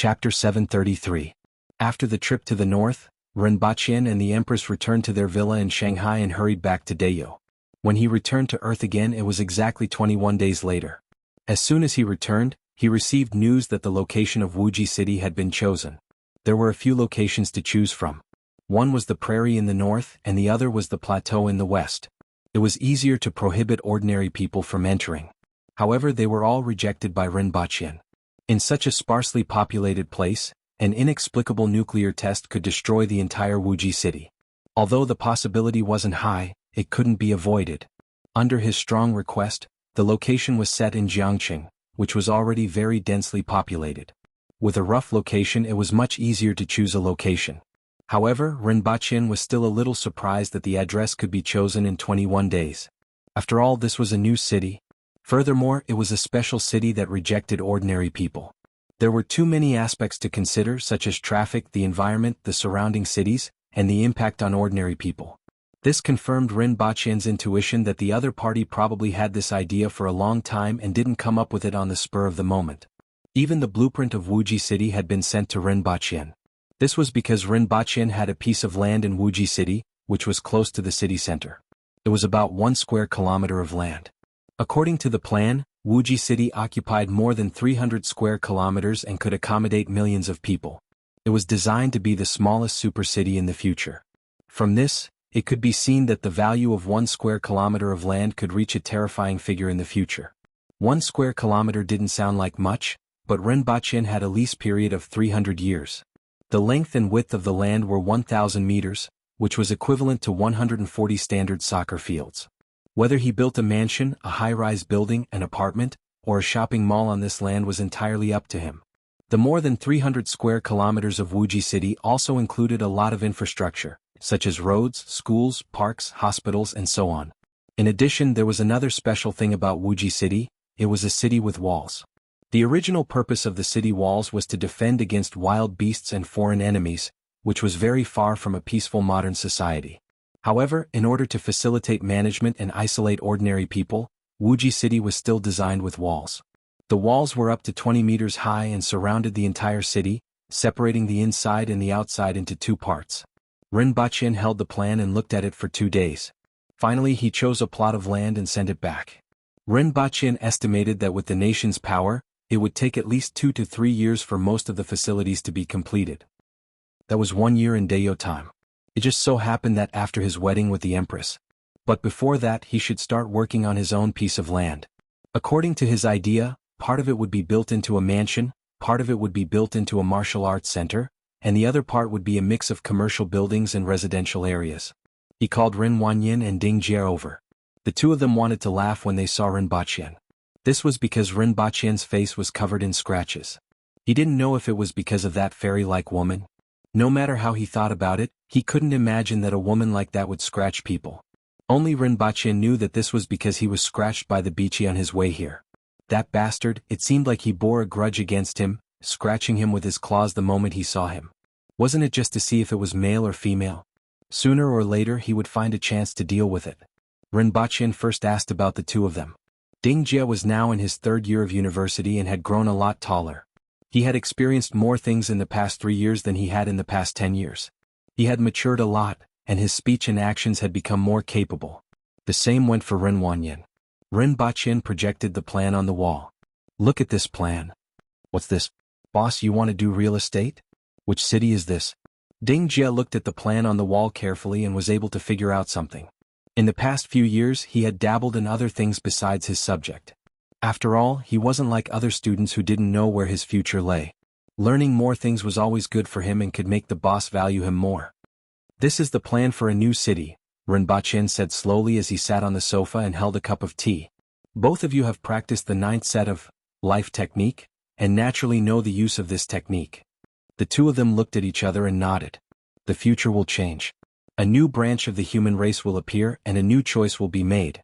Chapter 733. After the trip to the north, Rinpoche and the Empress returned to their villa in Shanghai and hurried back to Dayo. When he returned to Earth again, it was exactly 21 days later. As soon as he returned, he received news that the location of Wuxia City had been chosen. There were a few locations to choose from. One was the prairie in the north and the other was the plateau in the west. It was easier to prohibit ordinary people from entering. However, they were all rejected by Rinpoche. In such a sparsely populated place, an inexplicable nuclear test could destroy the entire Wuxia City. Although the possibility wasn't high, it couldn't be avoided. Under his strong request, the location was set in Jiangqing, which was already very densely populated. With a rough location, it was much easier to choose a location. However, Rinpoche was still a little surprised that the address could be chosen in 21 days. After all, this was a new city. Furthermore, it was a special city that rejected ordinary people. There were too many aspects to consider, such as traffic, the environment, the surrounding cities, and the impact on ordinary people. This confirmed Rinpoche's intuition that the other party probably had this idea for a long time and didn't come up with it on the spur of the moment. Even the blueprint of Wuxia City had been sent to Rinpoche. This was because Rinpoche had a piece of land in Wuxia City, which was close to the city center. It was about 1 square kilometer of land. According to the plan, Wuxia City occupied more than 300 square kilometers and could accommodate millions of people. It was designed to be the smallest supercity in the future. From this, it could be seen that the value of 1 square kilometer of land could reach a terrifying figure in the future. 1 square kilometer didn't sound like much, but Rinpoche had a lease period of 300 years. The length and width of the land were 1,000 meters, which was equivalent to 140 standard soccer fields. Whether he built a mansion, a high-rise building, an apartment, or a shopping mall on this land was entirely up to him. The more than 300 square kilometers of Wuxia City also included a lot of infrastructure, such as roads, schools, parks, hospitals, and so on. In addition, there was another special thing about Wuxia City: it was a city with walls. The original purpose of the city walls was to defend against wild beasts and foreign enemies, which was very far from a peaceful modern society. However, in order to facilitate management and isolate ordinary people, Wuxia City was still designed with walls. The walls were up to 20 meters high and surrounded the entire city, separating the inside and the outside into 2 parts. Rinpoche held the plan and looked at it for 2 days. Finally, he chose a plot of land and sent it back. Rinpoche estimated that with the nation's power, it would take at least 2 to 3 years for most of the facilities to be completed. That was 1 year in Dayo time. It just so happened that after his wedding with the Empress. But before that, he should start working on his own piece of land. According to his idea, part of it would be built into a mansion, part of it would be built into a martial arts center, and the other part would be a mix of commercial buildings and residential areas. He called Rin Wanyin and Ding Jie over. The two of them wanted to laugh when they saw Rinpoche. This was because Rinpoche's face was covered in scratches. He didn't know if it was because of that fairy-like woman. No matter how he thought about it, he couldn't imagine that a woman like that would scratch people. Only Rinpoche knew that this was because he was scratched by the Bichi on his way here. That bastard, it seemed like he bore a grudge against him, scratching him with his claws the moment he saw him. Wasn't it just to see if it was male or female? Sooner or later he would find a chance to deal with it. Rinpoche first asked about the two of them. Ding Jie was now in his 3rd year of university and had grown a lot taller. He had experienced more things in the past 3 years than he had in the past 10 years. He had matured a lot, and his speech and actions had become more capable. The same went for Rin Wanyin. Rinpoche projected the plan on the wall. "Look at this plan." "What's this? Boss, you want to do real estate? Which city is this?" Ding Jie looked at the plan on the wall carefully and was able to figure out something. In the past few years, he had dabbled in other things besides his subject. After all, he wasn't like other students who didn't know where his future lay. Learning more things was always good for him and could make the boss value him more. "This is the plan for a new city," Rinpoche said slowly as he sat on the sofa and held a cup of tea. "Both of you have practiced the 9th set of life technique, and naturally know the use of this technique." The two of them looked at each other and nodded. "The future will change. A new branch of the human race will appear and a new choice will be made.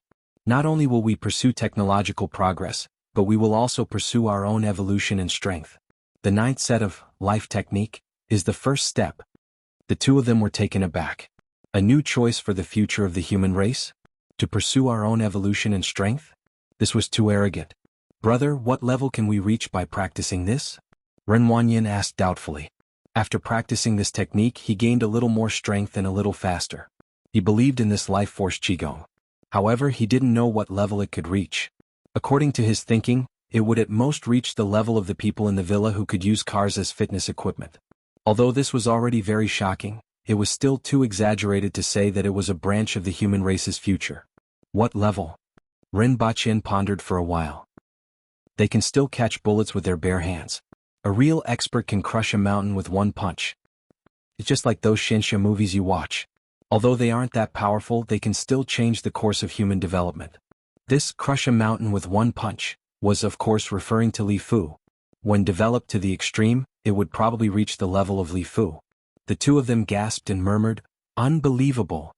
Not only will we pursue technological progress, but we will also pursue our own evolution and strength. The 9th set of life technique is the first step." The two of them were taken aback. A new choice for the future of the human race? To pursue our own evolution and strength? This was too arrogant. "Brother, what level can we reach by practicing this?" Ren Wanyin asked doubtfully. After practicing this technique, he gained a little more strength and a little faster. He believed in this life force qigong. However, he didn't know what level it could reach. According to his thinking, it would at most reach the level of the people in the villa who could use cars as fitness equipment. Although this was already very shocking, it was still too exaggerated to say that it was a branch of the human race's future. What level? Ren Baqin pondered for a while. They can still catch bullets with their bare hands. A real expert can crush a mountain with one punch. It's just like those Xianxia movies you watch. Although they aren't that powerful, they can still change the course of human development. This crush a mountain with one punch was of course referring to Li Fu. When developed to the extreme, it would probably reach the level of Li Fu. The two of them gasped and murmured, "Unbelievable."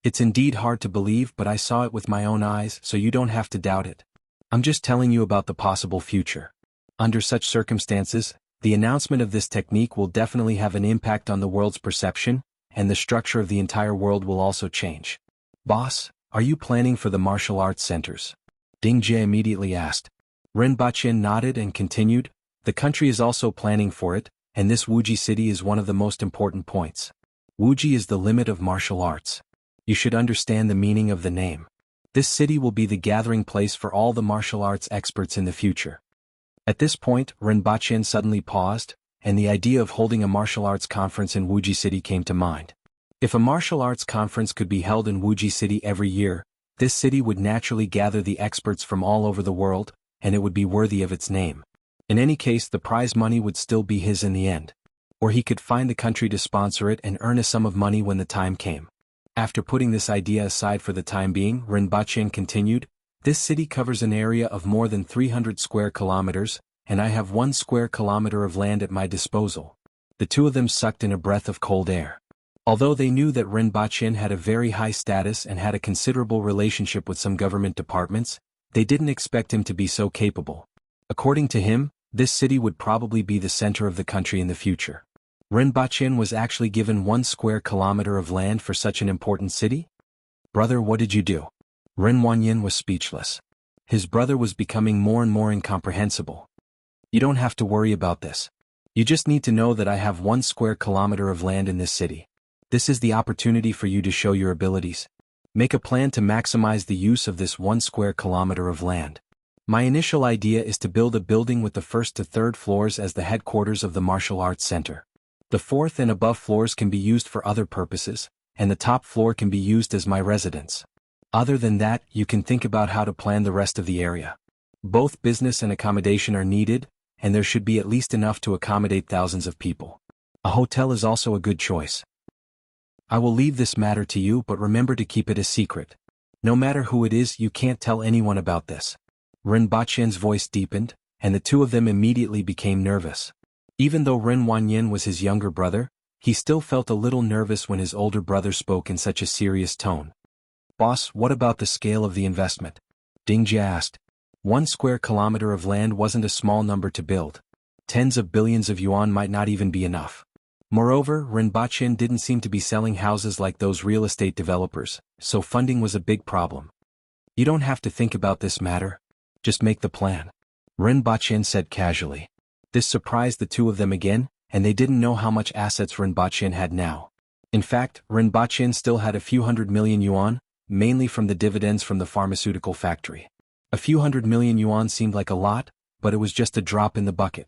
It's indeed hard to believe, but I saw it with my own eyes, so you don't have to doubt it. I'm just telling you about the possible future. Under such circumstances, the announcement of this technique will definitely have an impact on the world's perception, and the structure of the entire world will also change. Boss, are you planning for the martial arts centers? Ding Jie immediately asked. Ren Baqin nodded and continued, the country is also planning for it, and this Wuxia city is one of the most important points. Wuxia is the limit of martial arts. You should understand the meaning of the name. This city will be the gathering place for all the martial arts experts in the future. At this point, Ren Baqin suddenly paused, and the idea of holding a martial arts conference in Wuxia City came to mind. If a martial arts conference could be held in Wuxia City every year, this city would naturally gather the experts from all over the world, and it would be worthy of its name. In any case, the prize money would still be his in the end. Or he could find the country to sponsor it and earn a sum of money when the time came. After putting this idea aside for the time being, Ren Baqin continued, this city covers an area of more than 300 square kilometers, and I have 1 square kilometer of land at my disposal. The two of them sucked in a breath of cold air. Although they knew that Ren Baqin had a very high status and had a considerable relationship with some government departments, they didn't expect him to be so capable. According to him, this city would probably be the center of the country in the future. Ren Baqin was actually given 1 square kilometer of land for such an important city? Brother, what did you do? Ren Wanyin was speechless. His brother was becoming more and more incomprehensible. You don't have to worry about this. You just need to know that I have 1 square kilometer of land in this city. This is the opportunity for you to show your abilities. Make a plan to maximize the use of this 1 square kilometer of land. My initial idea is to build a building with the 1st to 3rd floors as the headquarters of the martial arts center. The 4th and above floors can be used for other purposes, and the top floor can be used as my residence. Other than that, you can think about how to plan the rest of the area. Both business and accommodation are needed, and there should be at least enough to accommodate thousands of people. A hotel is also a good choice. I will leave this matter to you, but remember to keep it a secret. No matter who it is, you can't tell anyone about this. Ren Baqin's voice deepened, and the two of them immediately became nervous. Even though Ren Wanyin was his younger brother, he still felt a little nervous when his older brother spoke in such a serious tone. Boss, what about the scale of the investment? Ding Jie asked. 1 square kilometer of land wasn't a small number to build. Tens of billions of yuan might not even be enough. Moreover, Ren Baqin didn't seem to be selling houses like those real estate developers, so funding was a big problem. You don't have to think about this matter. Just make the plan. Ren Baqin said casually. This surprised the two of them again, and they didn't know how much assets Ren Baqin had now. In fact, Ren Baqin still had a few 100 million yuan, mainly from the dividends from the pharmaceutical factory. A few 100 million yuan seemed like a lot, but it was just a drop in the bucket.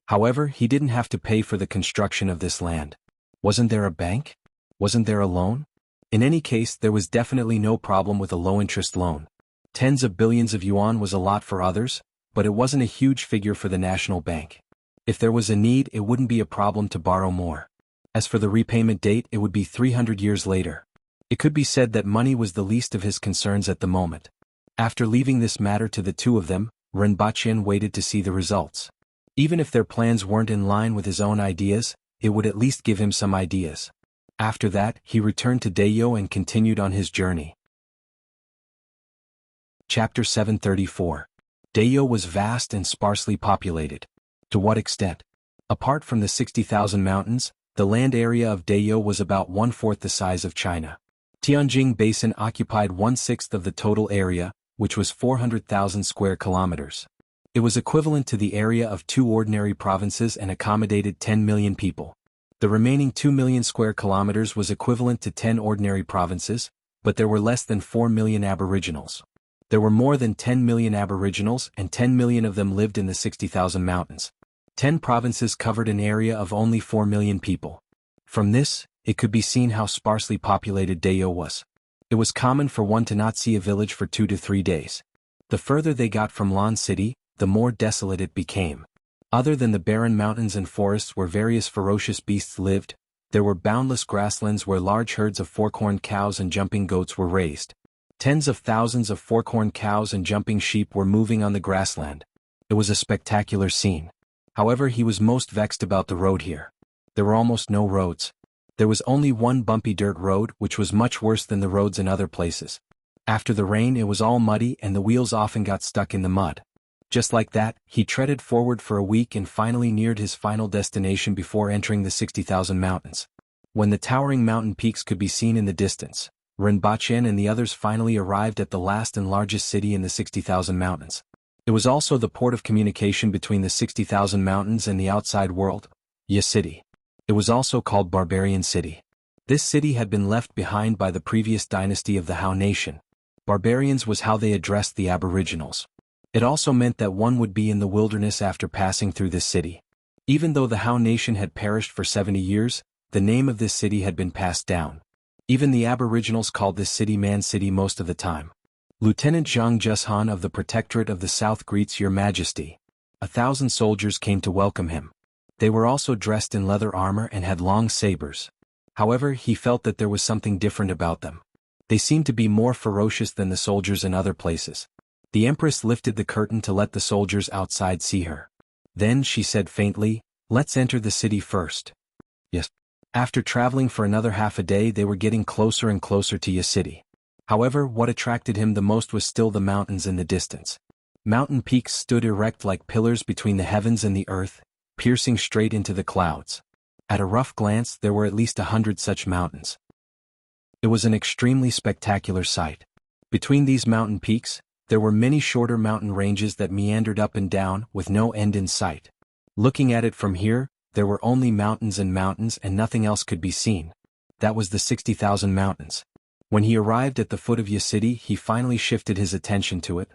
However, he didn't have to pay for the construction of this land. Wasn't there a bank? Wasn't there a loan? In any case, there was definitely no problem with a low-interest loan. Tens of billions of yuan was a lot for others, but it wasn't a huge figure for the national bank. If there was a need, it wouldn't be a problem to borrow more. As for the repayment date, it would be 300 years later. It could be said that money was the least of his concerns at the moment. After leaving this matter to the two of them, Ren Baqin waited to see the results. Even if their plans weren't in line with his own ideas, it would at least give him some ideas. After that, he returned to Dayo and continued on his journey. Chapter 734. Dayo was vast and sparsely populated. To what extent? Apart from the 60,000 mountains, the land area of Dayo was about 1/4 the size of China. Tianjing Basin occupied 1/6 of the total area, which was 400,000 square kilometers. It was equivalent to the area of 2 ordinary provinces and accommodated 10 million people. The remaining 2 million square kilometers was equivalent to 10 ordinary provinces, but there were less than 4 million aboriginals. There were more than 10 million aboriginals and 10 million of them lived in the 60,000 mountains. 10 provinces covered an area of only 4 million people. From this, it could be seen how sparsely populated Dayo was. It was common for one to not see a village for 2 to 3 days. The further they got from Lan City, the more desolate it became. Other than the barren mountains and forests where various ferocious beasts lived, there were boundless grasslands where large herds of fork-horned cows and jumping goats were raised. Tens of thousands of fork-horned cows and jumping sheep were moving on the grassland. It was a spectacular scene. However, he was most vexed about the road here. There were almost no roads. There was only one bumpy dirt road, which was much worse than the roads in other places. After the rain, it was all muddy and the wheels often got stuck in the mud. Just like that, he treaded forward for a week and finally neared his final destination before entering the 60,000 mountains. When the towering mountain peaks could be seen in the distance, Rinpoche and the others finally arrived at the last and largest city in the 60,000 mountains. It was also the port of communication between the 60,000 mountains and the outside world, Ya City. It was also called Barbarian City. This city had been left behind by the previous dynasty of the Hao Nation. Barbarians was how they addressed the aboriginals. It also meant that one would be in the wilderness after passing through this city. Even though the Hao Nation had perished for 70 years, the name of this city had been passed down. Even the aboriginals called this city Man City most of the time. Lieutenant Zhang Jushan of the Protectorate of the South greets Your Majesty. 1,000 soldiers came to welcome him. They were also dressed in leather armor and had long sabers. However, he felt that there was something different about them. They seemed to be more ferocious than the soldiers in other places. The Empress lifted the curtain to let the soldiers outside see her. Then she said faintly, "Let's enter the city first." Yes. After traveling for another half a day, they were getting closer and closer to Ya City. However, what attracted him the most was still the mountains in the distance. Mountain peaks stood erect like pillars between the heavens and the earth, piercing straight into the clouds. At a rough glance, there were at least 100 such mountains. It was an extremely spectacular sight. Between these mountain peaks, there were many shorter mountain ranges that meandered up and down with no end in sight. Looking at it from here, there were only mountains and nothing else could be seen. That was the 60,000 mountains. When he arrived at the foot of Ya City, he finally shifted his attention to it.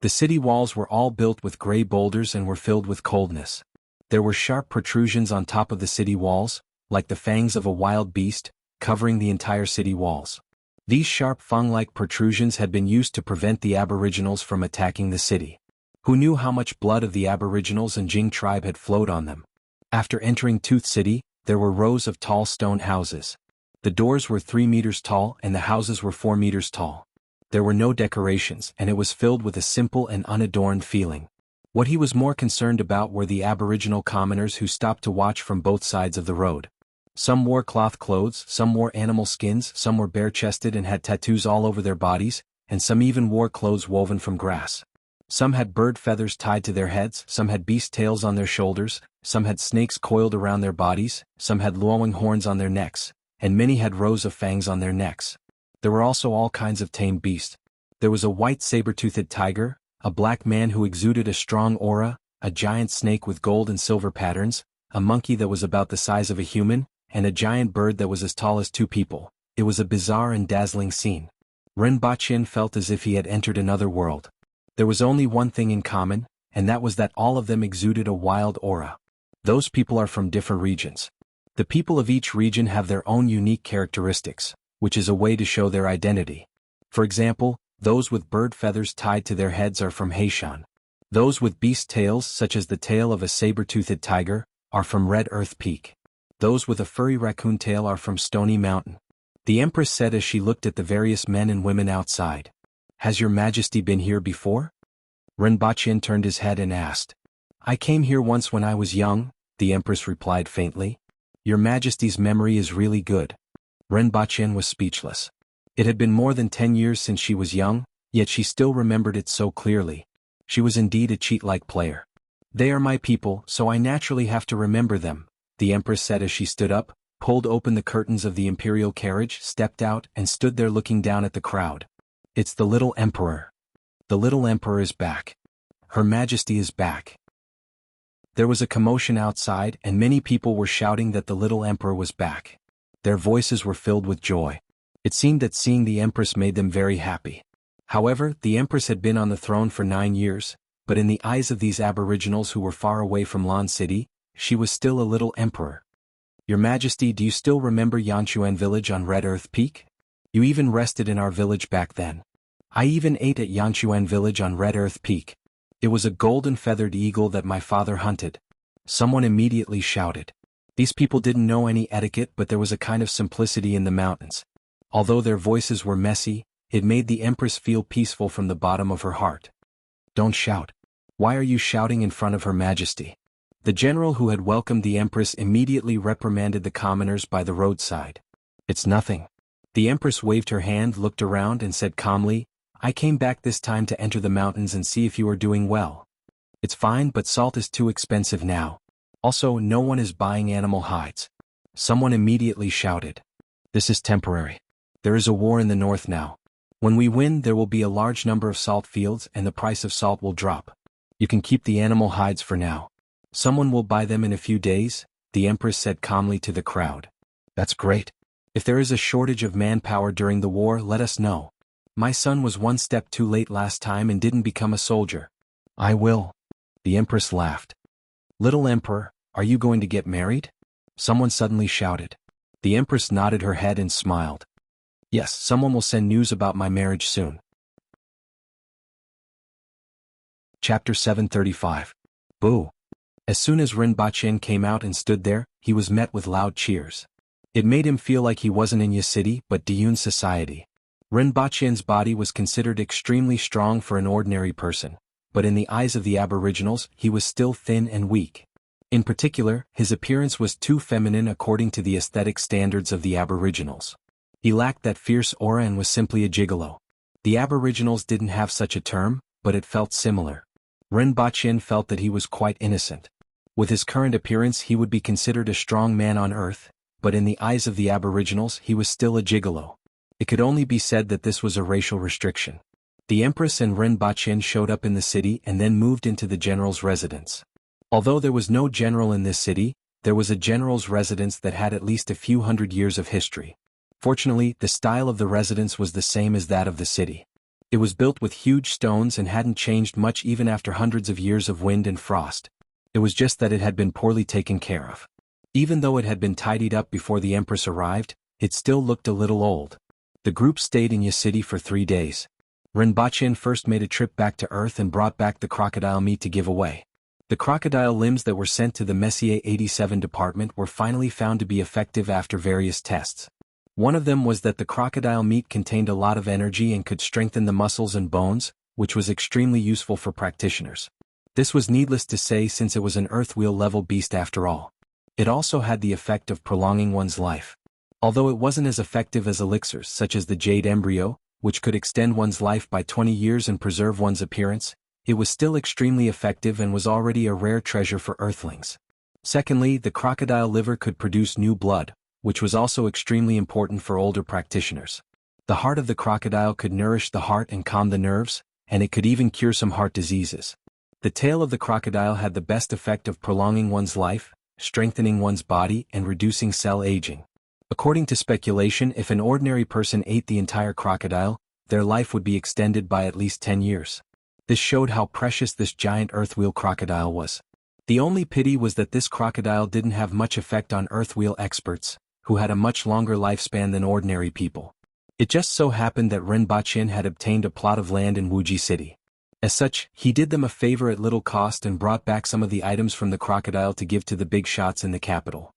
The city walls were all built with gray boulders and were filled with coldness. There were sharp protrusions on top of the city walls, like the fangs of a wild beast, covering the entire city walls. These sharp fang-like protrusions had been used to prevent the aboriginals from attacking the city. Who knew how much blood of the aboriginals and Jing tribe had flowed on them? After entering Tooth City, there were rows of tall stone houses. The doors were 3 meters tall and the houses were 4 meters tall. There were no decorations and it was filled with a simple and unadorned feeling. What he was more concerned about were the aboriginal commoners who stopped to watch from both sides of the road. Some wore cloth clothes, some wore animal skins, some were bare-chested and had tattoos all over their bodies, and some even wore clothes woven from grass. Some had bird feathers tied to their heads, some had beast tails on their shoulders, some had snakes coiled around their bodies, some had lowing horns on their necks, and many had rows of fangs on their necks. There were also all kinds of tame beasts. There was a white saber-toothed tiger, a black man who exuded a strong aura, a giant snake with gold and silver patterns, a monkey that was about the size of a human, and a giant bird that was as tall as 2 people. It was a bizarre and dazzling scene. Rinpoche felt as if he had entered another world. There was only one thing in common, and that was that all of them exuded a wild aura. Those people are from different regions. The people of each region have their own unique characteristics, which is a way to show their identity. For example, those with bird feathers tied to their heads are from Heishan. Those with beast tails, such as the tail of a saber-toothed tiger, are from Red Earth Peak. Those with a furry raccoon tail are from Stony Mountain. The Empress said as she looked at the various men and women outside. "Has your Majesty been here before?" Rinpoche turned his head and asked. "I came here once when I was young," the Empress replied faintly. "Your Majesty's memory is really good." Rinpoche was speechless. It had been more than 10 years since she was young, yet she still remembered it so clearly. She was indeed a cheat-like player. "They are my people, so I naturally have to remember them," the Empress said as she stood up, pulled open the curtains of the imperial carriage, stepped out, and stood there looking down at the crowd. "It's the little emperor. The little emperor is back." Her Majesty is back." There was a commotion outside and many people were shouting that the little emperor was back. Their voices were filled with joy. It seemed that seeing the empress made them very happy. However, the empress had been on the throne for 9 years, but in the eyes of these aboriginals who were far away from Lan City, she was still a little emperor. "Your Majesty, do you still remember Yanchuan village on Red Earth Peak? You even rested in our village back then. I even ate at Yanchuan village on Red Earth Peak. It was a golden feathered eagle that my father hunted." Someone immediately shouted. These people didn't know any etiquette, but there was a kind of simplicity in the mountains. Although their voices were messy, it made the empress feel peaceful from the bottom of her heart. "Don't shout. Why are you shouting in front of Her Majesty?" The general who had welcomed the empress immediately reprimanded the commoners by the roadside. "It's nothing." The empress waved her hand, looked around and said calmly, "I came back this time to enter the mountains and see if you are doing well. It's fine, but salt is too expensive now. Also, no one is buying animal hides." Someone immediately shouted. "This is temporary. There is a war in the north now. When we win, there will be a large number of salt fields and the price of salt will drop. You can keep the animal hides for now. Someone will buy them in a few days," the empress said calmly to the crowd. "That's great. If there is a shortage of manpower during the war, let us know. My son was one step too late last time and didn't become a soldier." "I will." The empress laughed. "Little emperor, are you going to get married?" Someone suddenly shouted. The empress nodded her head and smiled. "Yes, someone will send news about my marriage soon." Chapter 735. Boo. As soon as Rinpoche came out and stood there, he was met with loud cheers. It made him feel like he wasn't in Yasiti but Diyun society. Rinpoche's body was considered extremely strong for an ordinary person, but in the eyes of the aboriginals he was still thin and weak. In particular, his appearance was too feminine according to the aesthetic standards of the aboriginals. He lacked that fierce aura and was simply a gigolo. The aboriginals didn't have such a term, but it felt similar. Rinpoche felt that he was quite innocent. With his current appearance he would be considered a strong man on earth, but in the eyes of the aboriginals he was still a gigolo. It could only be said that this was a racial restriction. The empress and Rinpoche showed up in the city and then moved into the general's residence. Although there was no general in this city, there was a general's residence that had at least a few hundred years of history. Fortunately, the style of the residence was the same as that of the city. It was built with huge stones and hadn't changed much even after hundreds of years of wind and frost. It was just that it had been poorly taken care of. Even though it had been tidied up before the empress arrived, it still looked a little old. The group stayed in Yasiti for 3 days. Rinpoche first made a trip back to Earth and brought back the crocodile meat to give away. The crocodile limbs that were sent to the Messier 87 department were finally found to be effective after various tests. One of them was that the crocodile meat contained a lot of energy and could strengthen the muscles and bones, which was extremely useful for practitioners. This was needless to say since it was an earthwheel level beast after all. It also had the effect of prolonging one's life. Although it wasn't as effective as elixirs such as the jade embryo, which could extend one's life by 20 years and preserve one's appearance, it was still extremely effective and was already a rare treasure for earthlings. Secondly, the crocodile liver could produce new blood, which was also extremely important for older practitioners. The heart of the crocodile could nourish the heart and calm the nerves, and it could even cure some heart diseases. The tail of the crocodile had the best effect of prolonging one's life, strengthening one's body, and reducing cell aging. According to speculation, if an ordinary person ate the entire crocodile, their life would be extended by at least 10 years. This showed how precious this giant earthwheel crocodile was. The only pity was that this crocodile didn't have much effect on earthwheel experts, who had a much longer lifespan than ordinary people. It just so happened that Rinpoche had obtained a plot of land in Wuxia City. As such, he did them a favor at little cost and brought back some of the items from the crocodile to give to the big shots in the capital.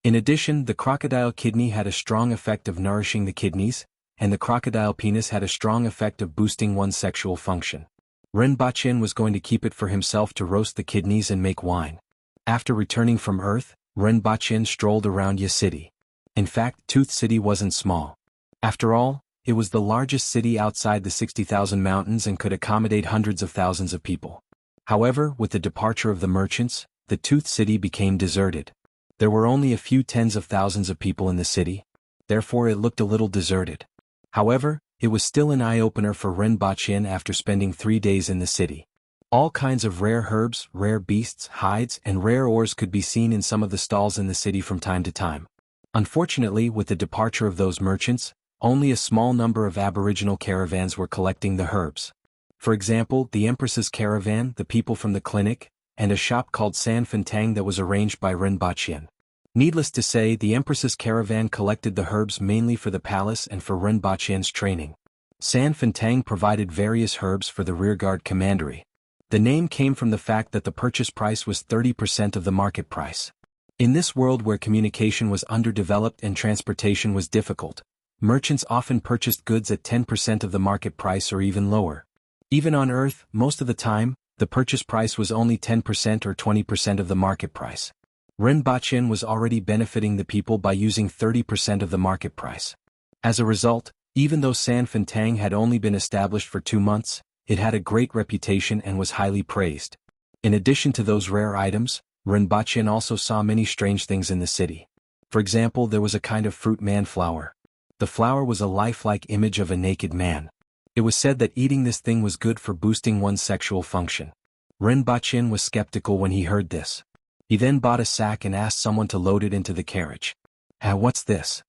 In addition, the crocodile kidney had a strong effect of nourishing the kidneys, and the crocodile penis had a strong effect of boosting one's sexual function. Rinpoche was going to keep it for himself to roast the kidneys and make wine. After returning from Earth, Rinpoche strolled around Yasiti. In fact, Tooth City wasn't small. After all, it was the largest city outside the 60,000 mountains and could accommodate hundreds of thousands of people. However, with the departure of the merchants, the Tooth City became deserted. There were only a few tens of thousands of people in the city, therefore it looked a little deserted. However, it was still an eye-opener for Rinpoche after spending 3 days in the city. All kinds of rare herbs, rare beasts, hides, and rare ores could be seen in some of the stalls in the city from time to time. Unfortunately, with the departure of those merchants, only a small number of aboriginal caravans were collecting the herbs. For example, the Empress's caravan, the people from the clinic, and a shop called San Fantang that was arranged by Rinpoche. Needless to say, the Empress's caravan collected the herbs mainly for the palace and for Rinpoche's training. San Fantang provided various herbs for the rearguard commandery. The name came from the fact that the purchase price was 30% of the market price. In this world where communication was underdeveloped and transportation was difficult, merchants often purchased goods at 10% of the market price or even lower. Even on Earth, most of the time, the purchase price was only 10% or 20% of the market price. Rinpoche was already benefiting the people by using 30% of the market price. As a result, even though San Fantang had only been established for 2 months, it had a great reputation and was highly praised. In addition to those rare items, Rinpoche also saw many strange things in the city. For example, there was a kind of fruit man flower. The flower was a lifelike image of a naked man. It was said that eating this thing was good for boosting one's sexual function. Rinpoche was skeptical when he heard this. He then bought a sack and asked someone to load it into the carriage. What's this?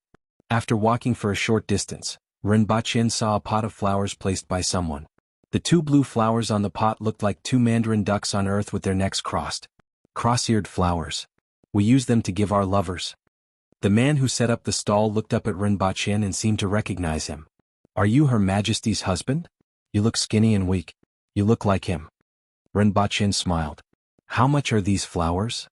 After walking for a short distance, Rinpoche saw a pot of flowers placed by someone. The 2 blue flowers on the pot looked like 2 mandarin ducks on earth with their necks crossed. Cross-eared flowers. We use them to give our lovers. The man who set up the stall looked up at Rinpoche and seemed to recognize him. Are you Her Majesty's husband? You look skinny and weak. You look like him. Rinpoche smiled. How much are these flowers?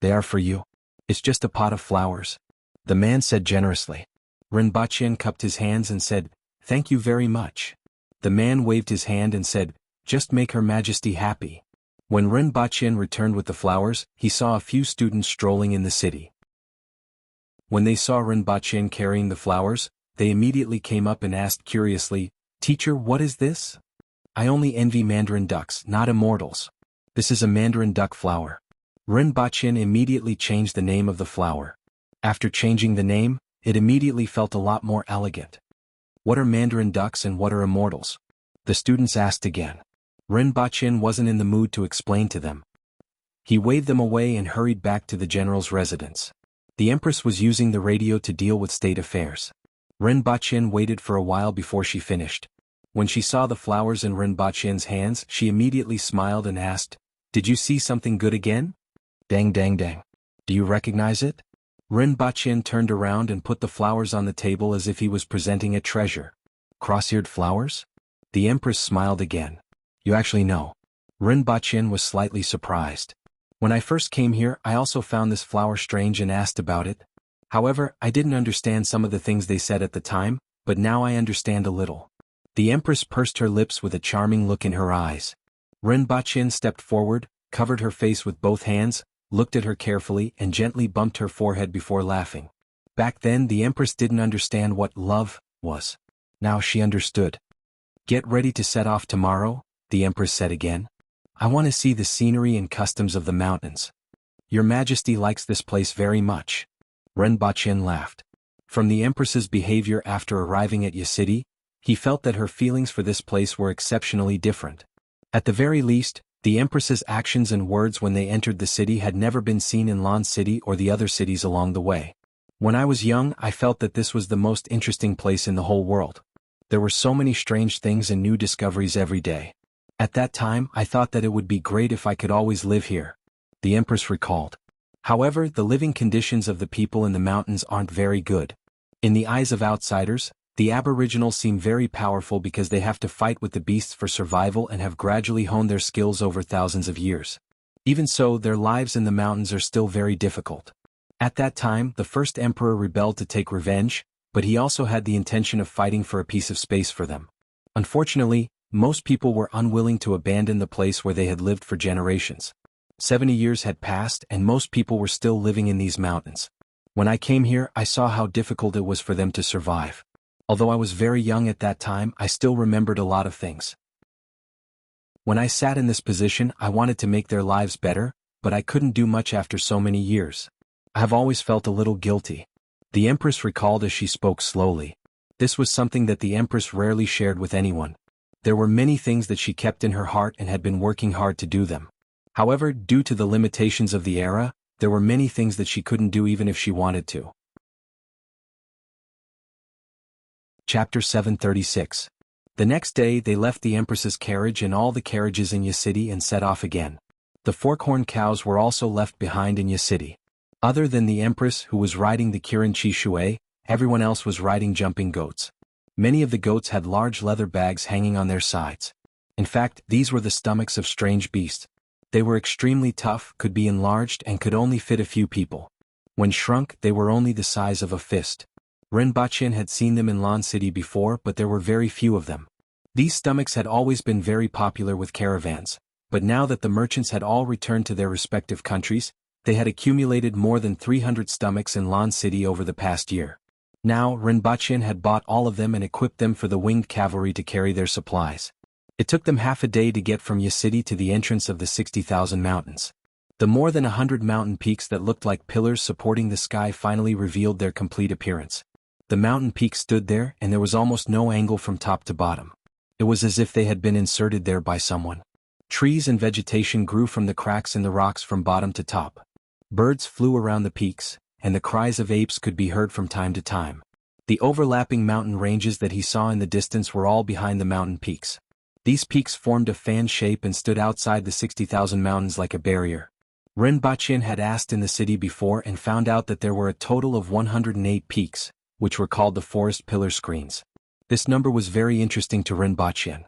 They are for you. It's just a pot of flowers. The man said generously. Rinpoche cupped his hands and said, Thank you very much. The man waved his hand and said, Just make Her Majesty happy. When Rinpoche returned with the flowers, he saw a few students strolling in the city. When they saw Rinpoche carrying the flowers, they immediately came up and asked curiously, Teacher, what is this? I only envy mandarin ducks, not immortals. This is a mandarin duck flower. Rinpoche immediately changed the name of the flower. After changing the name, it immediately felt a lot more elegant. What are mandarin ducks and what are immortals? The students asked again. Rinpoche wasn't in the mood to explain to them. He waved them away and hurried back to the general's residence. The Empress was using the radio to deal with state affairs. Rinpoche waited for a while before she finished. When she saw the flowers in Rinpoche's hands, she immediately smiled and asked, Did you see something good again? Dang dang dang. Do you recognize it? Rinpoche turned around and put the flowers on the table as if he was presenting a treasure. Cross-eared flowers? The Empress smiled again. You actually know. Rinpoche was slightly surprised. When I first came here, I also found this flower strange and asked about it. However, I didn't understand some of the things they said at the time, but now I understand a little. The Empress pursed her lips with a charming look in her eyes. Rinpoche stepped forward, covered her face with both hands, looked at her carefully and gently bumped her forehead before laughing. Back then the Empress didn't understand what love was. Now she understood. Get ready to set off tomorrow, the Empress said again. I want to see the scenery and customs of the mountains. Your Majesty likes this place very much. Rinpoche laughed. From the Empress's behavior after arriving at Yacity, he felt that her feelings for this place were exceptionally different. At the very least, the Empress's actions and words when they entered the city had never been seen in Lan City or the other cities along the way. When I was young, I felt that this was the most interesting place in the whole world. There were so many strange things and new discoveries every day. At that time, I thought that it would be great if I could always live here. The Empress recalled. However, the living conditions of the people in the mountains aren't very good. In the eyes of outsiders, the Aboriginals seem very powerful because they have to fight with the beasts for survival and have gradually honed their skills over thousands of years. Even so, their lives in the mountains are still very difficult. At that time, the first emperor rebelled to take revenge, but he also had the intention of fighting for a piece of space for them. Unfortunately, most people were unwilling to abandon the place where they had lived for generations. 70 years had passed and most people were still living in these mountains. When I came here, I saw how difficult it was for them to survive. Although I was very young at that time, I still remembered a lot of things. When I sat in this position, I wanted to make their lives better, but I couldn't do much after so many years. I have always felt a little guilty. The Empress recalled as she spoke slowly. This was something that the Empress rarely shared with anyone. There were many things that she kept in her heart and had been working hard to do them. However, due to the limitations of the era, there were many things that she couldn't do even if she wanted to. Chapter 736. The next day they left the Empress's carriage and all the carriages in City and set off again. The fork-horned cows were also left behind in City. Other than the Empress who was riding the Kirin Chi Shui, everyone else was riding jumping goats. Many of the goats had large leather bags hanging on their sides. In fact, these were the stomachs of strange beasts. They were extremely tough, could be enlarged and could only fit a few people. When shrunk, they were only the size of a fist. Rinpoche had seen them in Lan City before, but there were very few of them. These stomachs had always been very popular with caravans, but now that the merchants had all returned to their respective countries, they had accumulated more than 300 stomachs in Lan City over the past year. Now, Rinpoche had bought all of them and equipped them for the winged cavalry to carry their supplies. It took them half a day to get from City to the entrance of the 60,000 mountains. The more than 100 mountain peaks that looked like pillars supporting the sky finally revealed their complete appearance. The mountain peaks stood there and there was almost no angle from top to bottom. It was as if they had been inserted there by someone. Trees and vegetation grew from the cracks in the rocks from bottom to top. Birds flew around the peaks, and the cries of apes could be heard from time to time. The overlapping mountain ranges that he saw in the distance were all behind the mountain peaks. These peaks formed a fan shape and stood outside the 60,000 mountains like a barrier. Rinpoche had asked in the city before and found out that there were a total of 108 peaks, which were called the forest pillar screens. This number was very interesting to Rinpoche.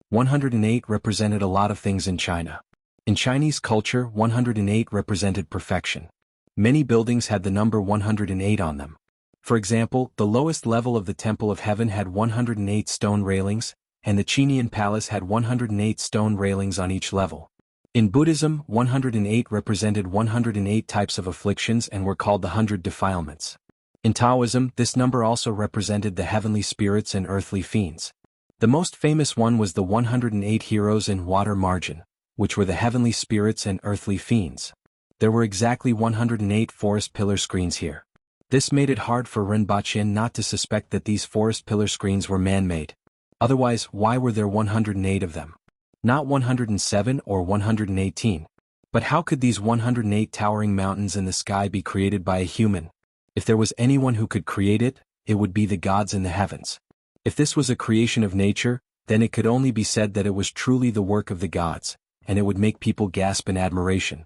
108 represented a lot of things in China. In Chinese culture, 108 represented perfection. Many buildings had the number 108 on them. For example, the lowest level of the Temple of Heaven had 108 stone railings, and the Chinian Palace had 108 stone railings on each level. In Buddhism, 108 represented 108 types of afflictions and were called the 100 defilements. In Taoism, this number also represented the heavenly spirits and earthly fiends. The most famous one was the 108 heroes in water margin, which were the heavenly spirits and earthly fiends. There were exactly 108 forest pillar screens here. This made it hard for Rinpoche not to suspect that these forest pillar screens were man-made. Otherwise, why were there 108 of them? Not 107 or 118. But how could these 108 towering mountains in the sky be created by a human? If there was anyone who could create it, it would be the gods in the heavens. If this was a creation of nature, then it could only be said that it was truly the work of the gods, and it would make people gasp in admiration.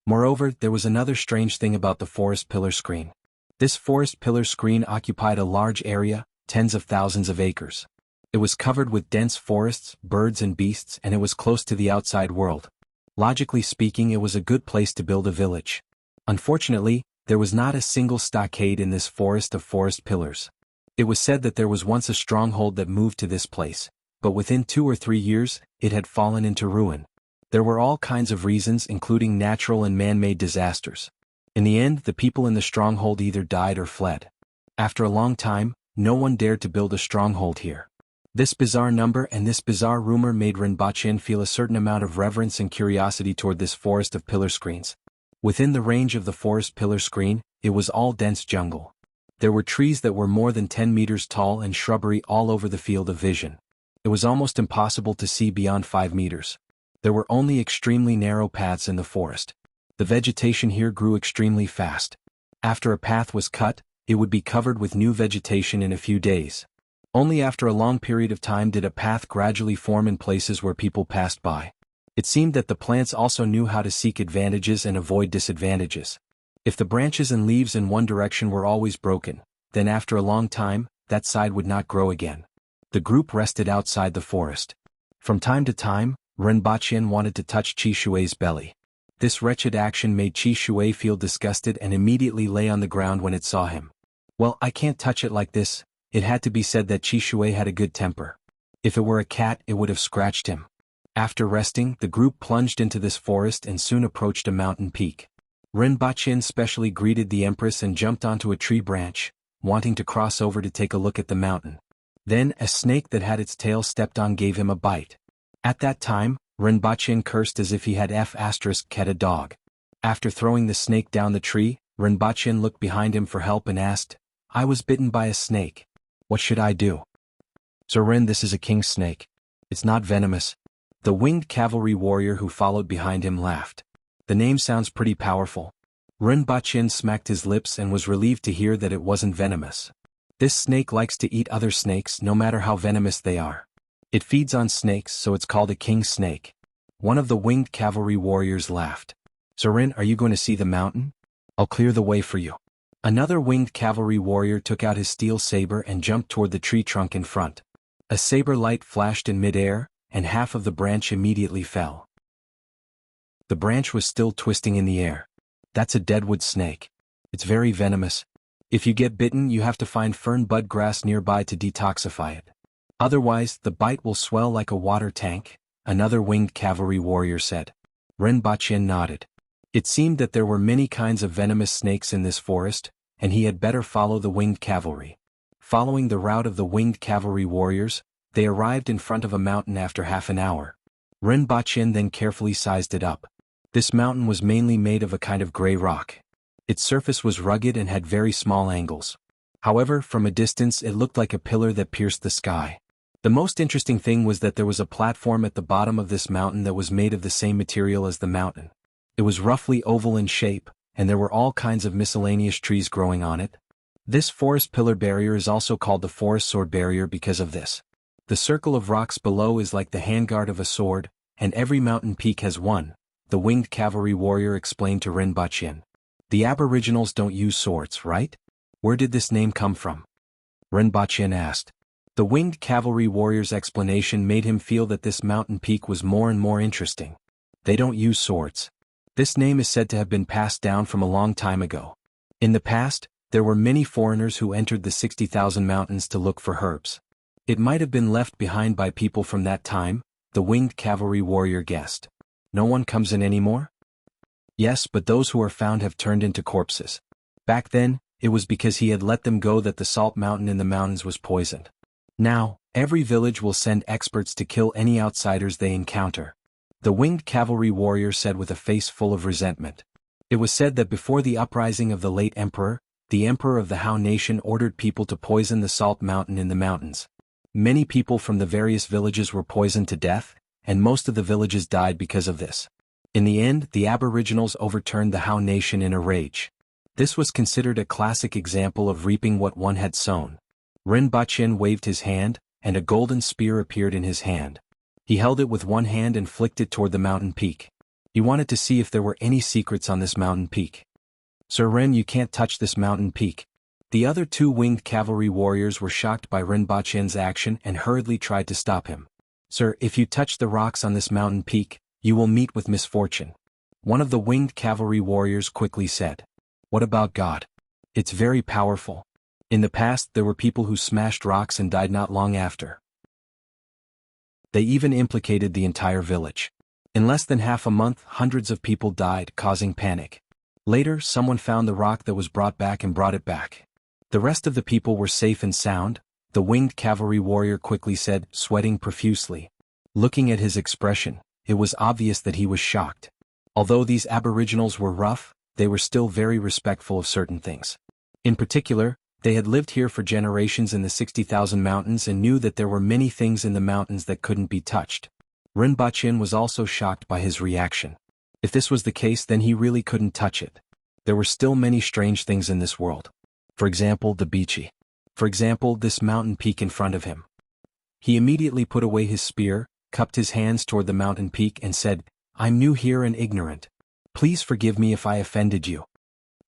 Moreover, there was another strange thing about the forest pillar screen. This forest pillar screen occupied a large area, tens of thousands of acres. It was covered with dense forests, birds and beasts, and it was close to the outside world. Logically speaking, it was a good place to build a village. Unfortunately, there was not a single stockade in this forest of forest pillars. It was said that there was once a stronghold that moved to this place, but within 2 or 3 years, it had fallen into ruin. There were all kinds of reasons, including natural and man-made disasters. In the end, the people in the stronghold either died or fled. After a long time, no one dared to build a stronghold here. This bizarre number and this bizarre rumor made Rinpoche feel a certain amount of reverence and curiosity toward this forest of pillar screens. Within the range of the forest pillar screen, it was all dense jungle. There were trees that were more than 10 meters tall and shrubbery all over the field of vision. It was almost impossible to see beyond 5 meters. There were only extremely narrow paths in the forest. The vegetation here grew extremely fast. After a path was cut, it would be covered with new vegetation in a few days. Only after a long period of time did a path gradually form in places where people passed by. It seemed that the plants also knew how to seek advantages and avoid disadvantages. If the branches and leaves in one direction were always broken, then after a long time, that side would not grow again. The group rested outside the forest. From time to time, Rinpoche wanted to touch Chi Shui's belly. This wretched action made Chi Shui feel disgusted and immediately lay on the ground when it saw him. Well, I can't touch it like this. It had to be said that Chi Shui had a good temper. If it were a cat, it would have scratched him. After resting, the group plunged into this forest and soon approached a mountain peak. Rinpoche specially greeted the Empress and jumped onto a tree branch, wanting to cross over to take a look at the mountain. Then, a snake that had its tail stepped on gave him a bite. At that time, Rinpoche cursed as if he had cat a dog. After throwing the snake down the tree, Rinpoche looked behind him for help and asked, "I was bitten by a snake. What should I do?" "Sir Ren, this is a king snake. It's not venomous." The winged cavalry warrior who followed behind him laughed. "The name sounds pretty powerful." Ren Baqin smacked his lips and was relieved to hear that it wasn't venomous. This snake likes to eat other snakes no matter how venomous they are. It feeds on snakes, so it's called a king snake. One of the winged cavalry warriors laughed. "Sir Ren, are you going to see the mountain? I'll clear the way for you." Another winged cavalry warrior took out his steel saber and jumped toward the tree trunk in front. A saber light flashed in midair, and half of the branch immediately fell. The branch was still twisting in the air. "That's a deadwood snake. It's very venomous. If you get bitten, you have to find fern bud grass nearby to detoxify it. Otherwise, the bite will swell like a water tank," another winged cavalry warrior said. Ren Baqin nodded. It seemed that there were many kinds of venomous snakes in this forest, and he had better follow the winged cavalry. Following the route of the winged cavalry warriors, they arrived in front of a mountain after half an hour. Ren Baqin then carefully sized it up. This mountain was mainly made of a kind of gray rock. Its surface was rugged and had very small angles. However, from a distance it looked like a pillar that pierced the sky. The most interesting thing was that there was a platform at the bottom of this mountain that was made of the same material as the mountain. It was roughly oval in shape, and there were all kinds of miscellaneous trees growing on it. This forest pillar barrier is also called the forest sword barrier because of this. The circle of rocks below is like the handguard of a sword, and every mountain peak has one, the winged cavalry warrior explained to Ren Baqin. "The aboriginals don't use swords, right? Where did this name come from?" Ren Baqin asked. The winged cavalry warrior's explanation made him feel that this mountain peak was more and more interesting. "They don't use swords. This name is said to have been passed down from a long time ago. In the past, there were many foreigners who entered the 60,000 mountains to look for herbs. It might have been left behind by people from that time," the winged cavalry warrior guessed. "No one comes in anymore?" "Yes, but those who are found have turned into corpses. Back then, it was because he had let them go that the salt mountain in the mountains was poisoned. Now, every village will send experts to kill any outsiders they encounter," the winged cavalry warrior said with a face full of resentment. It was said that before the uprising of the late emperor, the emperor of the Han nation ordered people to poison the salt mountain in the mountains. Many people from the various villages were poisoned to death, and most of the villages died because of this. In the end, the aboriginals overturned the Han nation in a rage. This was considered a classic example of reaping what one had sown. Ren Baqin waved his hand, and a golden spear appeared in his hand. He held it with one hand and flicked it toward the mountain peak. He wanted to see if there were any secrets on this mountain peak. "Sir Ren, you can't touch this mountain peak." The other two winged cavalry warriors were shocked by Ren Baqin's action and hurriedly tried to stop him. "Sir, if you touch the rocks on this mountain peak, you will meet with misfortune," one of the winged cavalry warriors quickly said. "What about God? It's very powerful. In the past there were people who smashed rocks and died not long after. They even implicated the entire village. In less than half a month, hundreds of people died, causing panic. Later, someone found the rock that was brought back and brought it back. The rest of the people were safe and sound," the winged cavalry warrior quickly said, sweating profusely. Looking at his expression, it was obvious that he was shocked. Although these aboriginals were rough, they were still very respectful of certain things. In particular, they had lived here for generations in the 60,000 mountains and knew that there were many things in the mountains that couldn't be touched. Ren Baqin was also shocked by his reaction. If this was the case, then he really couldn't touch it. There were still many strange things in this world. For example, the beachy. For example, this mountain peak in front of him. He immediately put away his spear, cupped his hands toward the mountain peak and said, "I'm new here and ignorant. Please forgive me if I offended you."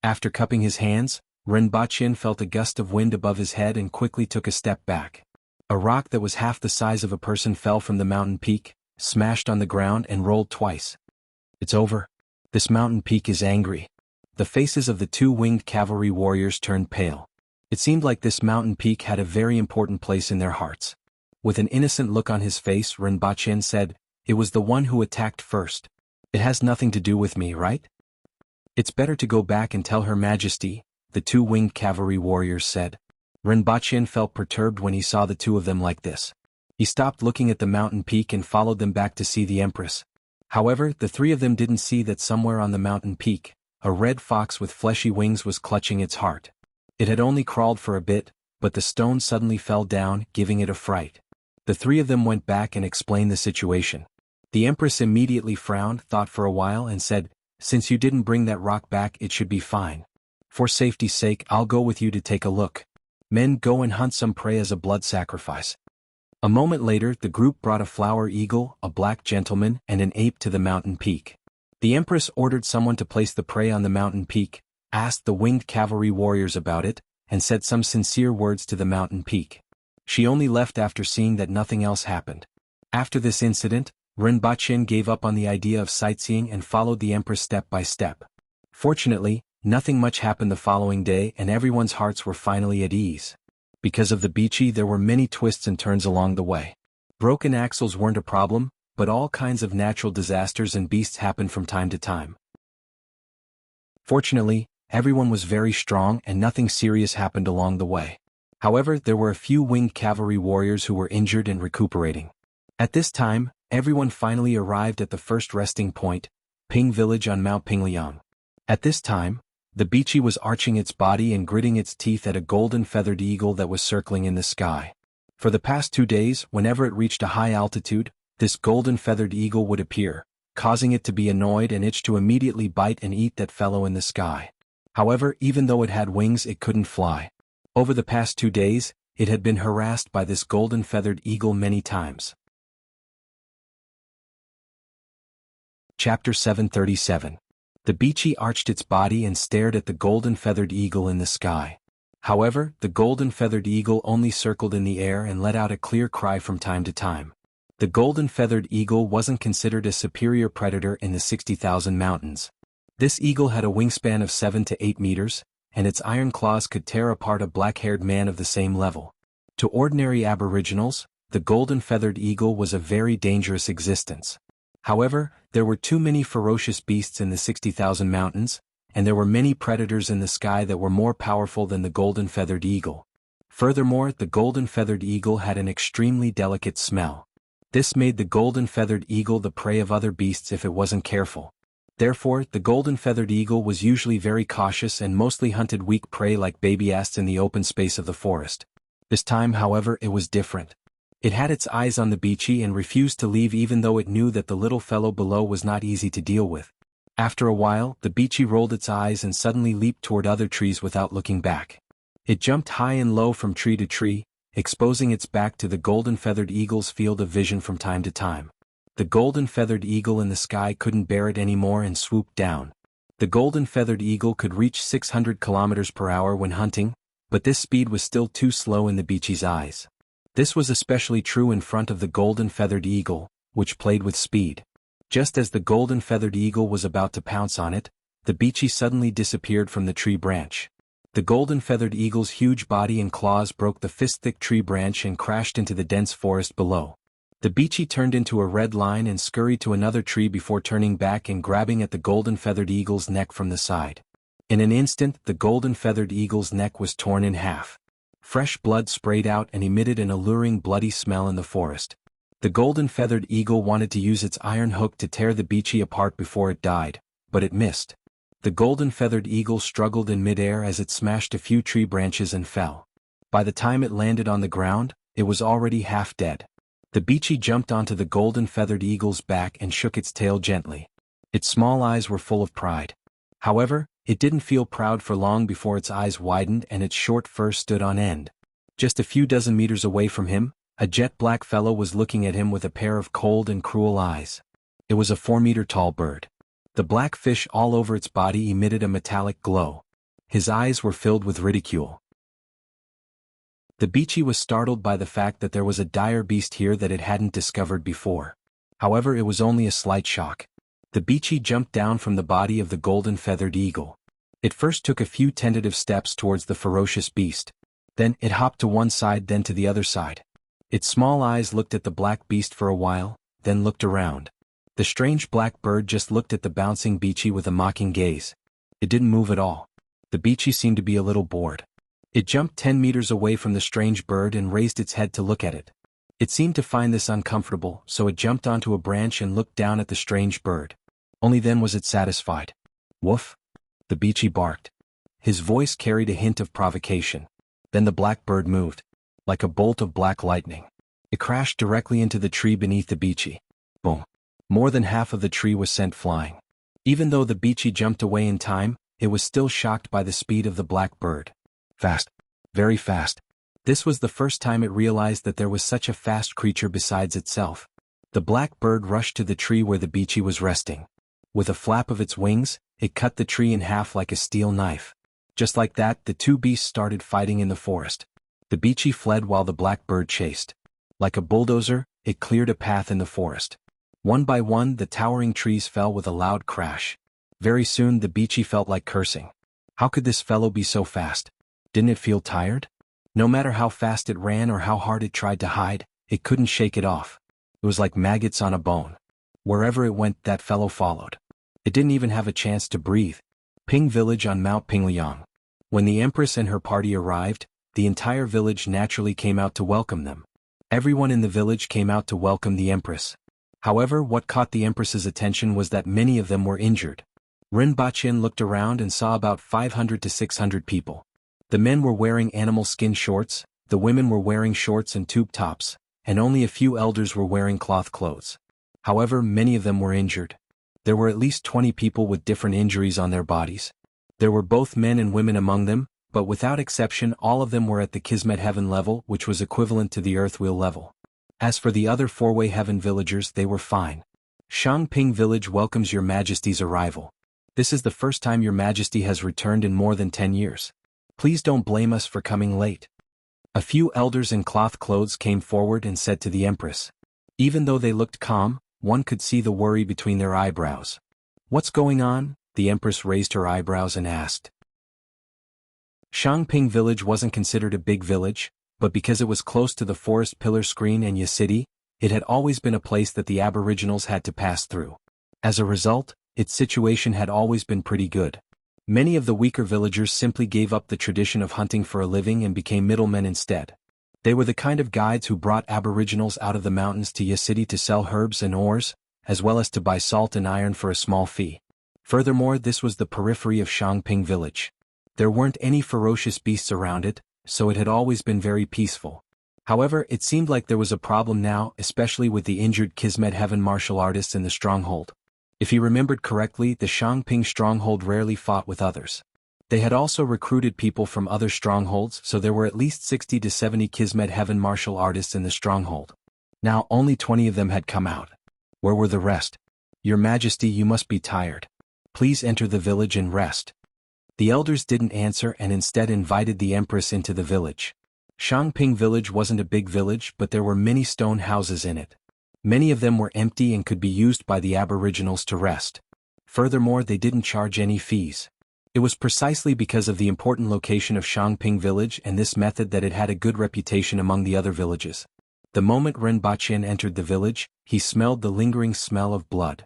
After cupping his hands, Ren Baqin felt a gust of wind above his head and quickly took a step back. A rock that was half the size of a person fell from the mountain peak, smashed on the ground and rolled twice. "It's over. This mountain peak is angry." The faces of the two winged cavalry warriors turned pale. It seemed like this mountain peak had a very important place in their hearts. With an innocent look on his face, Ren Baqin said, "It was the one who attacked first. It has nothing to do with me, right?" "It's better to go back and tell Her Majesty," the two winged cavalry warriors said. Ren Baqin felt perturbed when he saw the two of them like this. He stopped looking at the mountain peak and followed them back to see the Empress. However, the three of them didn't see that somewhere on the mountain peak, a red fox with fleshy wings was clutching its heart. It had only crawled for a bit, but the stone suddenly fell down, giving it a fright. The three of them went back and explained the situation. The Empress immediately frowned, thought for a while and said, "Since you didn't bring that rock back, it should be fine. For safety's sake, I'll go with you to take a look. Men, go and hunt some prey as a blood sacrifice." A moment later, the group brought a flower eagle, a black gentleman, and an ape to the mountain peak. The Empress ordered someone to place the prey on the mountain peak, asked the winged cavalry warriors about it, and said some sincere words to the mountain peak. She only left after seeing that nothing else happened. After this incident, Rinpoche gave up on the idea of sightseeing and followed the Empress step by step. Fortunately, nothing much happened the following day and everyone's hearts were finally at ease. Because of the beachy, there were many twists and turns along the way. Broken axles weren't a problem, but all kinds of natural disasters and beasts happened from time to time. Fortunately, everyone was very strong and nothing serious happened along the way. However, there were a few winged cavalry warriors who were injured and recuperating. At this time, everyone finally arrived at the first resting point, Ping Village on Mount Pingliang. At this time, the beachy was arching its body and gritting its teeth at a golden feathered eagle that was circling in the sky. For the past 2 days, whenever it reached a high altitude, this golden feathered eagle would appear, causing it to be annoyed and itch to immediately bite and eat that fellow in the sky. However, even though it had wings, it couldn't fly. Over the past 2 days, it had been harassed by this golden feathered eagle many times. Chapter 737. The beachy arched its body and stared at the golden feathered eagle in the sky. However, the golden feathered eagle only circled in the air and let out a clear cry from time to time. The golden feathered eagle wasn't considered a superior predator in the 60,000 mountains. This eagle had a wingspan of 7 to 8 meters, and its iron claws could tear apart a black-haired man of the same level. To ordinary aboriginals, the golden feathered eagle was a very dangerous existence. However, there were too many ferocious beasts in the 60,000 mountains, and there were many predators in the sky that were more powerful than the golden feathered eagle. Furthermore, the golden feathered eagle had an extremely delicate smell. This made the golden feathered eagle the prey of other beasts if it wasn't careful. Therefore, the golden feathered eagle was usually very cautious and mostly hunted weak prey like baby asps in the open space of the forest. This time, however, it was different. It had its eyes on the beachy and refused to leave even though it knew that the little fellow below was not easy to deal with. After a while, the beachy rolled its eyes and suddenly leaped toward other trees without looking back. It jumped high and low from tree to tree, exposing its back to the golden feathered eagle's field of vision from time to time. The golden feathered eagle in the sky couldn't bear it anymore and swooped down. The golden feathered eagle could reach 600 kilometers per hour when hunting, but this speed was still too slow in the beachy's eyes. This was especially true in front of the golden feathered eagle, which played with speed. Just as the golden feathered eagle was about to pounce on it, the beachy suddenly disappeared from the tree branch. The golden feathered eagle's huge body and claws broke the fist-thick tree branch and crashed into the dense forest below. The beachy turned into a red line and scurried to another tree before turning back and grabbing at the golden feathered eagle's neck from the side. In an instant, the golden feathered eagle's neck was torn in half. Fresh blood sprayed out and emitted an alluring bloody smell in the forest. The golden feathered eagle wanted to use its iron hook to tear the beachy apart before it died, but it missed. The golden feathered eagle struggled in midair as it smashed a few tree branches and fell. By the time it landed on the ground, it was already half dead. The beachy jumped onto the golden feathered eagle's back and shook its tail gently. Its small eyes were full of pride. However, it didn't feel proud for long before its eyes widened and its short fur stood on end. Just a few dozen meters away from him, a jet-black fellow was looking at him with a pair of cold and cruel eyes. It was a 4-meter-tall bird. The black fish all over its body emitted a metallic glow. His eyes were filled with ridicule. The beachy was startled by the fact that there was a dire beast here that it hadn't discovered before. However, it was only a slight shock. The beachy jumped down from the body of the golden feathered eagle. It first took a few tentative steps towards the ferocious beast. Then, it hopped to one side then to the other side. Its small eyes looked at the black beast for a while, then looked around. The strange black bird just looked at the bouncing beachy with a mocking gaze. It didn't move at all. The beachy seemed to be a little bored. It jumped 10 meters away from the strange bird and raised its head to look at it. It seemed to find this uncomfortable, so it jumped onto a branch and looked down at the strange bird. Only then was it satisfied. "Woof!" the beachy barked. His voice carried a hint of provocation. Then the black bird moved, like a bolt of black lightning. It crashed directly into the tree beneath the beachy. Boom. More than half of the tree was sent flying. Even though the beachy jumped away in time, it was still shocked by the speed of the black bird. Fast. Very fast. This was the first time it realized that there was such a fast creature besides itself. The black bird rushed to the tree where the beachy was resting. With a flap of its wings, it cut the tree in half like a steel knife. Just like that, the two beasts started fighting in the forest. The beachy fled while the black bird chased. Like a bulldozer, it cleared a path in the forest. One by one, the towering trees fell with a loud crash. Very soon, the beachy felt like cursing. How could this fellow be so fast? Didn't it feel tired? No matter how fast it ran or how hard it tried to hide, it couldn't shake it off. It was like maggots on a bone. Wherever it went, that fellow followed. It didn't even have a chance to breathe. Ping Village on Mount Pingliang. When the Empress and her party arrived, the entire village naturally came out to welcome them. Everyone in the village came out to welcome the Empress. However, what caught the Empress's attention was that many of them were injured. Rinpoche looked around and saw about 500 to 600 people. The men were wearing animal skin shorts, the women were wearing shorts and tube tops, and only a few elders were wearing cloth clothes. However, many of them were injured. There were at least 20 people with different injuries on their bodies. There were both men and women among them, but without exception all of them were at the Kismet Heaven level, which was equivalent to the Earth Wheel level. As for the other four-way heaven villagers, they were fine. Shangping Village welcomes Your Majesty's arrival. This is the first time Your Majesty has returned in more than 10 years. Please don't blame us for coming late. A few elders in cloth clothes came forward and said to the Empress. Even though they looked calm, one could see the worry between their eyebrows. What's going on? The Empress raised her eyebrows and asked. Shangping Village wasn't considered a big village, but because it was close to the forest pillar screen and Yi City, it had always been a place that the Aboriginals had to pass through. As a result, its situation had always been pretty good. Many of the weaker villagers simply gave up the tradition of hunting for a living and became middlemen instead. They were the kind of guides who brought Aboriginals out of the mountains to Yi City to sell herbs and ores, as well as to buy salt and iron for a small fee. Furthermore, this was the periphery of Shangping Village. There weren't any ferocious beasts around it, so it had always been very peaceful. However, it seemed like there was a problem now, especially with the injured Kismet Heaven martial artists in the stronghold. If he remembered correctly, the Shangping stronghold rarely fought with others. They had also recruited people from other strongholds, so there were at least 60 to 70 Kismet Heaven martial artists in the stronghold. Now only 20 of them had come out. Where were the rest? Your Majesty, you must be tired. Please enter the village and rest. The elders didn't answer and instead invited the Empress into the village. Shangping Village wasn't a big village, but there were many stone houses in it. Many of them were empty and could be used by the Aboriginals to rest. Furthermore, they didn't charge any fees. It was precisely because of the important location of Shangping Village and this method that it had a good reputation among the other villages. The moment Rinpoche entered the village, he smelled the lingering smell of blood.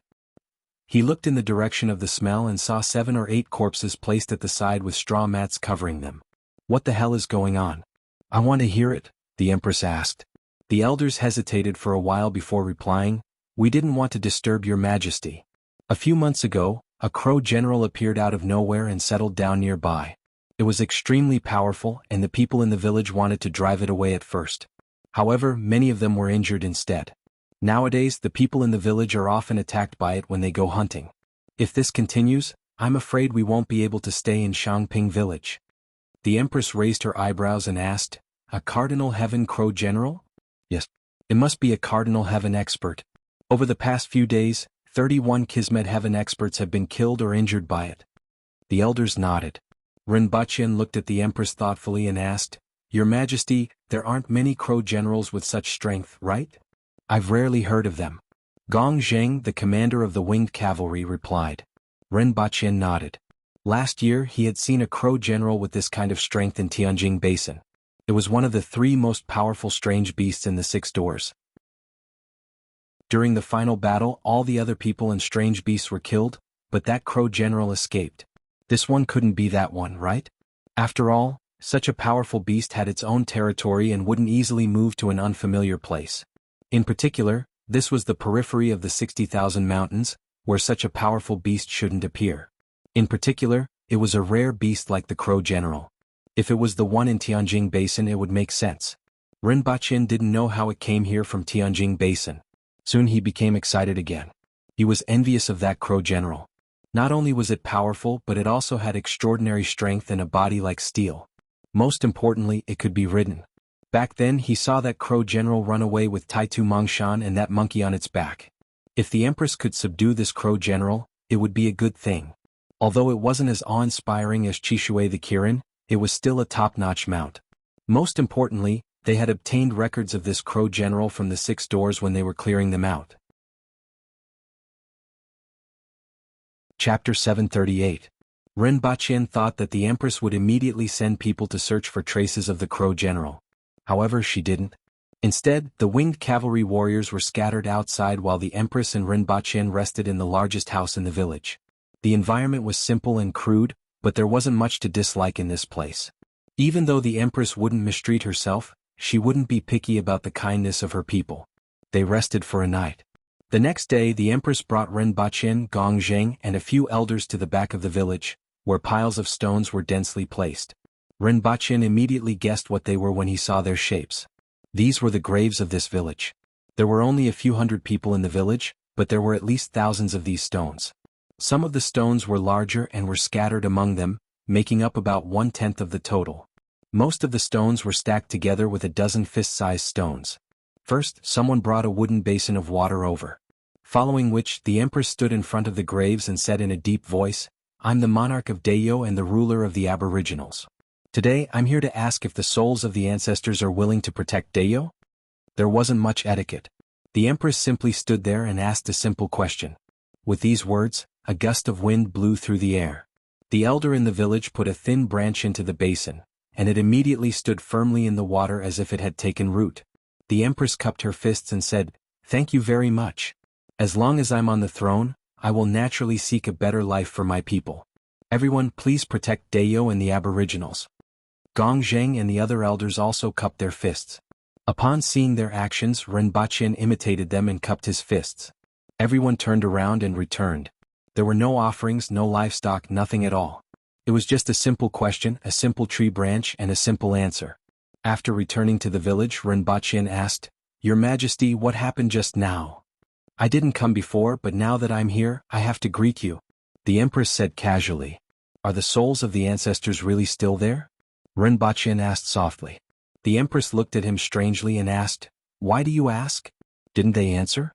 He looked in the direction of the smell and saw 7 or 8 corpses placed at the side with straw mats covering them. What the hell is going on? I want to hear it, the Empress asked. The elders hesitated for a while before replying. We didn't want to disturb Your Majesty. A few months ago, a crow general appeared out of nowhere and settled down nearby. It was extremely powerful and the people in the village wanted to drive it away at first. However, many of them were injured instead. Nowadays, the people in the village are often attacked by it when they go hunting. If this continues, I'm afraid we won't be able to stay in Shangping Village. The Empress raised her eyebrows and asked, a Cardinal Heaven Crow General? Yes. It must be a Cardinal Heaven expert. Over the past few days, 31 Kismet Heaven experts have been killed or injured by it. The elders nodded. Rinpoche looked at the Empress thoughtfully and asked, Your Majesty, there aren't many Crow generals with such strength, right? I've rarely heard of them. Gong Zheng, the commander of the winged cavalry, replied. Rinpoche nodded. Last year he had seen a Crow general with this kind of strength in Tianjing Basin. It was one of the 3 most powerful strange beasts in the 6 doors. During the final battle, all the other people and strange beasts were killed, but that Crow general escaped. This one couldn't be that one, right? After all, such a powerful beast had its own territory and wouldn't easily move to an unfamiliar place. In particular, this was the periphery of the 60,000 mountains, where such a powerful beast shouldn't appear. In particular, it was a rare beast like the Crow General. If it was the one in Tianjing Basin, it would make sense. Rinpoche didn't know how it came here from Tianjing Basin. Soon he became excited again. He was envious of that crow general. Not only was it powerful, but it also had extraordinary strength and a body like steel. Most importantly, it could be ridden. Back then he saw that crow general run away with Taitu Mongshan and that monkey on its back. If the Empress could subdue this crow general, it would be a good thing. Although it wasn't as awe-inspiring as Chishui the Kirin, it was still a top-notch mount. Most importantly, they had obtained records of this crow general from the 6 doors when they were clearing them out. Chapter 738. Rinpoche thought that the Empress would immediately send people to search for traces of the crow general. However, she didn't. Instead, the winged cavalry warriors were scattered outside while the Empress and Rinpoche rested in the largest house in the village. The environment was simple and crude, but there wasn't much to dislike in this place. Even though the Empress wouldn't mistreat herself, she wouldn't be picky about the kindness of her people. They rested for a night. The next day the Empress brought Rinpoche, Gongzheng and a few elders to the back of the village, where piles of stones were densely placed. Rinpoche immediately guessed what they were when he saw their shapes. These were the graves of this village. There were only a few hundred people in the village, but there were at least thousands of these stones. Some of the stones were larger and were scattered among them, making up about 1/10 of the total. Most of the stones were stacked together with a dozen fist-sized stones. First, someone brought a wooden basin of water over. Following which, the Empress stood in front of the graves and said in a deep voice, "I'm the monarch of Dayo and the ruler of the Aboriginals. Today I'm here to ask if the souls of the ancestors are willing to protect Dayo?" There wasn't much etiquette. The Empress simply stood there and asked a simple question. With these words, a gust of wind blew through the air. The elder in the village put a thin branch into the basin, and it immediately stood firmly in the water as if it had taken root. The Empress cupped her fists and said, "Thank you very much. As long as I'm on the throne, I will naturally seek a better life for my people. Everyone please protect Dayo and the Aboriginals." Gongzheng and the other elders also cupped their fists. Upon seeing their actions, Rinpoche imitated them and cupped his fists. Everyone turned around and returned. There were no offerings, no livestock, nothing at all. It was just a simple question, a simple tree branch and a simple answer. After returning to the village, Rinpoche asked, "Your Majesty, what happened just now? I didn't come before, but now that I'm here, I have to greet you." The Empress said casually, "Are the souls of the ancestors really still there?" Rinpoche asked softly. The Empress looked at him strangely and asked, "Why do you ask? Didn't they answer?"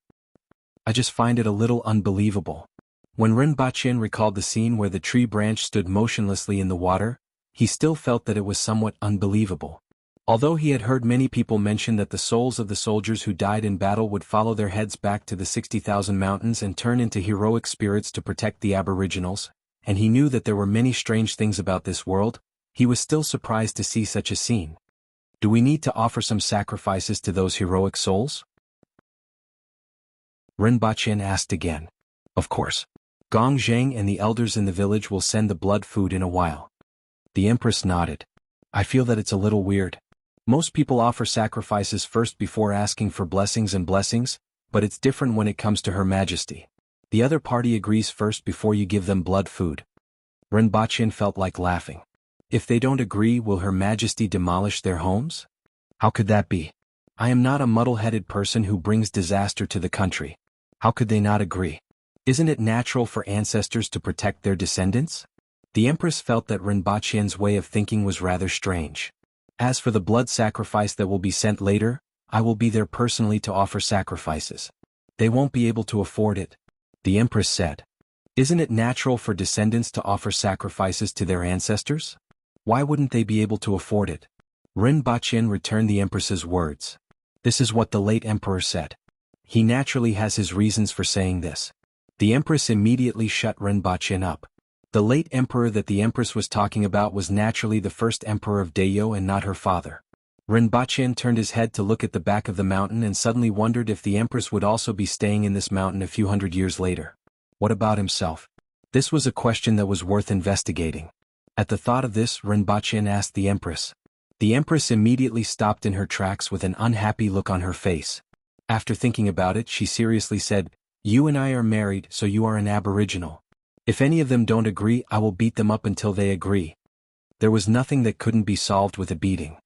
"I just find it a little unbelievable." When Rinpoche recalled the scene where the tree branch stood motionlessly in the water, he still felt that it was somewhat unbelievable. Although he had heard many people mention that the souls of the soldiers who died in battle would follow their heads back to the 60,000 mountains and turn into heroic spirits to protect the Aboriginals, and he knew that there were many strange things about this world, he was still surprised to see such a scene. Do we need to offer some sacrifices to those heroic souls? Rinpoche asked again. Of course. Gongzheng and the elders in the village will send the blood food in a while. The Empress nodded. I feel that it's a little weird. Most people offer sacrifices first before asking for blessings and blessings, but it's different when it comes to Her Majesty. The other party agrees first before you give them blood food. Rinpoche felt like laughing. If they don't agree, will Her Majesty demolish their homes? How could that be? I am not a muddle-headed person who brings disaster to the country. How could they not agree? Isn't it natural for ancestors to protect their descendants? The Empress felt that Rinpoche's way of thinking was rather strange. As for the blood sacrifice that will be sent later, I will be there personally to offer sacrifices. They won't be able to afford it. The Empress said. Isn't it natural for descendants to offer sacrifices to their ancestors? Why wouldn't they be able to afford it? Rinpoche returned the Empress's words. This is what the late Emperor said. He naturally has his reasons for saying this. The Empress immediately shut Rinpoche up. The late Emperor that the Empress was talking about was naturally the first Emperor of Dayo and not her father. Rinpoche turned his head to look at the back of the mountain and suddenly wondered if the Empress would also be staying in this mountain a few hundred years later. What about himself? This was a question that was worth investigating. At the thought of this, Rinpoche asked the Empress. The Empress immediately stopped in her tracks with an unhappy look on her face. After thinking about it, she seriously said, You and I are married, so you are an Aboriginal. If any of them don't agree, I will beat them up until they agree. There was nothing that couldn't be solved with a beating.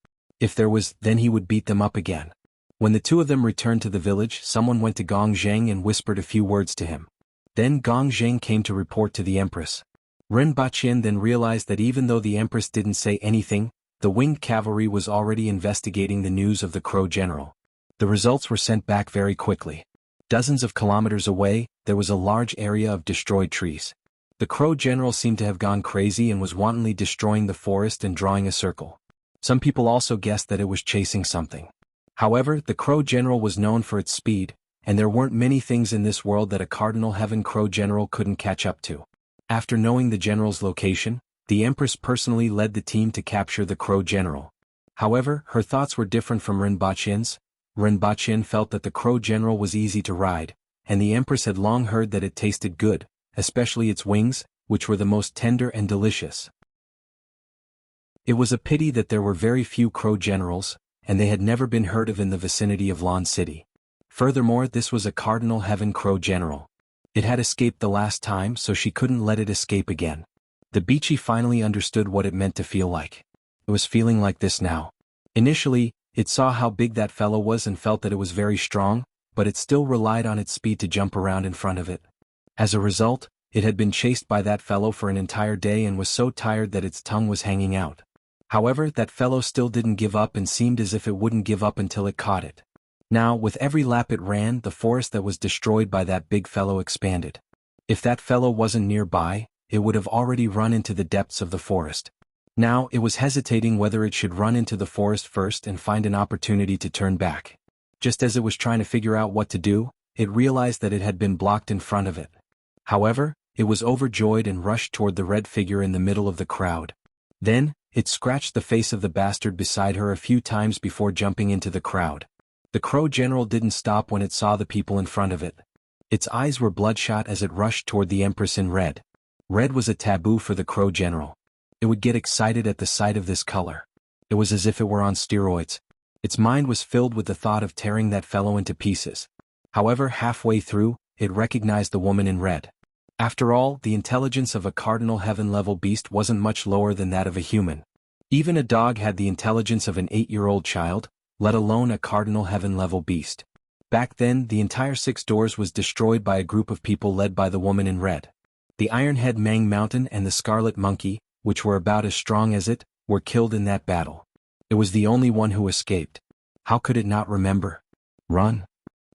If there was, then he would beat them up again. When the two of them returned to the village, someone went to Gong Zheng and whispered a few words to him. Then Gong Zheng came to report to the empress. Ren Baqian then realized that even though the empress didn't say anything, the winged cavalry was already investigating the news of the Crow general. The results were sent back very quickly. Dozens of kilometers away, there was a large area of destroyed trees. The Crow general seemed to have gone crazy and was wantonly destroying the forest and drawing a circle. Some people also guessed that it was chasing something. However, the Crow general was known for its speed, and there weren't many things in this world that a Cardinal Heaven Crow general couldn't catch up to. After knowing the general's location, the Empress personally led the team to capture the Crow general. However, her thoughts were different from Rinpoche's. Rinpoche felt that the Crow general was easy to ride, and the Empress had long heard that it tasted good, especially its wings, which were the most tender and delicious. It was a pity that there were very few Crow generals, and they had never been heard of in the vicinity of Lon City. Furthermore, this was a Cardinal Heaven Crow general. It had escaped the last time, so she couldn't let it escape again. The Beachy finally understood what it meant to feel like. It was feeling like this now. Initially, it saw how big that fellow was and felt that it was very strong, but it still relied on its speed to jump around in front of it. As a result, it had been chased by that fellow for an entire day and was so tired that its tongue was hanging out. However, that fellow still didn't give up and seemed as if it wouldn't give up until it caught it. Now, with every lap it ran, the forest that was destroyed by that big fellow expanded. If that fellow wasn't nearby, it would have already run into the depths of the forest. Now, it was hesitating whether it should run into the forest first and find an opportunity to turn back. Just as it was trying to figure out what to do, it realized that it had been blocked in front of it. However, it was overjoyed and rushed toward the red figure in the middle of the crowd. Then, it scratched the face of the bastard beside her a few times before jumping into the crowd. The Crow general didn't stop when it saw the people in front of it. Its eyes were bloodshot as it rushed toward the Empress in red. Red was a taboo for the Crow general. It would get excited at the sight of this color. It was as if it were on steroids. Its mind was filled with the thought of tearing that fellow into pieces. However, halfway through, it recognized the woman in red. After all, the intelligence of a Cardinal Heaven-level beast wasn't much lower than that of a human. Even a dog had the intelligence of an 8-year-old child, let alone a Cardinal Heaven-level beast. Back then, the entire 6 doors was destroyed by a group of people led by the woman in red. The Ironhead Mang Mountain and the Scarlet Monkey, which were about as strong as it, were killed in that battle. It was the only one who escaped. How could it not remember? Run.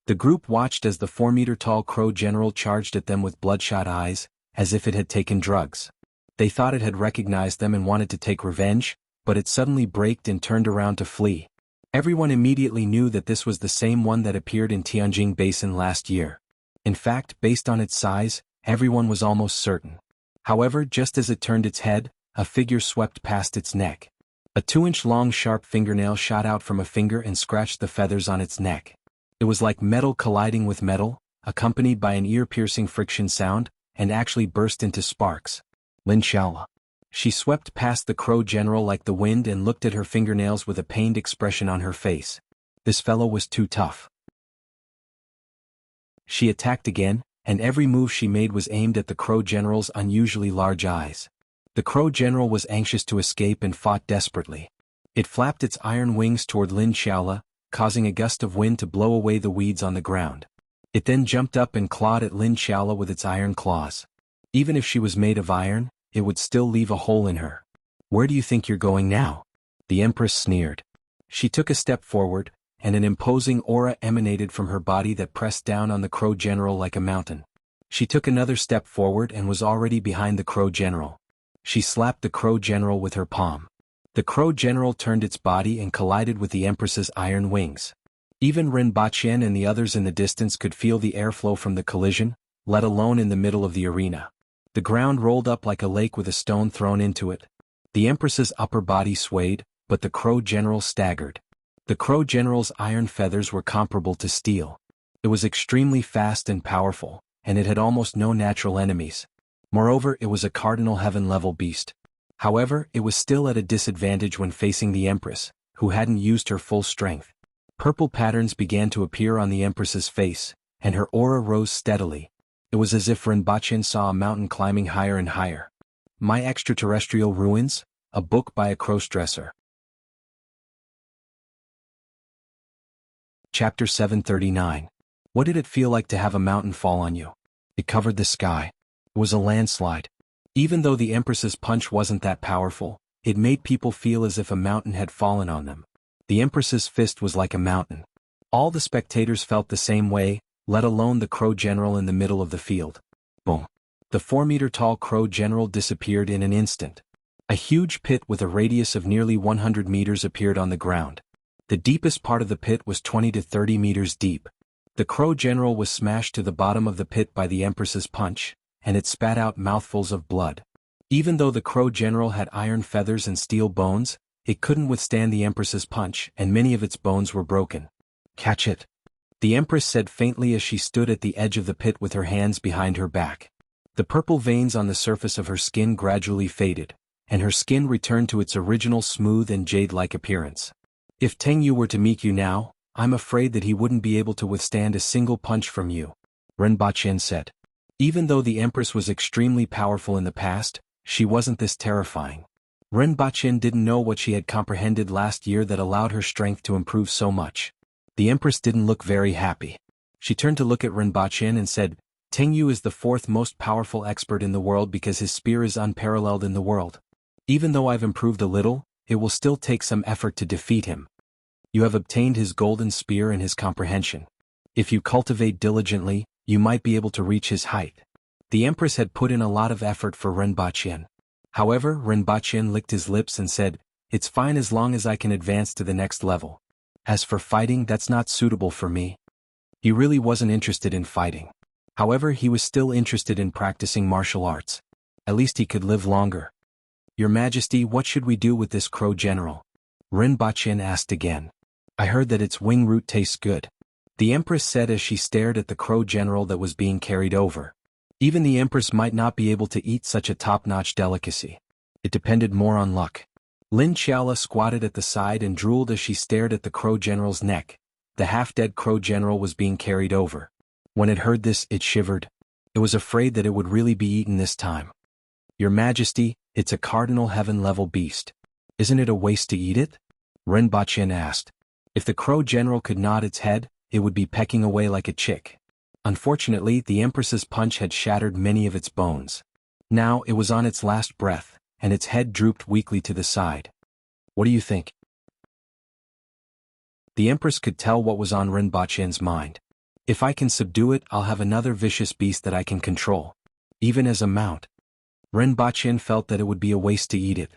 The group watched as the 4-meter-tall Crow general charged at them with bloodshot eyes, as if it had taken drugs. They thought it had recognized them and wanted to take revenge, but it suddenly braked and turned around to flee. Everyone immediately knew that this was the same one that appeared in Tianjing Basin last year. In fact, based on its size, everyone was almost certain. However, just as it turned its head, a figure swept past its neck. A 2-inch-long sharp fingernail shot out from a finger and scratched the feathers on its neck. It was like metal colliding with metal, accompanied by an ear-piercing friction sound, and actually burst into sparks. Lin Shaola. She swept past the Crow general like the wind and looked at her fingernails with a pained expression on her face. This fellow was too tough. She attacked again, and every move she made was aimed at the Crow general's unusually large eyes. The Crow general was anxious to escape and fought desperately. It flapped its iron wings toward Lin Shaola, causing a gust of wind to blow away the weeds on the ground. It then jumped up and clawed at Lin Shaola with its iron claws. Even if she was made of iron, it would still leave a hole in her. Where do you think you're going now? The Empress sneered. She took a step forward, and an imposing aura emanated from her body that pressed down on the Crow general like a mountain. She took another step forward and was already behind the Crow general. She slapped the Crow general with her palm. The Crow general turned its body and collided with the Empress's iron wings. Even Rinpoche and the others in the distance could feel the airflow from the collision, let alone in the middle of the arena. The ground rolled up like a lake with a stone thrown into it. The Empress's upper body swayed, but the Crow general staggered. The Crow general's iron feathers were comparable to steel. It was extremely fast and powerful, and it had almost no natural enemies. Moreover, it was a Cardinal Heaven-level beast. However, it was still at a disadvantage when facing the Empress, who hadn't used her full strength. Purple patterns began to appear on the Empress's face, and her aura rose steadily. It was as if Rinpoche saw a mountain climbing higher and higher. My Extraterrestrial Ruins, a book by a crossdresser. Chapter 739. What did it feel like to have a mountain fall on you? It covered the sky. It was a landslide. Even though the Empress's punch wasn't that powerful, it made people feel as if a mountain had fallen on them. The Empress's fist was like a mountain. All the spectators felt the same way, let alone the Crow General in the middle of the field. Boom. The 4-meter-tall Crow General disappeared in an instant. A huge pit with a radius of nearly 100 meters appeared on the ground. The deepest part of the pit was 20 to 30 meters deep. The Crow General was smashed to the bottom of the pit by the Empress's punch, and it spat out mouthfuls of blood. Even though the Crow General had iron feathers and steel bones, it couldn't withstand the Empress's punch, and many of its bones were broken. Catch it. The Empress said faintly as she stood at the edge of the pit with her hands behind her back. The purple veins on the surface of her skin gradually faded, and her skin returned to its original smooth and jade-like appearance. If Teng Yu were to meet you now, I'm afraid that he wouldn't be able to withstand a single punch from you, Renbachien said. Even though the Empress was extremely powerful in the past, she wasn't this terrifying. Renbachien didn't know what she had comprehended last year that allowed her strength to improve so much. The Empress didn't look very happy. She turned to look at Renbachien and said, Teng Yu is the 4th most powerful expert in the world because his spear is unparalleled in the world. Even though I've improved a little, it will still take some effort to defeat him. You have obtained his golden spear and his comprehension. If you cultivate diligently, you might be able to reach his height. The Empress had put in a lot of effort for Renbachien. However, Renbachien licked his lips and said, It's fine as long as I can advance to the next level. As for fighting, that's not suitable for me. He really wasn't interested in fighting. However, he was still interested in practicing martial arts. At least he could live longer. Your Majesty, what should we do with this Crow General? Renbachien asked again. I heard that its wing root tastes good. The Empress said as she stared at the Crow General that was being carried over. Even the Empress might not be able to eat such a top-notch delicacy. It depended more on luck. Lin Xiaola squatted at the side and drooled as she stared at the Crow General's neck. The half-dead Crow General was being carried over. When it heard this, it shivered. It was afraid that it would really be eaten this time. Your Majesty, it's a Cardinal Heaven-level beast. Isn't it a waste to eat it? Renbachien asked. If the Crow General could nod its head, it would be pecking away like a chick. Unfortunately, the Empress's punch had shattered many of its bones. Now it was on its last breath, and its head drooped weakly to the side. What do you think? The Empress could tell what was on Renbachien's mind. If I can subdue it, I'll have another vicious beast that I can control. Even as a mount. Renbachien felt that it would be a waste to eat it.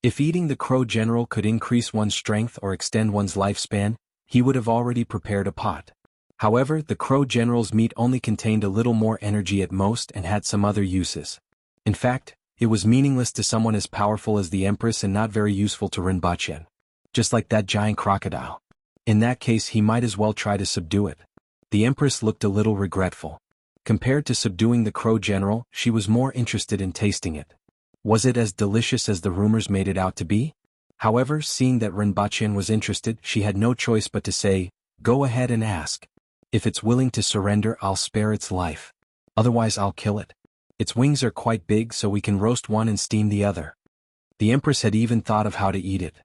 If eating the Crow General could increase one's strength or extend one's lifespan, he would have already prepared a pot. However, the Crow General's meat only contained a little more energy at most and had some other uses. In fact, it was meaningless to someone as powerful as the Empress and not very useful to Renbachien. Just like that giant crocodile. In that case, he might as well try to subdue it. The Empress looked a little regretful. Compared to subduing the Crow General, she was more interested in tasting it. Was it as delicious as the rumors made it out to be? However, seeing that Renbachien was interested, she had no choice but to say, Go ahead and ask. If it's willing to surrender, I'll spare its life. Otherwise, I'll kill it. Its wings are quite big, so we can roast one and steam the other. The Empress had even thought of how to eat it.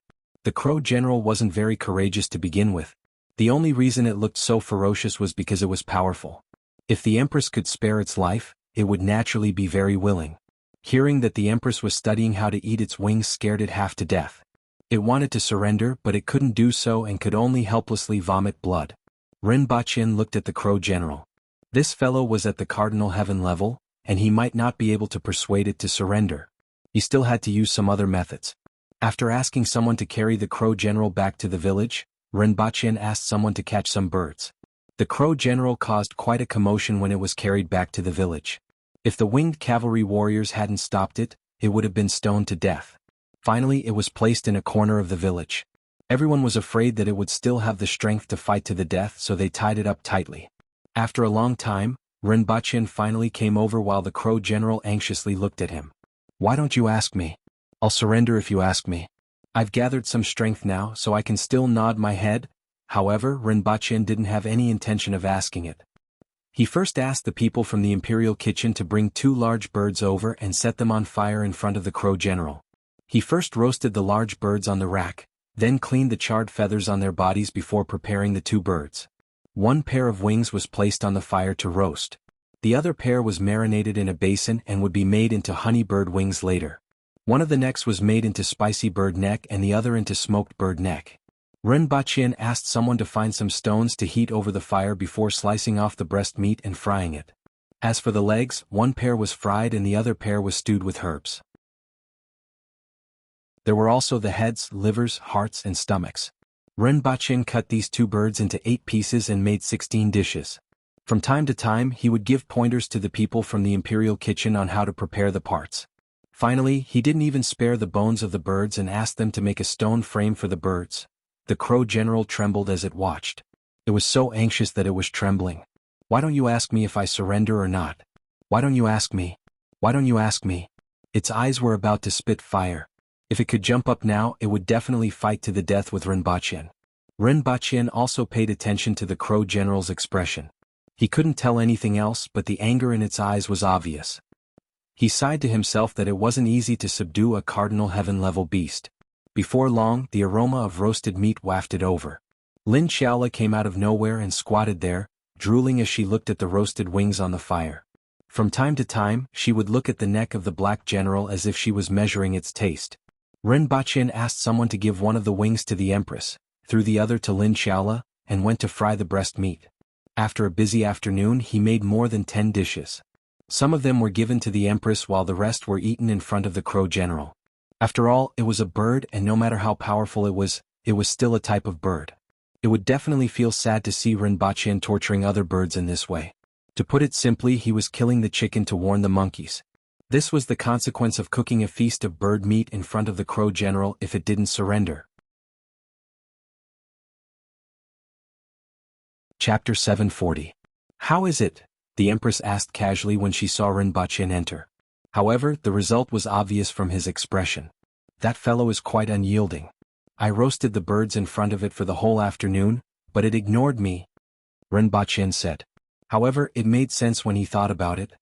The Crow General wasn't very courageous to begin with. The only reason it looked so ferocious was because it was powerful. If the Empress could spare its life, it would naturally be very willing. Hearing that the Empress was studying how to eat its wings scared it half to death. It wanted to surrender, but it couldn't do so and could only helplessly vomit blood. Renbachien looked at the Crow General. This fellow was at the Cardinal Heaven level, and he might not be able to persuade it to surrender. He still had to use some other methods. After asking someone to carry the Crow General back to the village, Renbachien asked someone to catch some birds. The Crow General caused quite a commotion when it was carried back to the village. If the winged cavalry warriors hadn't stopped it, it would have been stoned to death. Finally, it was placed in a corner of the village. Everyone was afraid that it would still have the strength to fight to the death, so they tied it up tightly. After a long time, Renbachien finally came over while the Crow General anxiously looked at him. Why don't you ask me? I'll surrender if you ask me. I've gathered some strength now, so I can still nod my head. However, Renbachien didn't have any intention of asking it. He first asked the people from the Imperial Kitchen to bring 2 large birds over and set them on fire in front of the Crow General. He first roasted the large birds on the rack, then cleaned the charred feathers on their bodies before preparing the 2 birds. One pair of wings was placed on the fire to roast. The other pair was marinated in a basin and would be made into honey bird wings later. One of the necks was made into spicy bird neck and the other into smoked bird neck. Rinpoche asked someone to find some stones to heat over the fire before slicing off the breast meat and frying it. As for the legs, one pair was fried and the other pair was stewed with herbs. There were also the heads, livers, hearts and stomachs. Rinpoche cut these 2 birds into 8 pieces and made 16 dishes. From time to time he would give pointers to the people from the imperial kitchen on how to prepare the parts. Finally, he didn't even spare the bones of the birds and asked them to make a stone frame for the birds. The crow general trembled as it watched. It was so anxious that it was trembling. "Why don't you ask me if I surrender or not? Why don't you ask me? Why don't you ask me?" Its eyes were about to spit fire. If it could jump up now, it would definitely fight to the death with Rinpoche. Rinpoche also paid attention to the crow general's expression. He couldn't tell anything else, but the anger in its eyes was obvious. He sighed to himself that it wasn't easy to subdue a cardinal heaven-level beast. Before long, the aroma of roasted meat wafted over. Lin Xiaola came out of nowhere and squatted there, drooling as she looked at the roasted wings on the fire. From time to time, she would look at the neck of the black general as if she was measuring its taste. Rinpoche asked someone to give one of the wings to the empress, threw the other to Lin Xiaola, and went to fry the breast meat. After a busy afternoon he made more than 10 dishes. Some of them were given to the empress while the rest were eaten in front of the crow general. After all, it was a bird and no matter how powerful it was still a type of bird. It would definitely feel sad to see Rinpoche torturing other birds in this way. To put it simply, he was killing the chicken to warn the monkeys. This was the consequence of cooking a feast of bird meat in front of the crow general if it didn't surrender. Chapter 740. "How is it?" the empress asked casually when she saw Rinpoche enter. However, the result was obvious from his expression. "That fellow is quite unyielding. I roasted the birds in front of it for the whole afternoon, but it ignored me," Rinpoche said. However, it made sense when he thought about it.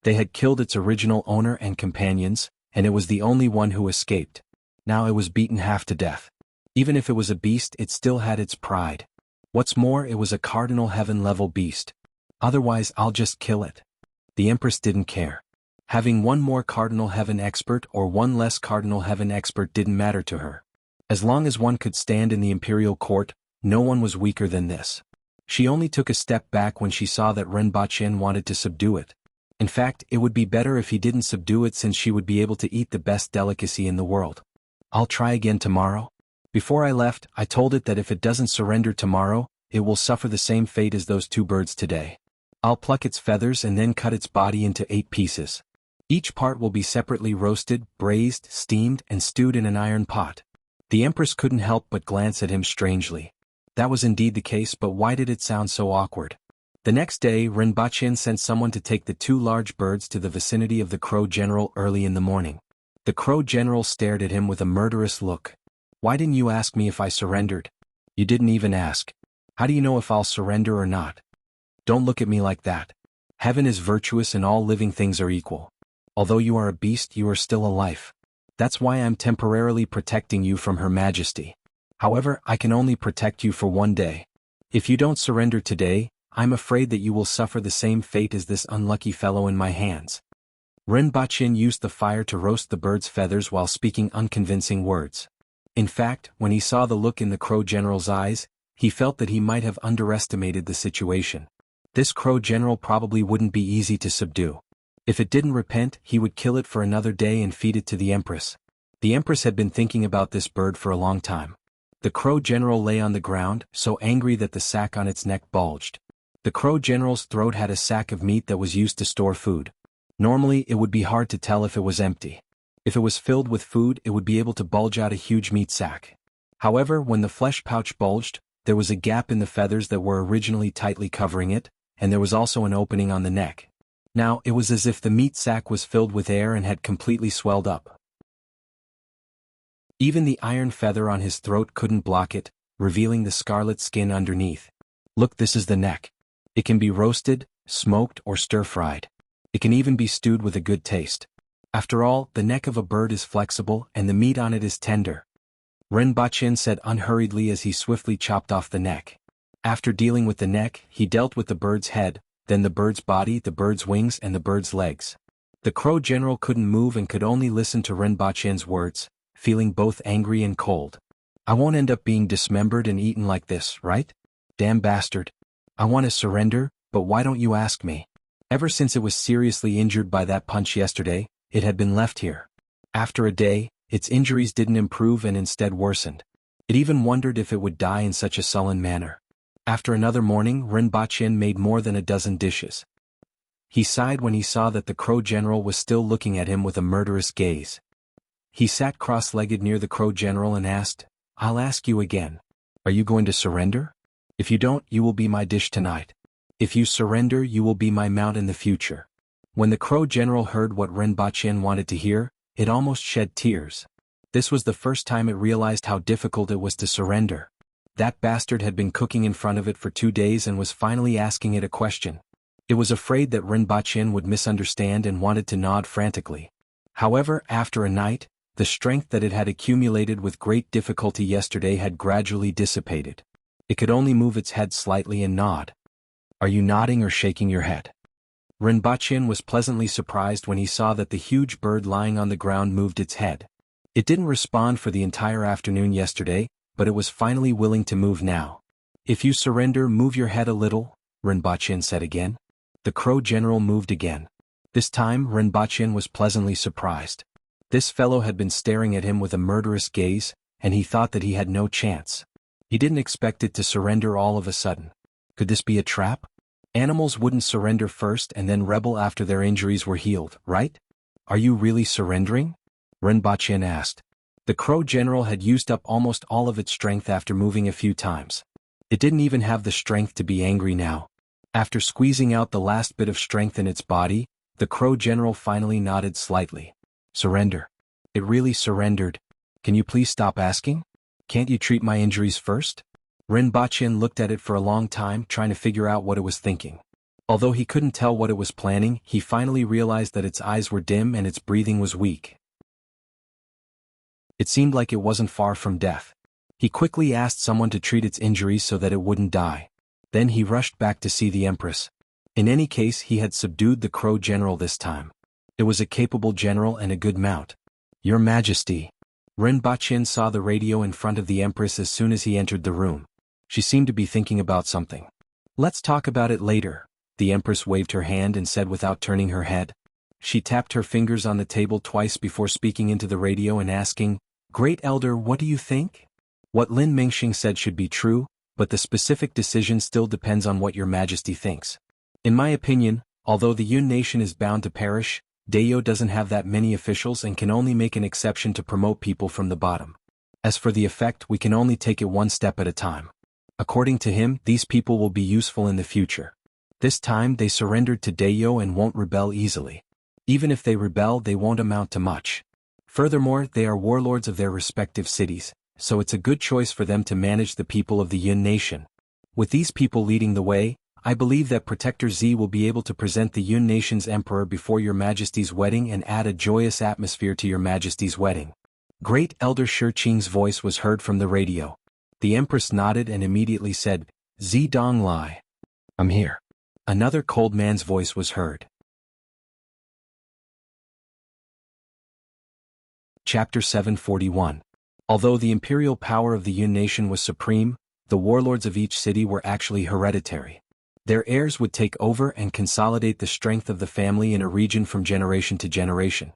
They had killed its original owner and companions, and it was the only one who escaped. Now it was beaten half to death. Even if it was a beast, it still had its pride. What's more, it was a cardinal heaven-level beast. Otherwise, I'll just kill it. The empress didn't care. Having one more cardinal heaven expert or one less cardinal heaven expert didn't matter to her. As long as one could stand in the imperial court, no one was weaker than this. She only took a step back when she saw that Rinpoche wanted to subdue it. In fact, it would be better if he didn't subdue it since she would be able to eat the best delicacy in the world. "I'll try again tomorrow." Before I left, I told it that if it doesn't surrender tomorrow, it will suffer the same fate as those 2 birds today. I'll pluck its feathers and then cut its body into 8 pieces. Each part will be separately roasted, braised, steamed, and stewed in an iron pot. The empress couldn't help but glance at him strangely. That was indeed the case, but why did it sound so awkward? The next day, Rinpoche sent someone to take the 2 large birds to the vicinity of the crow general early in the morning. The crow general stared at him with a murderous look. "Why didn't you ask me if I surrendered? You didn't even ask. How do you know if I'll surrender or not? Don't look at me like that. Heaven is virtuous and all living things are equal. Although you are a beast, you are still a life. That's why I'm temporarily protecting you from Her Majesty. However, I can only protect you for 1 day. If you don't surrender today, I'm afraid that you will suffer the same fate as this unlucky fellow in my hands." Rinpoche used the fire to roast the bird's feathers while speaking unconvincing words. In fact, when he saw the look in the crow general's eyes, he felt that he might have underestimated the situation. This crow general probably wouldn't be easy to subdue. If it didn't repent, he would kill it for another day and feed it to the empress. The empress had been thinking about this bird for a long time. The crow general lay on the ground, so angry that the sack on its neck bulged. The crow general's throat had a sack of meat that was used to store food. Normally, it would be hard to tell if it was empty. If it was filled with food, it would be able to bulge out a huge meat sack. However, when the flesh pouch bulged, there was a gap in the feathers that were originally tightly covering it, and there was also an opening on the neck. Now, it was as if the meat sack was filled with air and had completely swelled up. Even the iron feather on his throat couldn't block it, revealing the scarlet skin underneath. Look, this is the neck. It can be roasted, smoked, or stir-fried. It can even be stewed with a good taste. After all, the neck of a bird is flexible and the meat on it is tender. Rinpoche said unhurriedly as he swiftly chopped off the neck. After dealing with the neck, he dealt with the bird's head, then the bird's body, the bird's wings and the bird's legs. The crow general couldn't move and could only listen to Rinpoche's words, feeling both angry and cold. I won't end up being dismembered and eaten like this, right? Damn bastard. I want to surrender, but why don't you ask me? Ever since it was seriously injured by that punch yesterday, it had been left here. After a day, its injuries didn't improve and instead worsened. It even wondered if it would die in such a sullen manner. After another morning, Rinpoche made more than a dozen dishes. He sighed when he saw that the crow general was still looking at him with a murderous gaze. He sat cross-legged near the crow general and asked, I'll ask you again. Are you going to surrender? If you don't, you will be my dish tonight. If you surrender, you will be my mount in the future. When the crow general heard what Rinpoche wanted to hear, it almost shed tears. This was the first time it realized how difficult it was to surrender. That bastard had been cooking in front of it for 2 days and was finally asking it a question. It was afraid that Rinpoche would misunderstand and wanted to nod frantically. However, after a night, the strength that it had accumulated with great difficulty yesterday had gradually dissipated. It could only move its head slightly and nod. Are you nodding or shaking your head? Rinpoche was pleasantly surprised when he saw that the huge bird lying on the ground moved its head. It didn't respond for the entire afternoon yesterday, but it was finally willing to move now. If you surrender, move your head a little, Rinpoche said again. The crow general moved again. This time, Rinpoche was pleasantly surprised. This fellow had been staring at him with a murderous gaze, and he thought that he had no chance. He didn't expect it to surrender all of a sudden. Could this be a trap? Animals wouldn't surrender first and then rebel after their injuries were healed, right? Are you really surrendering? Rinpoche asked. The crow general had used up almost all of its strength after moving a few times. It didn't even have the strength to be angry now. After squeezing out the last bit of strength in its body, the crow general finally nodded slightly. Surrender. It really surrendered. Can you please stop asking? Can't you treat my injuries first? Rinpoche looked at it for a long time, trying to figure out what it was thinking. Although he couldn't tell what it was planning, he finally realized that its eyes were dim and its breathing was weak. It seemed like it wasn't far from death. He quickly asked someone to treat its injuries so that it wouldn't die. Then he rushed back to see the Empress. In any case, he had subdued the crow general this time. It was a capable general and a good mount. Your Majesty. Rinpoche saw the radio in front of the Empress as soon as he entered the room. She seemed to be thinking about something. Let's talk about it later, the Empress waved her hand and said without turning her head. She tapped her fingers on the table twice before speaking into the radio and asking, Great Elder, what do you think? What Lin Mingxing said should be true, but the specific decision still depends on what your Majesty thinks. In my opinion, although the Yun nation is bound to perish, Dayo doesn't have that many officials and can only make an exception to promote people from the bottom. As for the effect, we can only take it one step at a time. According to him, these people will be useful in the future. This time they surrendered to Dayo and won't rebel easily. Even if they rebel, they won't amount to much. Furthermore, they are warlords of their respective cities, so it's a good choice for them to manage the people of the Yun nation. With these people leading the way, I believe that Protector Z will be able to present the Yun nation's emperor before your Majesty's wedding and add a joyous atmosphere to your Majesty's wedding. Great Elder Shi Qing's voice was heard from the radio. The Empress nodded and immediately said, Z Dong Lai. I'm here. Another cold man's voice was heard. Chapter 741. Although the imperial power of the Yun nation was supreme, the warlords of each city were actually hereditary. Their heirs would take over and consolidate the strength of the family in a region from generation to generation.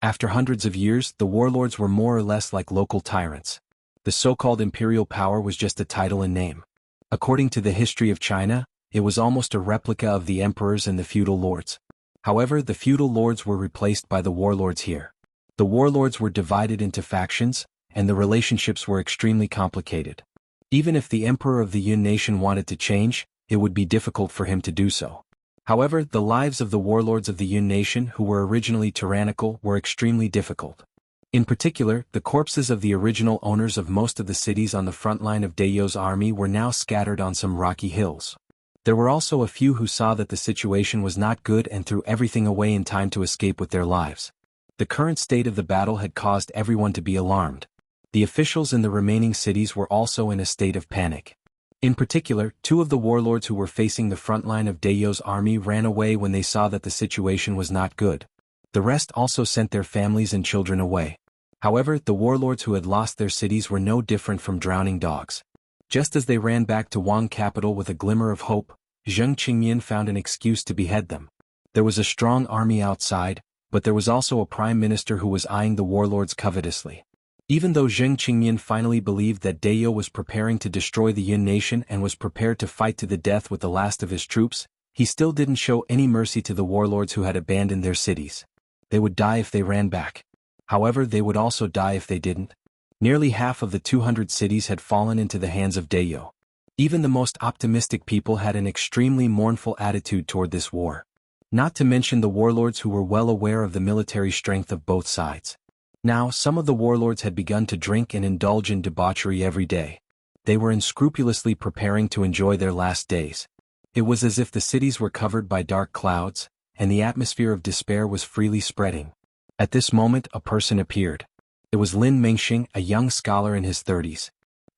After hundreds of years, the warlords were more or less like local tyrants. The so-called imperial power was just a title and name. According to the history of China, it was almost a replica of the emperors and the feudal lords. However, the feudal lords were replaced by the warlords here. The warlords were divided into factions, and the relationships were extremely complicated. Even if the emperor of the Yun nation wanted to change, it would be difficult for him to do so. However, the lives of the warlords of the Yun nation who were originally tyrannical were extremely difficult. In particular, the corpses of the original owners of most of the cities on the front line of Dayo's army were now scattered on some rocky hills. There were also a few who saw that the situation was not good and threw everything away in time to escape with their lives. The current state of the battle had caused everyone to be alarmed. The officials in the remaining cities were also in a state of panic. In particular, two of the warlords who were facing the front line of Dayo's army ran away when they saw that the situation was not good. The rest also sent their families and children away. However, the warlords who had lost their cities were no different from drowning dogs. Just as they ran back to Wang capital with a glimmer of hope, Zheng Qingmian found an excuse to behead them. There was a strong army outside, but there was also a prime minister who was eyeing the warlords covetously. Even though Zheng Qingmian finally believed that Dayo was preparing to destroy the Yun nation and was prepared to fight to the death with the last of his troops, he still didn't show any mercy to the warlords who had abandoned their cities. They would die if they ran back. However, they would also die if they didn't. Nearly half of the 200 cities had fallen into the hands of Dayo. Even the most optimistic people had an extremely mournful attitude toward this war. Not to mention the warlords who were well aware of the military strength of both sides. Now, some of the warlords had begun to drink and indulge in debauchery every day. They were unscrupulously preparing to enjoy their last days. It was as if the cities were covered by dark clouds, and the atmosphere of despair was freely spreading. At this moment, a person appeared. It was Lin Mengxing, a young scholar in his 30s.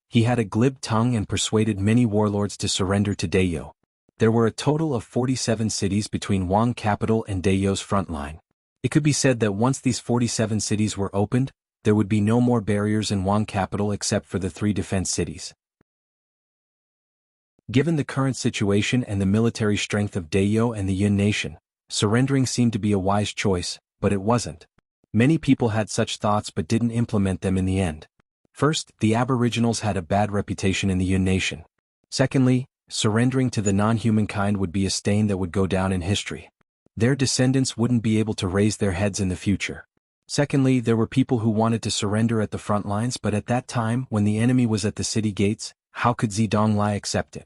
He had a glib tongue and persuaded many warlords to surrender to Dayo. There were a total of 47 cities between Wang capital and Dayo's front line. It could be said that once these 47 cities were opened, there would be no more barriers in Wang capital except for the 3 defense cities. Given the current situation and the military strength of Dayo and the Yun nation, surrendering seemed to be a wise choice, but it wasn't. Many people had such thoughts but didn't implement them in the end. First, the Aboriginals had a bad reputation in the Yun nation. Secondly, surrendering to the non-human kind would be a stain that would go down in history. Their descendants wouldn't be able to raise their heads in the future. Secondly, there were people who wanted to surrender at the front lines, but at that time, when the enemy was at the city gates, how could Zedong accept it?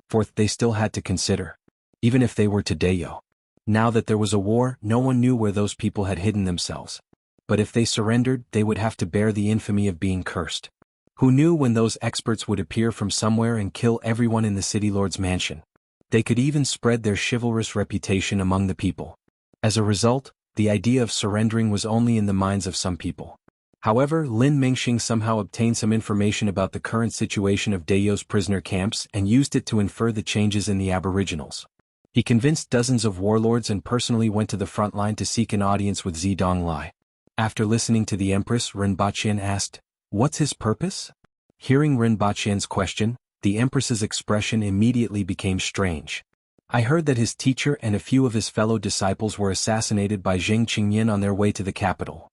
Fourth, they still had to consider. Even if they were to Dayo. Now that there was a war, no one knew where those people had hidden themselves. But if they surrendered, they would have to bear the infamy of being cursed. Who knew when those experts would appear from somewhere and kill everyone in the city lord's mansion? They could even spread their chivalrous reputation among the people. As a result, the idea of surrendering was only in the minds of some people. However, Lin Mengxing somehow obtained some information about the current situation of Dayo's prisoner camps and used it to infer the changes in the Aboriginals. He convinced dozens of warlords and personally went to the front line to seek an audience with Zedong. After listening to the Empress, Rinpochian asked, "What's his purpose?" Hearing Rinpochian's question, the Empress's expression immediately became strange. "I heard that his teacher and a few of his fellow disciples were assassinated by Zheng Qingmian on their way to the capital."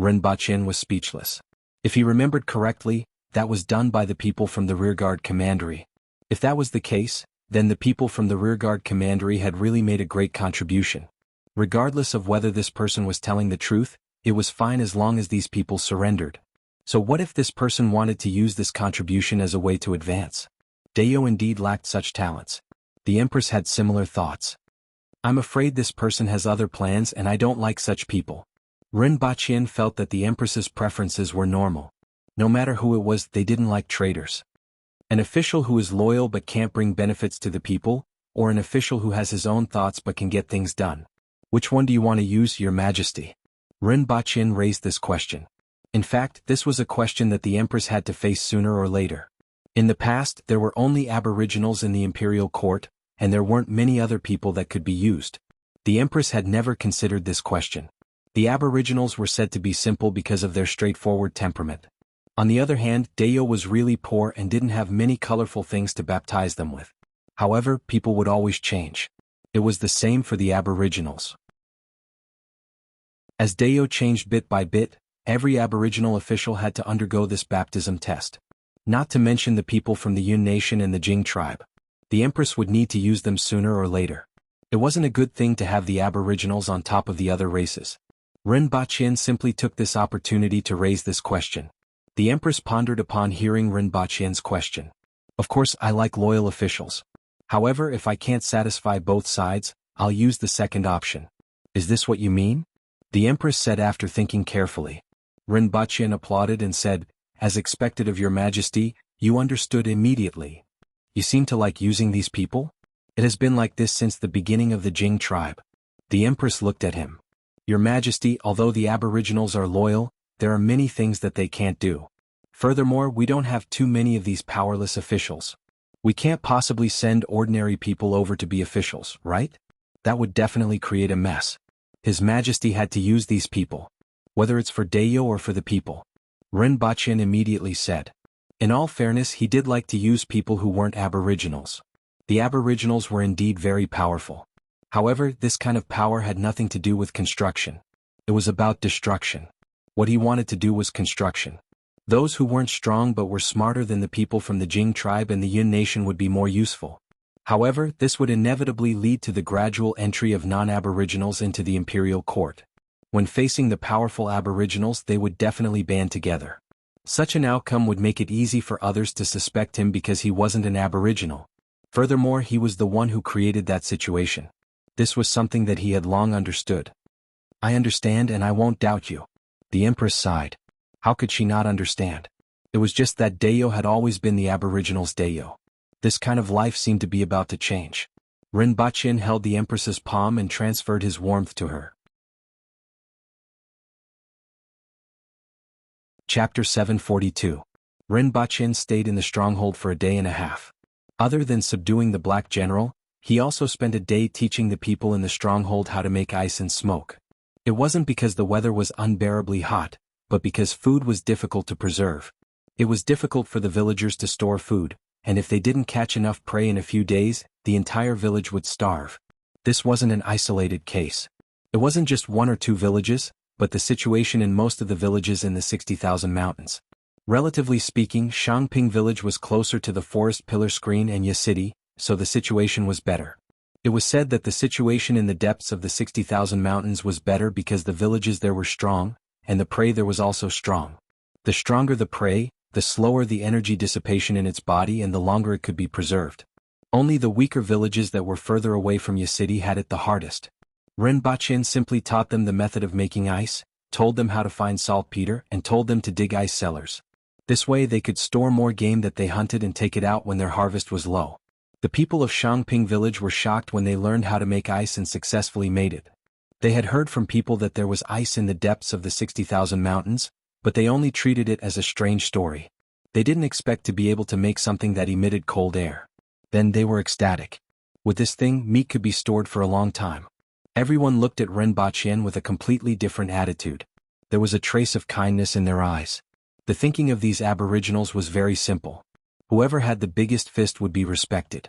Rinpochian was speechless. If he remembered correctly, that was done by the people from the rearguard commandery. If that was the case, then the people from the rearguard commandery had really made a great contribution. Regardless of whether this person was telling the truth, it was fine as long as these people surrendered. So what if this person wanted to use this contribution as a way to advance? Dayo indeed lacked such talents. The Empress had similar thoughts. "I'm afraid this person has other plans and I don't like such people." Rinpochian felt that the Empress's preferences were normal. No matter who it was, they didn't like traitors. An official who is loyal but can't bring benefits to the people, or an official who has his own thoughts but can get things done. Which one do you want to use, Your Majesty? Rinpochian raised this question. In fact, this was a question that the Empress had to face sooner or later. In the past, there were only Aboriginals in the imperial court, and there weren't many other people that could be used. The Empress had never considered this question. The Aboriginals were said to be simple because of their straightforward temperament. On the other hand, Dayo was really poor and didn't have many colorful things to baptize them with. However, people would always change. It was the same for the Aboriginals. As Dayo changed bit by bit, every Aboriginal official had to undergo this baptism test. Not to mention the people from the Yun nation and the Jing tribe. The Empress would need to use them sooner or later. It wasn't a good thing to have the Aboriginals on top of the other races. Rinpochian simply took this opportunity to raise this question. The Empress pondered upon hearing Rinpochian's question. "Of course, I like loyal officials. However, if I can't satisfy both sides, I'll use the second option." "Is this what you mean?" the Empress said after thinking carefully. Rinpochian applauded and said, "As expected of Your Majesty, you understood immediately. You seem to like using these people? It has been like this since the beginning of the Jing tribe." The Empress looked at him. "Your Majesty, although the Aboriginals are loyal, there are many things that they can't do. Furthermore, we don't have too many of these powerless officials. We can't possibly send ordinary people over to be officials, right? That would definitely create a mess. His Majesty had to use these people. Whether it's for Dayo or for the people. Rinpoche immediately said. In all fairness, he did like to use people who weren't aboriginals. The aboriginals were indeed very powerful. However, this kind of power had nothing to do with construction. It was about destruction. What he wanted to do was construction. Those who weren't strong but were smarter than the people from the Jing tribe and the Yun nation would be more useful. However, this would inevitably lead to the gradual entry of non-aboriginals into the imperial court. When facing the powerful aboriginals, they would definitely band together. Such an outcome would make it easy for others to suspect him because he wasn't an aboriginal. Furthermore, he was the one who created that situation. This was something that he had long understood. I understand and I won't doubt you. The Empress sighed. How could she not understand? It was just that Dayo had always been the aboriginals' Dayo. This kind of life seemed to be about to change. Rinpoche held the Empress's palm and transferred his warmth to her. Chapter 742. Rinpoche stayed in the stronghold for a day and a half. Other than subduing the Black General, he also spent a day teaching the people in the stronghold how to make ice and smoke. It wasn't because the weather was unbearably hot, but because food was difficult to preserve. It was difficult for the villagers to store food, and if they didn't catch enough prey in a few days, the entire village would starve. This wasn't an isolated case. It wasn't just one or two villages, but the situation in most of the villages in the 60,000 mountains. Relatively speaking, Shangping village was closer to the forest pillar screen and Ye City, so the situation was better. It was said that the situation in the depths of the 60,000 mountains was better because the villages there were strong, and the prey there was also strong. The stronger the prey, the slower the energy dissipation in its body and the longer it could be preserved. Only the weaker villages that were further away from Ye City had it the hardest. Rinpoche simply taught them the method of making ice, told them how to find saltpeter, and told them to dig ice cellars. This way they could store more game that they hunted and take it out when their harvest was low. The people of Shangping village were shocked when they learned how to make ice and successfully made it. They had heard from people that there was ice in the depths of the 60,000 mountains, but they only treated it as a strange story. They didn't expect to be able to make something that emitted cold air. Then they were ecstatic. With this thing, meat could be stored for a long time. Everyone looked at Rinpoche with a completely different attitude. There was a trace of kindness in their eyes. The thinking of these aboriginals was very simple. Whoever had the biggest fist would be respected.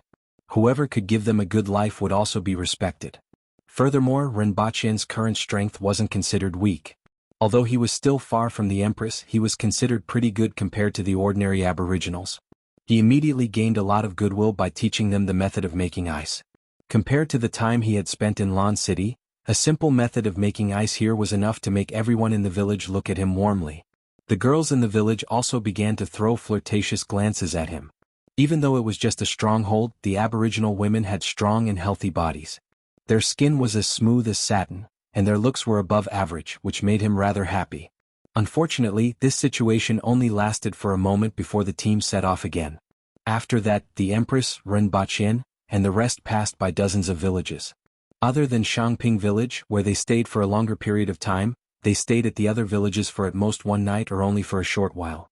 Whoever could give them a good life would also be respected. Furthermore, Rinpoche's current strength wasn't considered weak. Although he was still far from the Empress, he was considered pretty good compared to the ordinary aboriginals. He immediately gained a lot of goodwill by teaching them the method of making ice. Compared to the time he had spent in Lan City, a simple method of making ice here was enough to make everyone in the village look at him warmly. The girls in the village also began to throw flirtatious glances at him. Even though it was just a stronghold, the aboriginal women had strong and healthy bodies. Their skin was as smooth as satin, and their looks were above average, which made him rather happy. Unfortunately, this situation only lasted for a moment before the team set off again. After that, the Empress, Rinpoche, and the rest passed by dozens of villages. Other than Shangping village, where they stayed for a longer period of time, they stayed at the other villages for at most one night or only for a short while.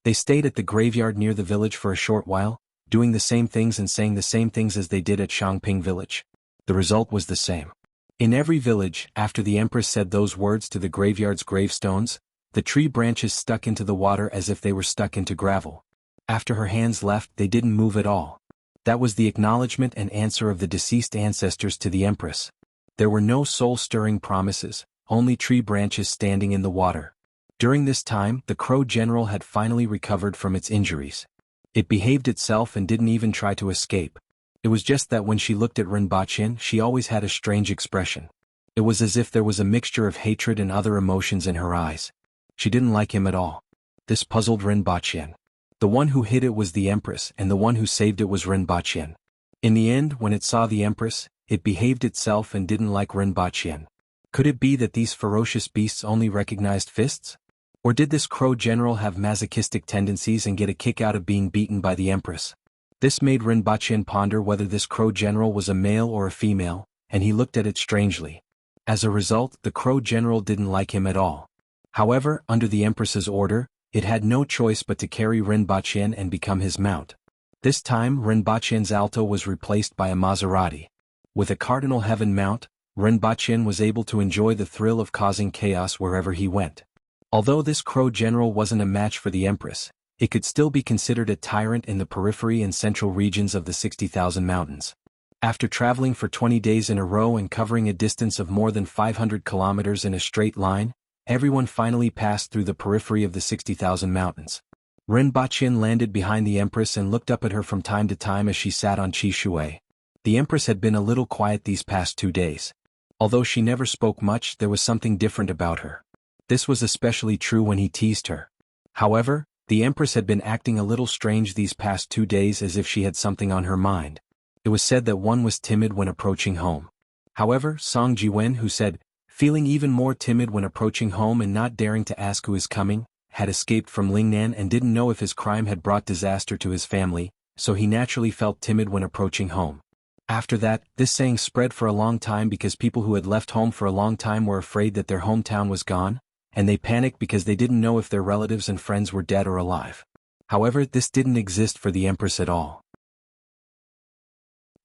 They stayed at the graveyard near the village for a short while, doing the same things and saying the same things as they did at Shangping village. The result was the same. In every village, after the Empress said those words to the graveyard's gravestones, the tree branches stuck into the water as if they were stuck into gravel. After her hands left, they didn't move at all. That was the acknowledgement and answer of the deceased ancestors to the Empress. There were no soul-stirring promises, only tree branches standing in the water. During this time, the Crow General had finally recovered from its injuries. It behaved itself and didn't even try to escape. It was just that when she looked at Rinpoche, she always had a strange expression. It was as if there was a mixture of hatred and other emotions in her eyes. She didn't like him at all. This puzzled Rinpoche. The one who hid it was the Empress, and the one who saved it was Rinpoche. In the end, when it saw the Empress, it behaved itself and didn't like Rinpoche. Could it be that these ferocious beasts only recognized fists? Or did this Crow General have masochistic tendencies and get a kick out of being beaten by the Empress? This made Rinpoche ponder whether this Crow General was a male or a female, and he looked at it strangely. As a result, the Crow General didn't like him at all. However, under the Empress's order, it had no choice but to carry Rinpoche and become his mount. This time Rinpoche's Alto was replaced by a Maserati. With a Cardinal Heaven mount, Rinpoche was able to enjoy the thrill of causing chaos wherever he went. Although this Crow general wasn't a match for the Empress, it could still be considered a tyrant in the periphery and central regions of the 60,000 mountains. After traveling for 20 days in a row and covering a distance of more than 500 kilometers in a straight line, everyone finally passed through the periphery of the 60,000 mountains. Rinpoche landed behind the Empress and looked up at her from time to time as she sat on Qi Shui. The Empress had been a little quiet these past 2 days. Although she never spoke much, there was something different about her. This was especially true when he teased her. However, the Empress had been acting a little strange these past 2 days, as if she had something on her mind. It was said that one was timid when approaching home. However, Song Jiwen, who said, feeling even more timid when approaching home and not daring to ask who is coming, had escaped from Lingnan and didn't know if his crime had brought disaster to his family, so he naturally felt timid when approaching home. After that, this saying spread for a long time because people who had left home for a long time were afraid that their hometown was gone, and they panicked because they didn't know if their relatives and friends were dead or alive. However, this didn't exist for the Empress at all.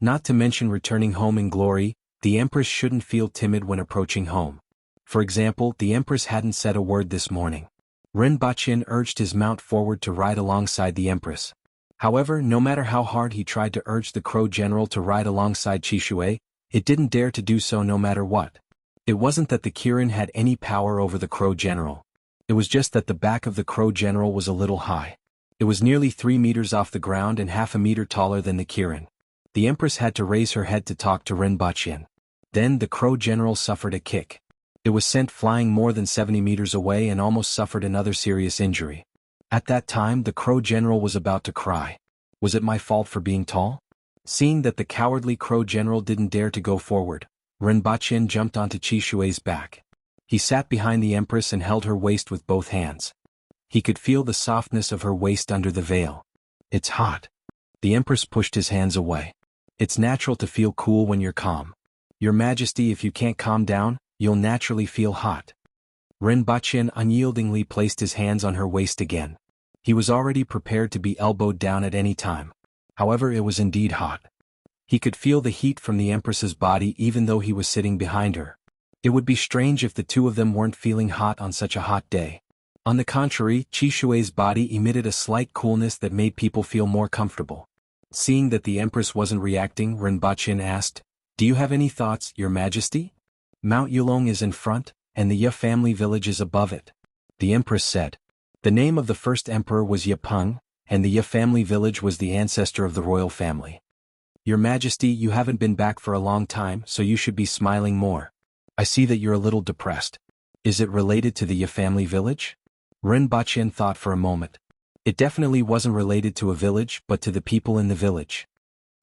Not to mention returning home in glory, the Empress shouldn't feel timid when approaching home. For example, the Empress hadn't said a word this morning. Rinpoche urged his mount forward to ride alongside the Empress. However, no matter how hard he tried to urge the Crow general to ride alongside Qi Shui, it didn't dare to do so no matter what. It wasn't that the Kirin had any power over the Crow general. It was just that the back of the Crow general was a little high. It was nearly 3 meters off the ground and half a meter taller than the Kirin. The Empress had to raise her head to talk to Rinpoche. Then the Crow general suffered a kick. It was sent flying more than 70 meters away and almost suffered another serious injury. At that time the Crow general was about to cry. Was it my fault for being tall? Seeing that the cowardly Crow general didn't dare to go forward, Rinpoche jumped onto Qi Shui's back. He sat behind the Empress and held her waist with both hands. He could feel the softness of her waist under the veil. It's hot. The Empress pushed his hands away. It's natural to feel cool when you're calm. Your Majesty, if you can't calm down, you'll naturally feel hot. Rinpoche unyieldingly placed his hands on her waist again. He was already prepared to be elbowed down at any time. However, it was indeed hot. He could feel the heat from the Empress's body even though he was sitting behind her. It would be strange if the two of them weren't feeling hot on such a hot day. On the contrary, Qi Shui's body emitted a slight coolness that made people feel more comfortable. Seeing that the Empress wasn't reacting, Rinpoche asked, "Do you have any thoughts, Your Majesty? Mount Yulong is in front, and the Ya family village is above it." The Empress said. The name of the first emperor was Yapeng, and the Ya family village was the ancestor of the royal family. "Your Majesty, you haven't been back for a long time, so you should be smiling more. I see that you're a little depressed. Is it related to the Ya family village?" Rinpoche thought for a moment. It definitely wasn't related to a village but to the people in the village.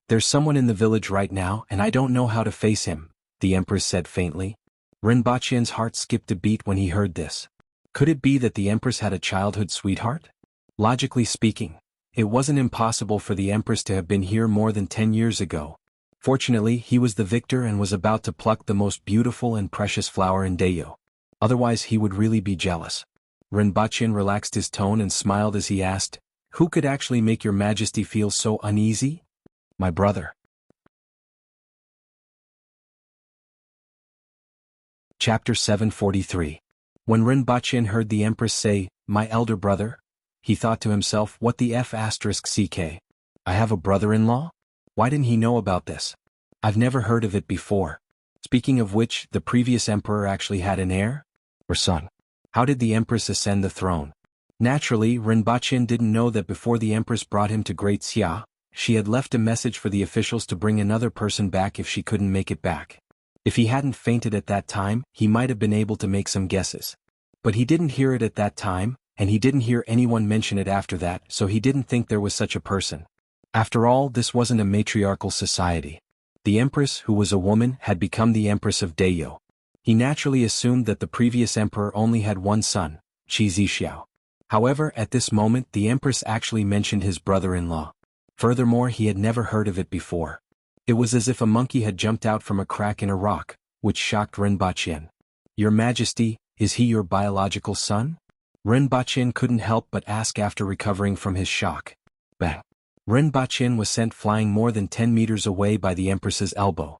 "There's someone in the village right now and I don't know how to face him," the Empress said faintly. Rinpoche's heart skipped a beat when he heard this. Could it be that the Empress had a childhood sweetheart? Logically speaking, it wasn't impossible for the Empress to have been here more than 10 years ago. Fortunately, he was the victor and was about to pluck the most beautiful and precious flower in Dayo. Otherwise he would really be jealous. Rinpoche relaxed his tone and smiled as he asked, "Who could actually make Your Majesty feel so uneasy?" "My brother." Chapter 743. When Rinpoche heard the Empress say, "My elder brother," he thought to himself, what the f***ck? I have a brother-in-law? Why didn't he know about this? I've never heard of it before. Speaking of which, the previous emperor actually had an heir? Or son? How did the Empress ascend the throne? Naturally, Rinpoche didn't know that before the Empress brought him to Great Xia, she had left a message for the officials to bring another person back if she couldn't make it back. If he hadn't fainted at that time, he might have been able to make some guesses. But he didn't hear it at that time, and he didn't hear anyone mention it after that, so he didn't think there was such a person. After all, this wasn't a matriarchal society. The Empress, who was a woman, had become the Empress of Dayo. He naturally assumed that the previous emperor only had one son, Qi Zixiao. However, at this moment the Empress actually mentioned his brother-in-law. Furthermore, he had never heard of it before. It was as if a monkey had jumped out from a crack in a rock, which shocked Rinpoche. "Your Majesty, is he your biological son?" Rinpoche couldn't help but ask after recovering from his shock. Bang! Rinpoche was sent flying more than 10 meters away by the Empress's elbow.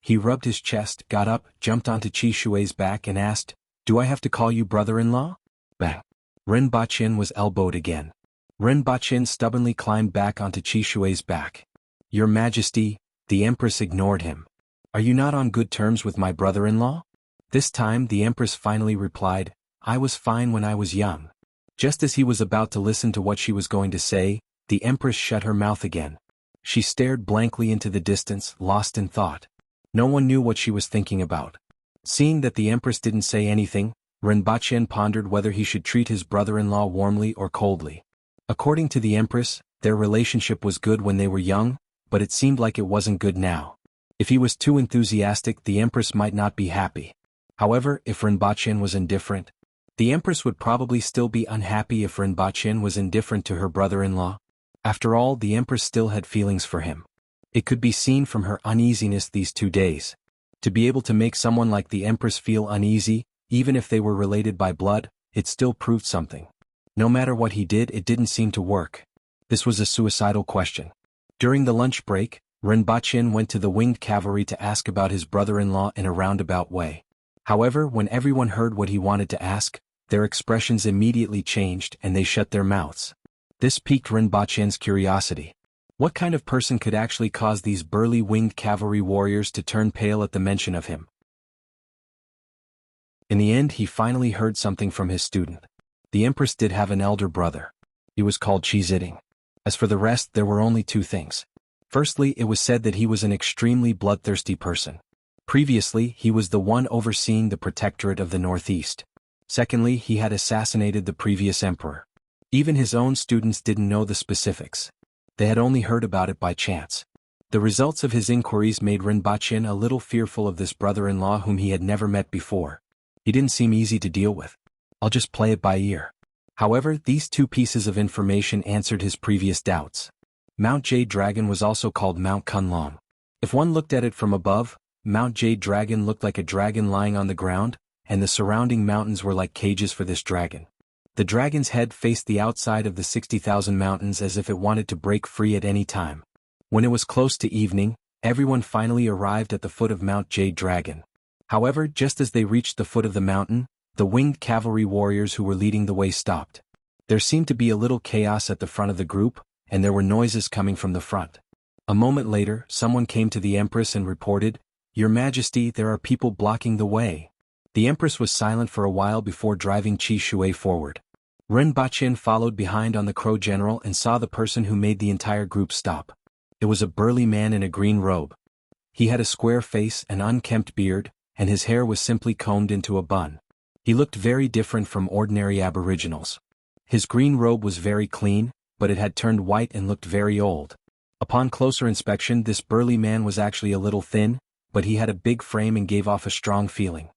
He rubbed his chest, got up, jumped onto Qi Shui's back and asked, "Do I have to call you brother-in-law?" Bang! Rinpoche was elbowed again. Rinpoche stubbornly climbed back onto Qi Shui's back. "Your Majesty," the Empress ignored him. "Are you not on good terms with my brother-in-law?" This time the Empress finally replied, "I was fine when I was young." Just as he was about to listen to what she was going to say, the Empress shut her mouth again. She stared blankly into the distance, lost in thought. No one knew what she was thinking about. Seeing that the Empress didn't say anything, Rinpoche pondered whether he should treat his brother-in-law warmly or coldly. According to the Empress, their relationship was good when they were young, but it seemed like it wasn't good now. If he was too enthusiastic, the Empress might not be happy. However, if Rinpoche was indifferent, the Empress would probably still be unhappy if Rinpoche was indifferent to her brother-in-law. After all, the Empress still had feelings for him. It could be seen from her uneasiness these 2 days. To be able to make someone like the Empress feel uneasy, even if they were related by blood, it still proved something. No matter what he did, it didn't seem to work. This was a suicidal question. During the lunch break, Rinpoche went to the winged cavalry to ask about his brother-in-law in a roundabout way. However, when everyone heard what he wanted to ask, their expressions immediately changed and they shut their mouths. This piqued Rinpoche's curiosity. What kind of person could actually cause these burly winged cavalry warriors to turn pale at the mention of him? In the end, he finally heard something from his student. The Empress did have an elder brother. He was called Qi. As for the rest, there were only 2 things. Firstly, it was said that he was an extremely bloodthirsty person. Previously, he was the one overseeing the protectorate of the Northeast. Secondly, he had assassinated the previous emperor. Even his own students didn't know the specifics. They had only heard about it by chance. The results of his inquiries made Rinpoche a little fearful of this brother-in-law whom he had never met before. He didn't seem easy to deal with. "I'll just play it by ear." However, these 2 pieces of information answered his previous doubts. Mount Jade Dragon was also called Mount Kunlong. If one looked at it from above, Mount Jade Dragon looked like a dragon lying on the ground, and the surrounding mountains were like cages for this dragon. The dragon's head faced the outside of the 60,000 mountains as if it wanted to break free at any time. When it was close to evening, everyone finally arrived at the foot of Mount Jade Dragon. However, just as they reached the foot of the mountain, the winged cavalry warriors who were leading the way stopped. There seemed to be a little chaos at the front of the group, and there were noises coming from the front. A moment later, someone came to the Empress and reported, "Your Majesty, there are people blocking the way." The Empress was silent for a while before driving Qi Shui forward. Rinpoche followed behind on the Crow General and saw the person who made the entire group stop. It was a burly man in a green robe. He had a square face, an unkempt beard, and his hair was simply combed into a bun. He looked very different from ordinary aboriginals. His green robe was very clean, but it had turned white and looked very old. Upon closer inspection, this burly man was actually a little thin, but he had a big frame and gave off a strong feeling.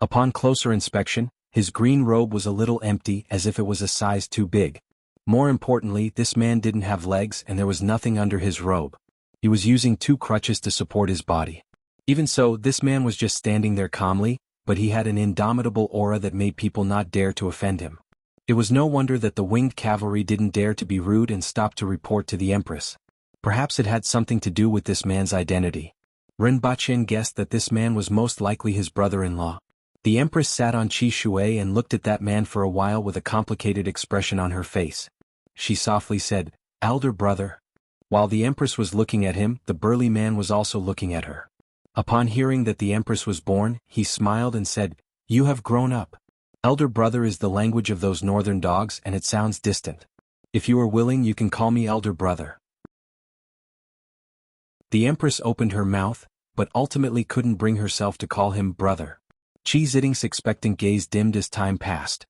Upon closer inspection, his green robe was a little empty, as if it was a size too big. More importantly, this man didn't have legs and there was nothing under his robe. He was using 2 crutches to support his body. Even so, this man was just standing there calmly, but he had an indomitable aura that made people not dare to offend him. It was no wonder that the winged cavalry didn't dare to be rude and stopped to report to the Empress. Perhaps it had something to do with this man's identity. Rinpoche guessed that this man was most likely his brother-in-law. The Empress sat on Qi Shui and looked at that man for a while with a complicated expression on her face. She softly said, "Elder brother." While the Empress was looking at him, the burly man was also looking at her. Upon hearing that the Empress was born, he smiled and said, "You have grown up." Elder brother is the language of those northern dogs and it sounds distant. If you are willing, you can call me elder brother. The Empress opened her mouth, but ultimately couldn't bring herself to call him brother. Qi Ziding's expectant gaze dimmed as time passed.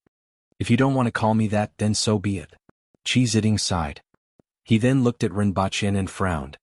"If you don't want to call me that, then so be it." Qi Ziding sighed. He then looked at Rinpoche and frowned.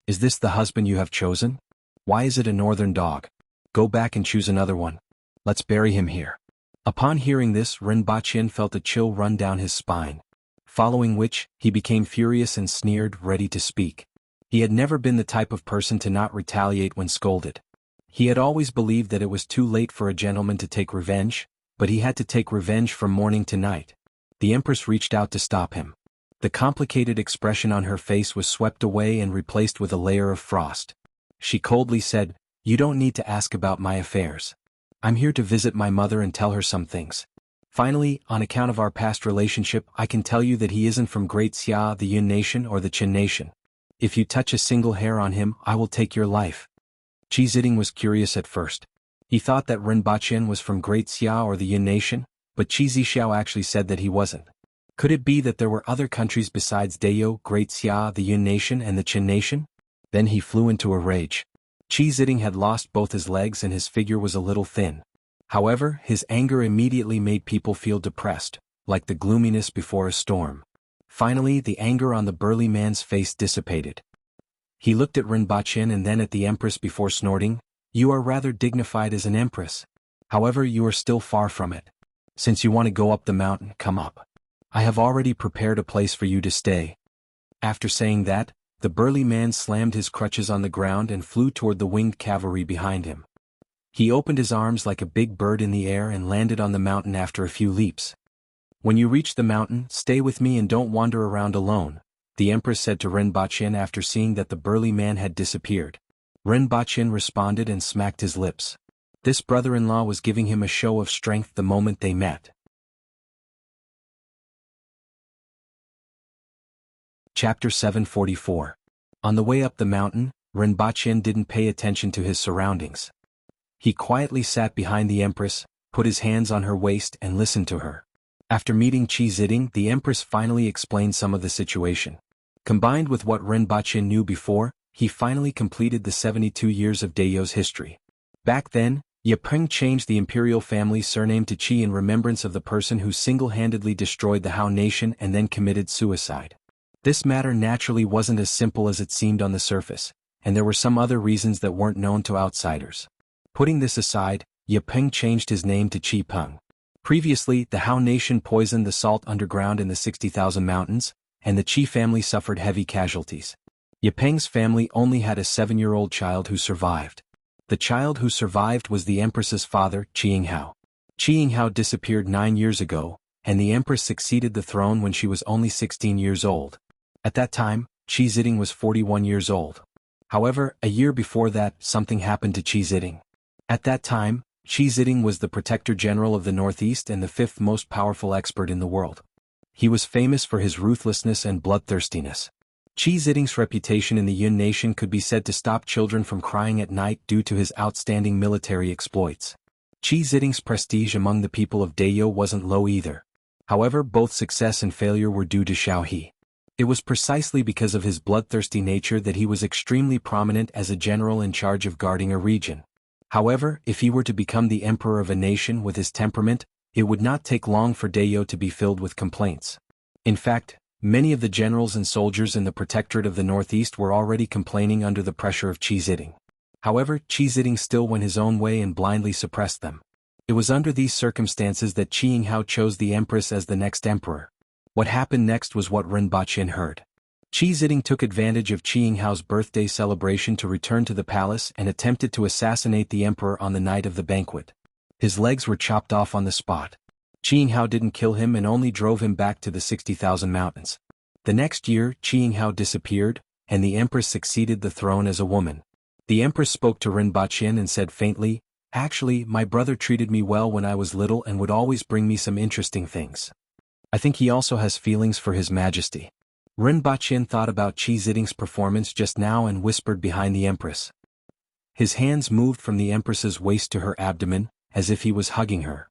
"Is this the husband you have chosen? Why is it a northern dog? Go back and choose another one. Let's bury him here." Upon hearing this, Rinpoche felt a chill run down his spine. Following which, he became furious and sneered, ready to speak. He had never been the type of person to not retaliate when scolded. He had always believed that it was too late for a gentleman to take revenge, but he had to take revenge from morning to night. The Empress reached out to stop him. The complicated expression on her face was swept away and replaced with a layer of frost. She coldly said, "You don't need to ask about my affairs. I'm here to visit my mother and tell her some things. Finally, on account of our past relationship, I can tell you that he isn't from Great Xia, the Yun nation or the Qin nation. If you touch a single hair on him, I will take your life." Qi Ziding was curious at first. He thought that Rinpochen was from Great Xia or the Yun nation, but Qi Zixiao actually said that he wasn't. Could it be that there were other countries besides Dayo, Great Xia, the Yun nation and the Qin nation? Then he flew into a rage. Qi Ziding had lost both his legs and his figure was a little thin. However, his anger immediately made people feel depressed, like the gloominess before a storm. Finally, the anger on the burly man's face dissipated. He looked at Rinpochen and then at the Empress before snorting, "You are rather dignified as an Empress. However, you are still far from it. Since you want to go up the mountain, come up. I have already prepared a place for you to stay." After saying that, the burly man slammed his crutches on the ground and flew toward the winged cavalry behind him. He opened his arms like a big bird in the air and landed on the mountain after a few leaps. "When you reach the mountain, stay with me and don't wander around alone," the Empress said to Rinpochen after seeing that the burly man had disappeared. Rinpochen responded and smacked his lips. This brother-in-law was giving him a show of strength the moment they met. Chapter 744. On the way up the mountain, Rinpochen didn't pay attention to his surroundings. He quietly sat behind the Empress, put his hands on her waist and listened to her. After meeting Qi Ziding, the Empress finally explained some of the situation. Combined with what Rinpochen knew before, he finally completed the 72 years of Dayo's history. Back then, Yapeng changed the imperial family's surname to Qi in remembrance of the person who single-handedly destroyed the Hao nation and then committed suicide. This matter naturally wasn't as simple as it seemed on the surface, and there were some other reasons that weren't known to outsiders. Putting this aside, Yapeng changed his name to Qi Peng. Previously, the Hao nation poisoned the salt underground in the 60,000 mountains, and the Qi family suffered heavy casualties. Yapeng's family only had a 7-year-old child who survived. The child who survived was the Empress's father, Qiyinghao. Qiyinghao disappeared 9 years ago, and the Empress succeeded the throne when she was only 16 years old. At that time, Qi Ziding was 41 years old. However, a year before that, something happened to Qi Ziding. At that time, Qi Ziding was the Protector General of the Northeast and the 5th most powerful expert in the world. He was famous for his ruthlessness and bloodthirstiness. Qi Ziding's reputation in the Yun nation could be said to stop children from crying at night due to his outstanding military exploits. Qi Ziding's prestige among the people of Dayo wasn't low either. However, both success and failure were due to Xiaohe. It was precisely because of his bloodthirsty nature that he was extremely prominent as a general in charge of guarding a region. However, if he were to become the emperor of a nation with his temperament, it would not take long for Dayo to be filled with complaints. In fact, many of the generals and soldiers in the Protectorate of the Northeast were already complaining under the pressure of Qi Ziding. However, Qi Ziding still went his own way and blindly suppressed them. It was under these circumstances that Qiyinghao chose the Empress as the next emperor. What happened next was what Rinpochen heard. Qi Ziding took advantage of Qiyinghao's birthday celebration to return to the palace and attempted to assassinate the emperor on the night of the banquet. His legs were chopped off on the spot. Qiyinghao didn't kill him and only drove him back to the 60,000 mountains. The next year, Qiyinghao disappeared, and the empress succeeded the throne as a woman. The empress spoke to Rinpochen and said faintly, "Actually, my brother treated me well when I was little and would always bring me some interesting things. I think he also has feelings for His Majesty." Rinpochen thought about Qi Ziding's performance just now and whispered behind the empress. His hands moved from the empress's waist to her abdomen, as if he was hugging her.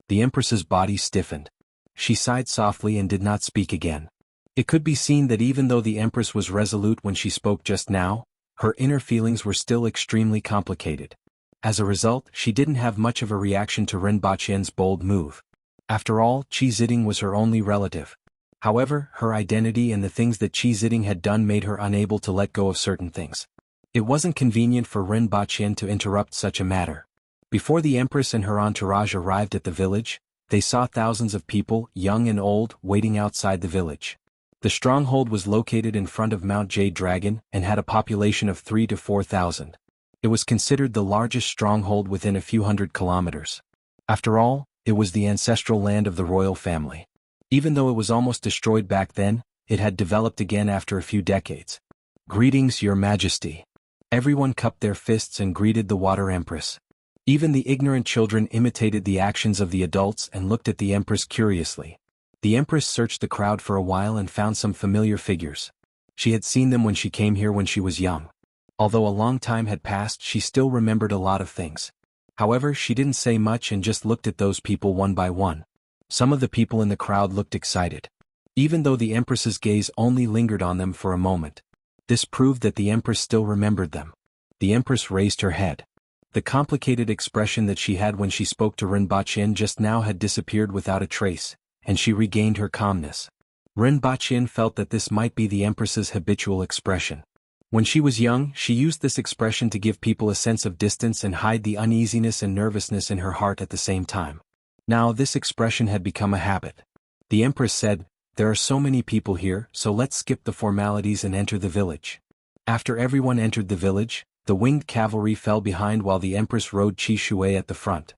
The empress's body stiffened. She sighed softly and did not speak again. It could be seen that even though the empress was resolute when she spoke just now, her inner feelings were still extremely complicated. As a result, she didn't have much of a reaction to Rinpochen's bold move. After all, Qi Ziding was her only relative. However, her identity and the things that Qi Ziding had done made her unable to let go of certain things. It wasn't convenient for Rinpochen to interrupt such a matter. Before the empress and her entourage arrived at the village, they saw thousands of people, young and old, waiting outside the village. The stronghold was located in front of Mount Jade Dragon and had a population of 3,000 to 4,000. It was considered the largest stronghold within a few hundred kilometers. After all, it was the ancestral land of the royal family. Even though it was almost destroyed back then, it had developed again after a few decades. "Greetings, Your Majesty." Everyone cupped their fists and greeted the Water Empress. Even the ignorant children imitated the actions of the adults and looked at the Empress curiously. The Empress searched the crowd for a while and found some familiar figures. She had seen them when she came here when she was young. Although a long time had passed, she still remembered a lot of things. However, she didn't say much and just looked at those people one by one. Some of the people in the crowd looked excited. Even though the Empress's gaze only lingered on them for a moment. This proved that the Empress still remembered them. The Empress raised her head. The complicated expression that she had when she spoke to Rinpoche just now had disappeared without a trace, and she regained her calmness. Rinpoche felt that this might be the Empress's habitual expression. When she was young, she used this expression to give people a sense of distance and hide the uneasiness and nervousness in her heart at the same time. Now this expression had become a habit. The Empress said, "There are so many people here, so let's skip the formalities and enter the village." After everyone entered the village, the winged cavalry fell behind while the Empress rode Qi Shui at the front.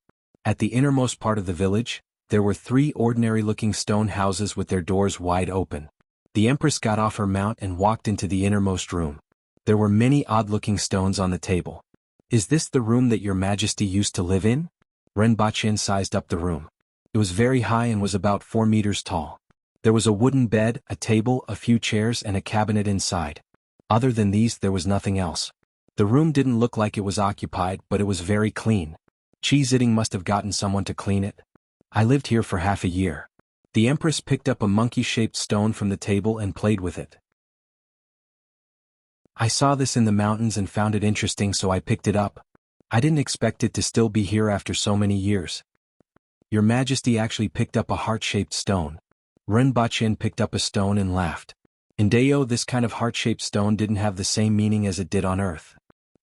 At the innermost part of the village, there were 3 ordinary-looking stone houses with their doors wide open. The Empress got off her mount and walked into the innermost room. There were many odd-looking stones on the table. "Is this the room that Your Majesty used to live in?" Rinpoche sized up the room. It was very high and was about 4 meters tall. There was a wooden bed, a table, a few chairs and a cabinet inside. Other than these there was nothing else. The room didn't look like it was occupied, but it was very clean. Qi Ziding must have gotten someone to clean it. "I lived here for half a year." The Empress picked up a monkey-shaped stone from the table and played with it. "I saw this in the mountains and found it interesting, so I picked it up. I didn't expect it to still be here after so many years." "Your Majesty actually picked up a heart-shaped stone." Rinpoche picked up a stone and laughed. In Dao, this kind of heart-shaped stone didn't have the same meaning as it did on Earth.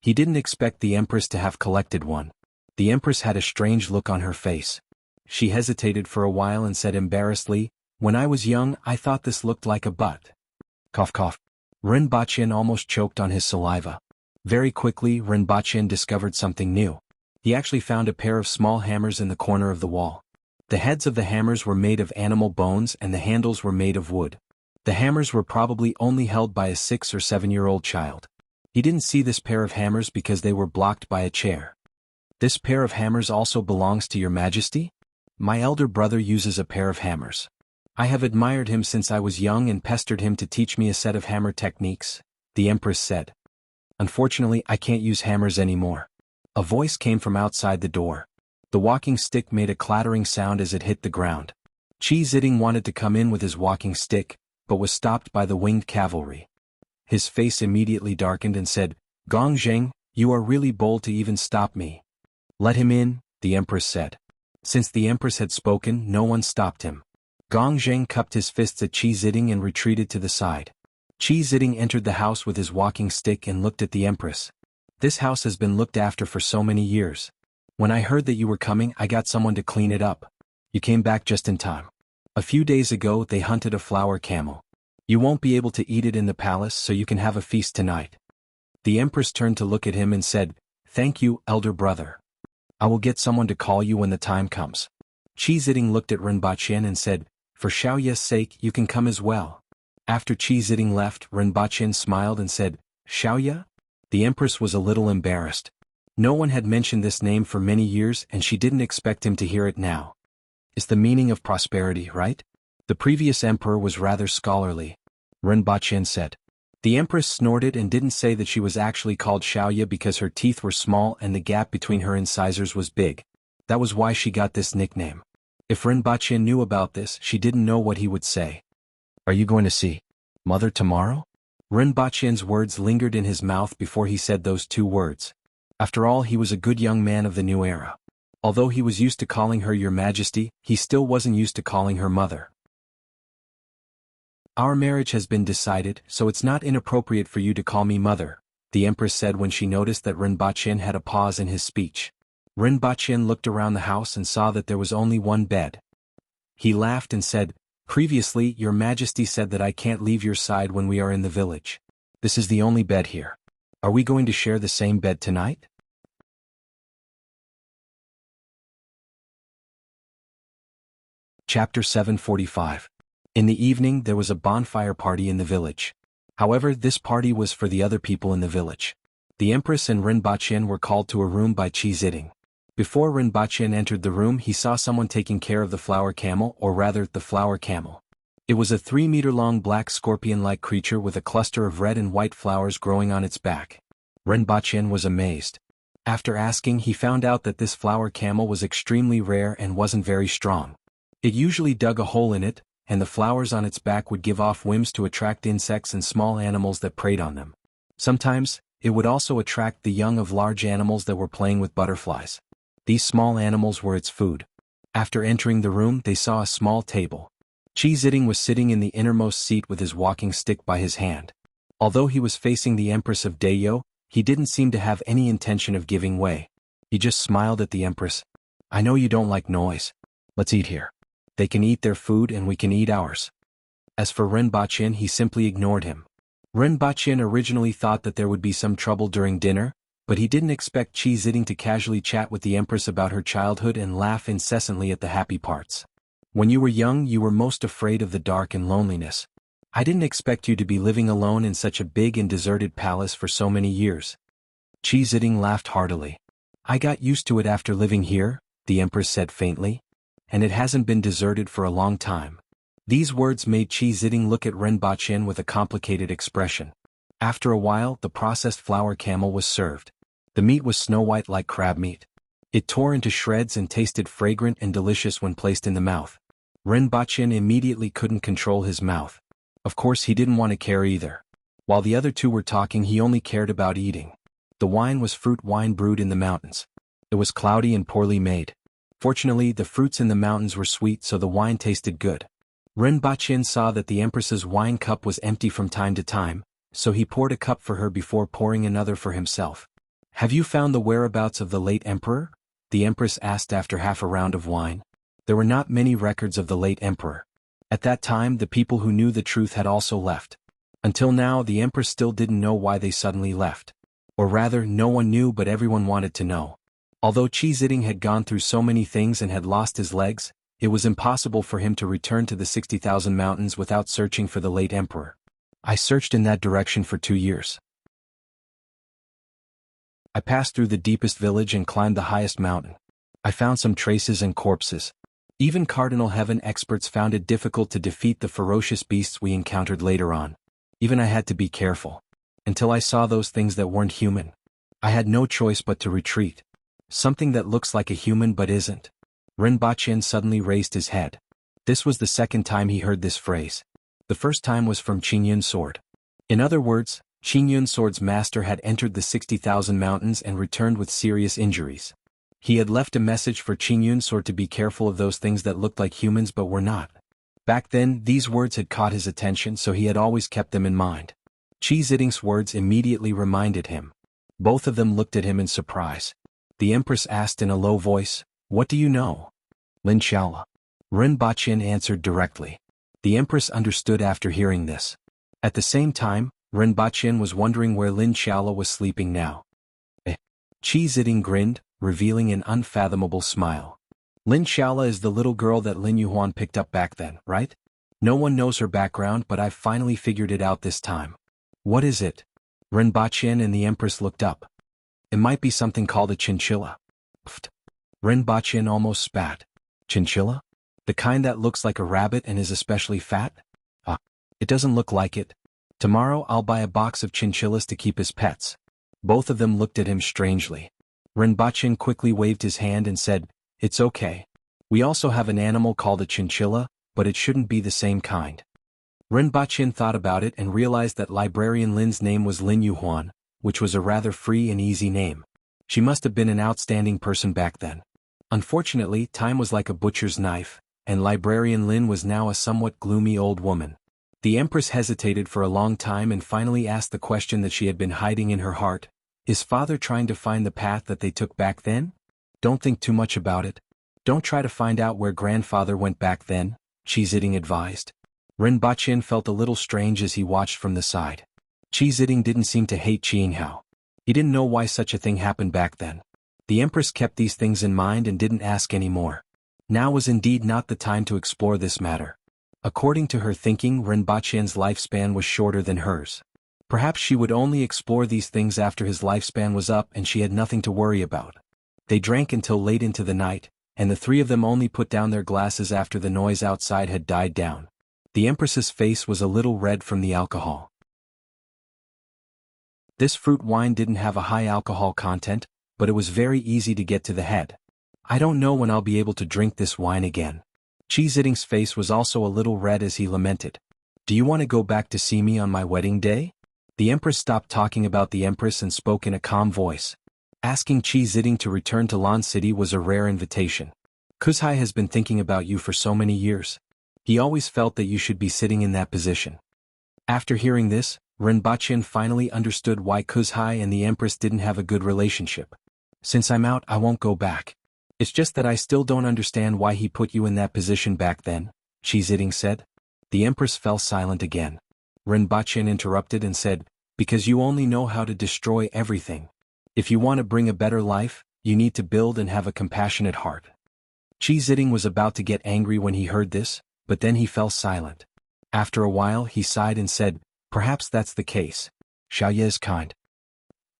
He didn't expect the Empress to have collected one. The Empress had a strange look on her face. She hesitated for a while and said embarrassedly, "When I was young, I thought this looked like a butt." Cough cough. Rinpoche almost choked on his saliva. Very quickly, Rinpoche discovered something new. He actually found a pair of small hammers in the corner of the wall. The heads of the hammers were made of animal bones and the handles were made of wood. The hammers were probably only held by a 6 or 7-year-old child. He didn't see this pair of hammers because they were blocked by a chair. "This pair of hammers also belongs to Your Majesty?" "My elder brother uses a pair of hammers. I have admired him since I was young and pestered him to teach me a set of hammer techniques," the Empress said. "Unfortunately, I can't use hammers anymore." A voice came from outside the door. The walking stick made a clattering sound as it hit the ground. Qi Ziding wanted to come in with his walking stick, but was stopped by the winged cavalry. His face immediately darkened and said, "Gong Zheng, you are really bold to even stop me." "Let him in," the Empress said. Since the Empress had spoken, no one stopped him. Gong Zheng cupped his fists at Qi Ziding and retreated to the side. Qi Ziding entered the house with his walking stick and looked at the Empress. "This house has been looked after for so many years. When I heard that you were coming, I got someone to clean it up. You came back just in time. A few days ago they hunted a flower camel. You won't be able to eat it in the palace, so you can have a feast tonight." The Empress turned to look at him and said, "Thank you, elder brother. I will get someone to call you when the time comes." Qi Ziding looked at Rinpoche and said, "For Xiaoya's sake, you can come as well." After Qi Ziding left, Rinpoche smiled and said, "Xiaoya?" The Empress was a little embarrassed. No one had mentioned this name for many years and she didn't expect him to hear it now. "It's the meaning of prosperity, right?" The previous emperor was rather scholarly. Rinpoche said. The Empress snorted and didn't say that she was actually called Xiaoya because her teeth were small and the gap between her incisors was big. That was why she got this nickname. If Rinpoche knew about this, she didn't know what he would say. "Are you going to see Mother tomorrow?" Rinpoche's words lingered in his mouth before he said those 2 words. After all, he was a good young man of the new era. Although he was used to calling her Your Majesty, he still wasn't used to calling her Mother. "Our marriage has been decided, so it's not inappropriate for you to call me Mother," the Empress said when she noticed that Rinpoche had a pause in his speech. Rinpoche looked around the house and saw that there was only one bed. He laughed and said, "Previously, Your Majesty said that I can't leave your side when we are in the village. This is the only bed here. Are we going to share the same bed tonight?" Chapter 745. In the evening there was a bonfire party in the village. However, this party was for the other people in the village. The Empress and Rinpochen were called to a room by Qi Ziding. Before Rinpochen entered the room he saw someone taking care of the flower camel, or rather, the flower camel. It was a 3-meter-long black scorpion-like creature with a cluster of red and white flowers growing on its back. Rinpochen was amazed. After asking, he found out that this flower camel was extremely rare and wasn't very strong. It usually dug a hole in it, and the flowers on its back would give off whims to attract insects and small animals that preyed on them. Sometimes, it would also attract the young of large animals that were playing with butterflies. These small animals were its food. After entering the room they saw a small table. Qi Ziding was sitting in the innermost seat with his walking stick by his hand. Although he was facing the Empress of Dayo, he didn't seem to have any intention of giving way. He just smiled at the Empress. "I know you don't like noise. Let's eat here. They can eat their food and we can eat ours." As for Rinpochen, he simply ignored him. Rinpochen originally thought that there would be some trouble during dinner, but he didn't expect Qi Ziding to casually chat with the Empress about her childhood and laugh incessantly at the happy parts. "When you were young you were most afraid of the dark and loneliness. I didn't expect you to be living alone in such a big and deserted palace for so many years." Qi Ziding laughed heartily. "I got used to it after living here," the Empress said faintly. "And it hasn't been deserted for a long time." These words made Qi Ziding look at Rinpochen with a complicated expression. After a while the processed flower camel was served. The meat was snow-white like crab meat. It tore into shreds and tasted fragrant and delicious when placed in the mouth. Rinpochen immediately couldn't control his mouth. Of course he didn't want to care either. While the other two were talking he only cared about eating. The wine was fruit wine brewed in the mountains. It was cloudy and poorly made. Fortunately the fruits in the mountains were sweet so the wine tasted good. Rinpochen saw that the Empress's wine cup was empty from time to time, so he poured a cup for her before pouring another for himself. "Have you found the whereabouts of the late emperor?" the Empress asked after half a round of wine. There were not many records of the late emperor. At that time the people who knew the truth had also left. Until now the Empress still didn't know why they suddenly left. Or rather, no one knew but everyone wanted to know. Although Qi Ziding had gone through so many things and had lost his legs, it was impossible for him to return to the 60,000 mountains without searching for the late emperor. "I searched in that direction for 2 years. I passed through the deepest village and climbed the highest mountain. I found some traces and corpses. Even Cardinal Heaven experts found it difficult to defeat the ferocious beasts we encountered later on. Even I had to be careful. Until I saw those things that weren't human. I had no choice but to retreat. Something that looks like a human but isn't." Rinpochen suddenly raised his head. This was the second time he heard this phrase. The first time was from Qingyun Sword. In other words, Qingyun Sword's master had entered the 60,000 mountains and returned with serious injuries. He had left a message for Qingyun Sword to be careful of those things that looked like humans but were not. Back then, these words had caught his attention so he had always kept them in mind. Qi Ziding's words immediately reminded him. Both of them looked at him in surprise. The Empress asked in a low voice, "What do you know?" "Lin Shaola." Rinpochen answered directly. The Empress understood after hearing this. At the same time, Rinpochen was wondering where Lin Shaola was sleeping now. Qi Ziding grinned, revealing an unfathomable smile. "Lin Shaola is the little girl that Lin Yuhuan picked up back then, right? No one knows her background but I've finally figured it out this time." "What is it?" Rinpochen and the Empress looked up. "It might be something called a chinchilla." Pfft. Rinpochen almost spat. "Chinchilla? The kind that looks like a rabbit and is especially fat?" "Ah, it doesn't look like it. Tomorrow I'll buy a box of chinchillas to keep as pets." Both of them looked at him strangely. Rinpochen quickly waved his hand and said, "It's okay. We also have an animal called a chinchilla, but it shouldn't be the same kind." Rinpochen thought about it and realized that Librarian Lin's name was Lin Yuhuan, which was a rather free and easy name. She must have been an outstanding person back then. Unfortunately, time was like a butcher's knife, and Librarian Lin was now a somewhat gloomy old woman. The Empress hesitated for a long time and finally asked the question that she had been hiding in her heart. "Is father trying to find the path that they took back then?" "Don't think too much about it. Don't try to find out where grandfather went back then," Qi Ziding advised. Rinpochen felt a little strange as he watched from the side. Qi Ziding didn't seem to hate Qinghao. He didn't know why such a thing happened back then. The Empress kept these things in mind and didn't ask any more. Now was indeed not the time to explore this matter. According to her thinking, Rinpoche's lifespan was shorter than hers. Perhaps she would only explore these things after his lifespan was up and she had nothing to worry about. They drank until late into the night, and the three of them only put down their glasses after the noise outside had died down. The Empress's face was a little red from the alcohol. This fruit wine didn't have a high alcohol content, but it was very easy to get to the head. I don't know when I'll be able to drink this wine again. Qi Ziding's face was also a little red as he lamented. Do you want to go back to see me on my wedding day? The Empress stopped talking about the Empress and spoke in a calm voice. Asking Qi Ziding to return to Lan City was a rare invitation. Kuzhai has been thinking about you for so many years. He always felt that you should be sitting in that position. After hearing this, Rinpoche finally understood why Kuzhai and the Empress didn't have a good relationship. Since I'm out, I won't go back. It's just that I still don't understand why he put you in that position back then, Qi Ziding said. The Empress fell silent again. Rinpoche interrupted and said, because you only know how to destroy everything. If you want to bring a better life, you need to build and have a compassionate heart. Qi Ziding was about to get angry when he heard this, but then he fell silent. After a while he sighed and said, perhaps that's the case. Xiaoye is kind.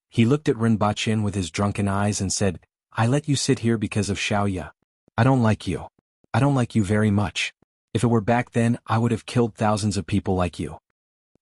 He looked at Rinpoche with his drunken eyes and said, I let you sit here because of Xiaoye. I don't like you. I don't like you very much. If it were back then, I would have killed thousands of people like you.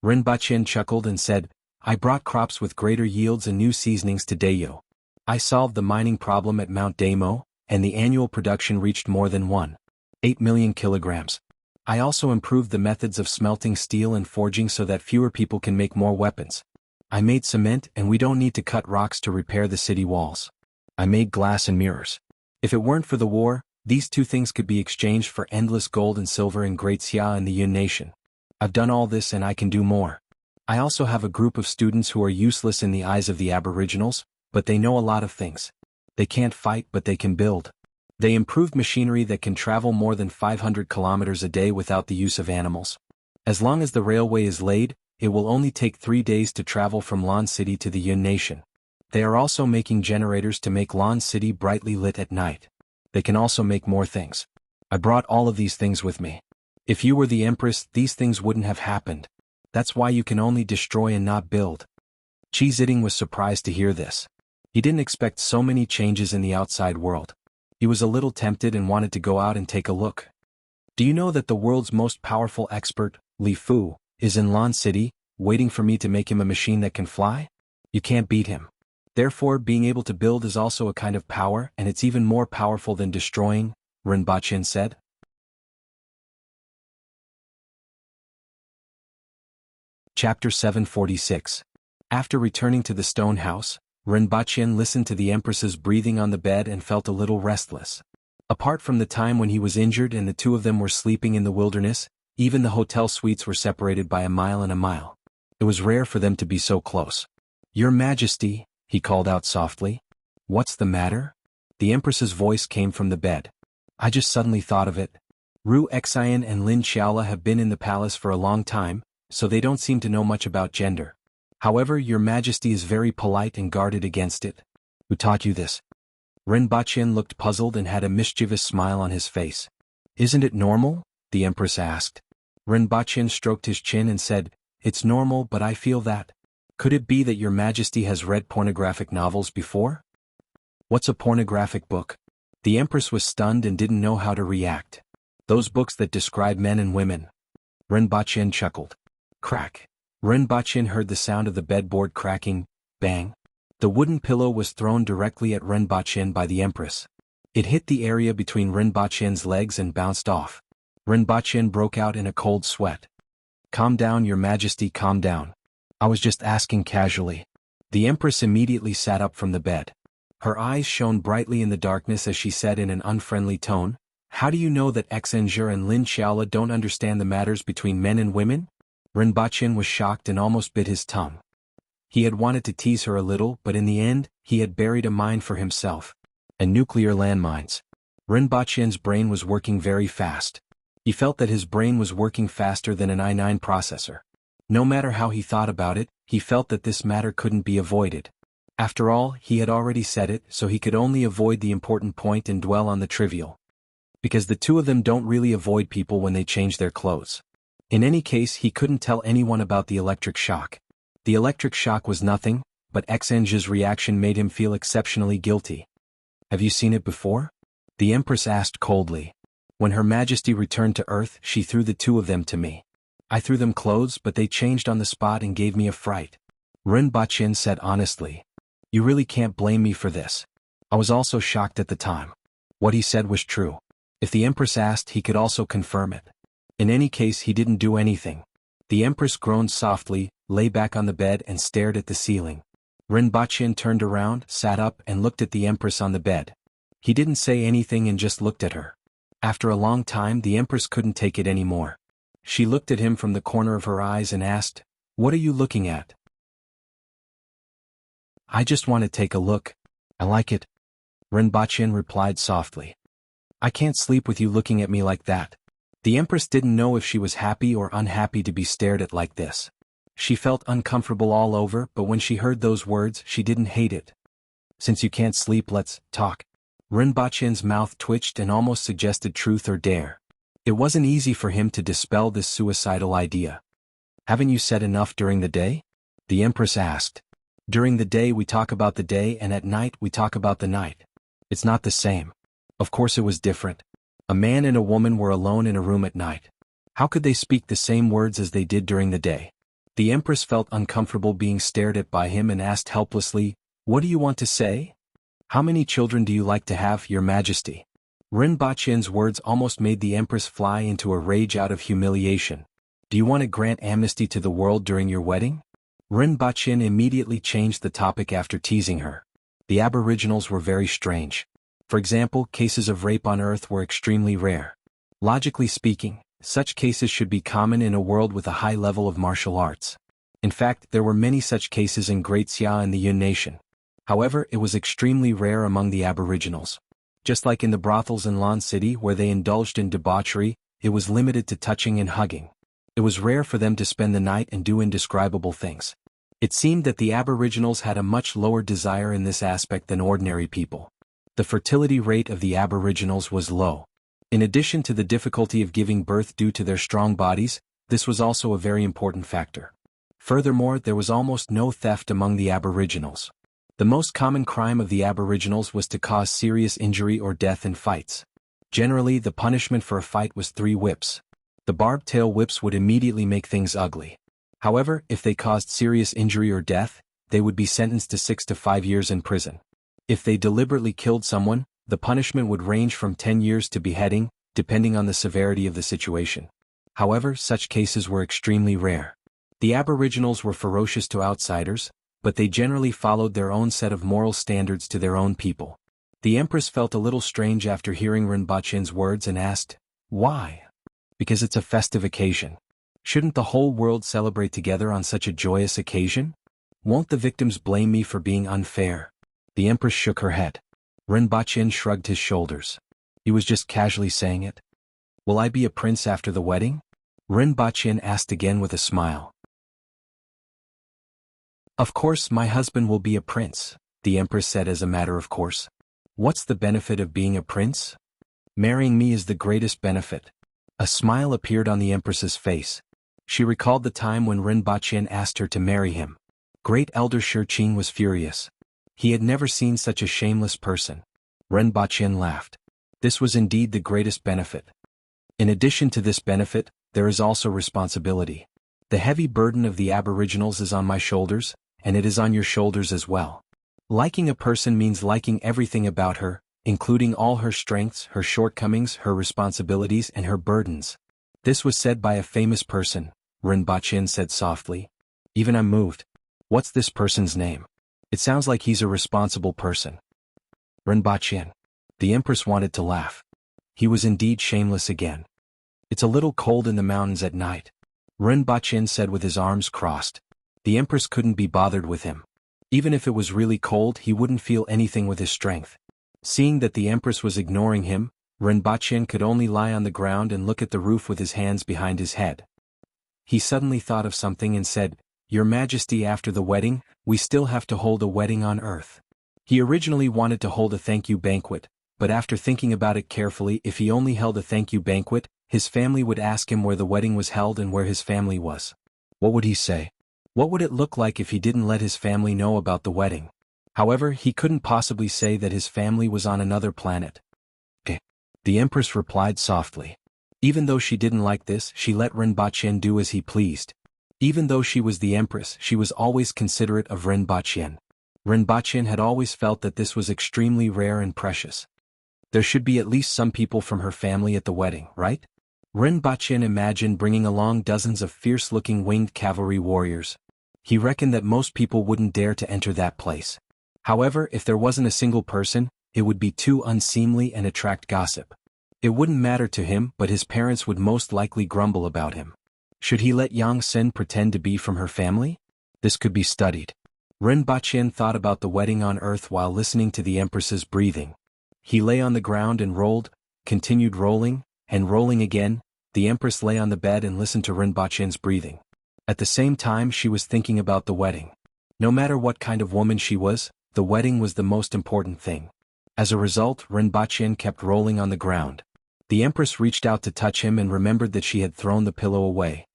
Rinpoche chuckled and said, I brought crops with greater yields and new seasonings to Dayo. I solved the mining problem at Mount Damo, and the annual production reached more than 1.8 million kilograms. I also improved the methods of smelting steel and forging so that fewer people can make more weapons. I made cement and we don't need to cut rocks to repair the city walls. I made glass and mirrors. If it weren't for the war, these two things could be exchanged for endless gold and silver in Great Xia and the Yun Nation. I've done all this and I can do more. I also have a group of students who are useless in the eyes of the Aboriginals, but they know a lot of things. They can't fight but they can build. They improved machinery that can travel more than 500 kilometers a day without the use of animals. As long as the railway is laid, it will only take 3 days to travel from Lan City to the Yun Nation. They are also making generators to make Lan City brightly lit at night. They can also make more things. I brought all of these things with me. If you were the Empress, these things wouldn't have happened. That's why you can only destroy and not build. Qi Ziding was surprised to hear this. He didn't expect so many changes in the outside world. He was a little tempted and wanted to go out and take a look. Do you know that the world's most powerful expert, Li Fu, is in Lan City, waiting for me to make him a machine that can fly? You can't beat him. Therefore, being able to build is also a kind of power, and it's even more powerful than destroying, Rinpoche said. Chapter 746. After returning to the stone house, Rinpoche listened to the Empress's breathing on the bed and felt a little restless. Apart from the time when he was injured and the two of them were sleeping in the wilderness, even the hotel suites were separated by a mile and a mile. It was rare for them to be so close. Your Majesty, he called out softly. What's the matter? The Empress's voice came from the bed. I just suddenly thought of it. Ru Xian and Lin Xiaola have been in the palace for a long time, so they don't seem to know much about gender. However, your Majesty is very polite and guarded against it. Who taught you this? Rinpoche looked puzzled and had a mischievous smile on his face. Isn't it normal? The Empress asked. Rinpoche stroked his chin and said, It's normal, but I feel that. Could it be that your Majesty has read pornographic novels before? What's a pornographic book? The Empress was stunned and didn't know how to react. Those books that describe men and women. Rinpoche chuckled. Crack. Rinpoche heard the sound of the bedboard cracking, bang. The wooden pillow was thrown directly at Rinpoche by the Empress. It hit the area between Rinpoche's legs and bounced off. Rinpoche broke out in a cold sweat. Calm down, your Majesty, calm down. I was just asking casually. The Empress immediately sat up from the bed. Her eyes shone brightly in the darkness as she said in an unfriendly tone, How do you know that Xinjur and Lin Xiaola don't understand the matters between men and women? Rinpoche was shocked and almost bit his tongue. He had wanted to tease her a little, but in the end, he had buried a mine for himself. And nuclear landmines. Rinpoche's brain was working very fast. He felt that his brain was working faster than an i9 processor. No matter how he thought about it, he felt that this matter couldn't be avoided. After all, he had already said it, so he could only avoid the important point and dwell on the trivial. because the two of them don't really avoid people when they change their clothes. In any case, he couldn't tell anyone about the electric shock. The electric shock was nothing, but Xenge's reaction made him feel exceptionally guilty. Have you seen it before? The Empress asked coldly. When Her Majesty returned to Earth, she threw the two of them to me. I threw them clothes, but they changed on the spot and gave me a fright. Rinpoche said honestly. You really can't blame me for this. I was also shocked at the time. What he said was true. If the Empress asked, he could also confirm it. In any case, he didn't do anything. The Empress groaned softly, lay back on the bed and stared at the ceiling. Rinpoche turned around, sat up and looked at the Empress on the bed. He didn't say anything and just looked at her. After a long time, the Empress couldn't take it anymore. She looked at him from the corner of her eyes and asked, "What are you looking at?" "I just want to take a look. I like it." Rinpoche replied softly. "I can't sleep with you looking at me like that." The Empress didn't know if she was happy or unhappy to be stared at like this. She felt uncomfortable all over, but when she heard those words, she didn't hate it. "Since you can't sleep, let's talk." Rinpoche's mouth twitched and almost suggested truth or dare. It wasn't easy for him to dispel this suicidal idea. "Haven't you said enough during the day?" the Empress asked. "During the day we talk about the day and at night we talk about the night. It's not the same." Of course it was different. A man and a woman were alone in a room at night. How could they speak the same words as they did during the day? The Empress felt uncomfortable being stared at by him and asked helplessly, "What do you want to say? How many children do you like to have, Your Majesty?" Rinpoche's words almost made the Empress fly into a rage out of humiliation. "Do you want to grant amnesty to the world during your wedding?" Rinpoche immediately changed the topic after teasing her. The Aboriginals were very strange. For example, cases of rape on Earth were extremely rare. Logically speaking, such cases should be common in a world with a high level of martial arts. In fact, there were many such cases in Great Xia and the Yun Nation. However, it was extremely rare among the Aboriginals. Just like in the brothels in Lon City where they indulged in debauchery, it was limited to touching and hugging. It was rare for them to spend the night and do indescribable things. It seemed that the Aboriginals had a much lower desire in this aspect than ordinary people. The fertility rate of the Aboriginals was low. In addition to the difficulty of giving birth due to their strong bodies, this was also a very important factor. Furthermore, there was almost no theft among the Aboriginals. The most common crime of the Aboriginals was to cause serious injury or death in fights. Generally, the punishment for a fight was 3 whips. The barbed tail whips would immediately make things ugly. However, if they caused serious injury or death, they would be sentenced to 6 to 5 years in prison. If they deliberately killed someone, the punishment would range from 10 years to beheading, depending on the severity of the situation. However, such cases were extremely rare. The Aboriginals were ferocious to outsiders, but they generally followed their own set of moral standards to their own people. The Empress felt a little strange after hearing Rinpoche's words and asked, "Why?" "Because it's a festive occasion. Shouldn't the whole world celebrate together on such a joyous occasion? Won't the victims blame me for being unfair?" The Empress shook her head. Rinpoche shrugged his shoulders. He was just casually saying it. "Will I be a prince after the wedding?" Rinpoche asked again with a smile. "Of course my husband will be a prince," the Empress said as a matter of course. "What's the benefit of being a prince? Marrying me is the greatest benefit." A smile appeared on the Empress's face. She recalled the time when Rinpoche asked her to marry him. Great Elder Shurchen was furious. He had never seen such a shameless person. Rinpoche laughed. This was indeed the greatest benefit. In addition to this benefit, there is also responsibility. The heavy burden of the Aboriginals is on my shoulders, and it is on your shoulders as well. Liking a person means liking everything about her, including all her strengths, her shortcomings, her responsibilities, and her burdens. This was said by a famous person, Rinpoche said softly. "Even I'm moved. What's this person's name? It sounds like he's a responsible person." Rinpoche. The Empress wanted to laugh. He was indeed shameless again. "It's a little cold in the mountains at night," Rinpoche said with his arms crossed. The Empress couldn't be bothered with him. Even if it was really cold, he wouldn't feel anything with his strength. Seeing that the Empress was ignoring him, Rinpoche could only lie on the ground and look at the roof with his hands behind his head. He suddenly thought of something and said, "Your Majesty, after the wedding, we still have to hold a wedding on Earth." He originally wanted to hold a thank you banquet, but after thinking about it carefully, if he only held a thank you banquet, his family would ask him where the wedding was held and where his family was. What would he say? What would it look like if he didn't let his family know about the wedding? However, he couldn't possibly say that his family was on another planet. Okay. The Empress replied softly. Even though she didn't like this, she let Rinpoche do as he pleased. Even though she was the Empress, she was always considerate of Rinpoche. Rinpoche had always felt that this was extremely rare and precious. There should be at least some people from her family at the wedding, right? Rinpoche imagined bringing along dozens of fierce-looking winged cavalry warriors. He reckoned that most people wouldn't dare to enter that place. However, if there wasn't a single person, it would be too unseemly and attract gossip. It wouldn't matter to him, but his parents would most likely grumble about him. Should he let Yang Sen pretend to be from her family? This could be studied. Rinpoche thought about the wedding on earth while listening to the Empress's breathing. He lay on the ground and rolled, continued rolling, and rolling again. The Empress lay on the bed and listened to Rinpoche's breathing. At the same time, she was thinking about the wedding. No matter what kind of woman she was, the wedding was the most important thing. As a result, Rinpoche kept rolling on the ground. The Empress reached out to touch him and remembered that she had thrown the pillow away.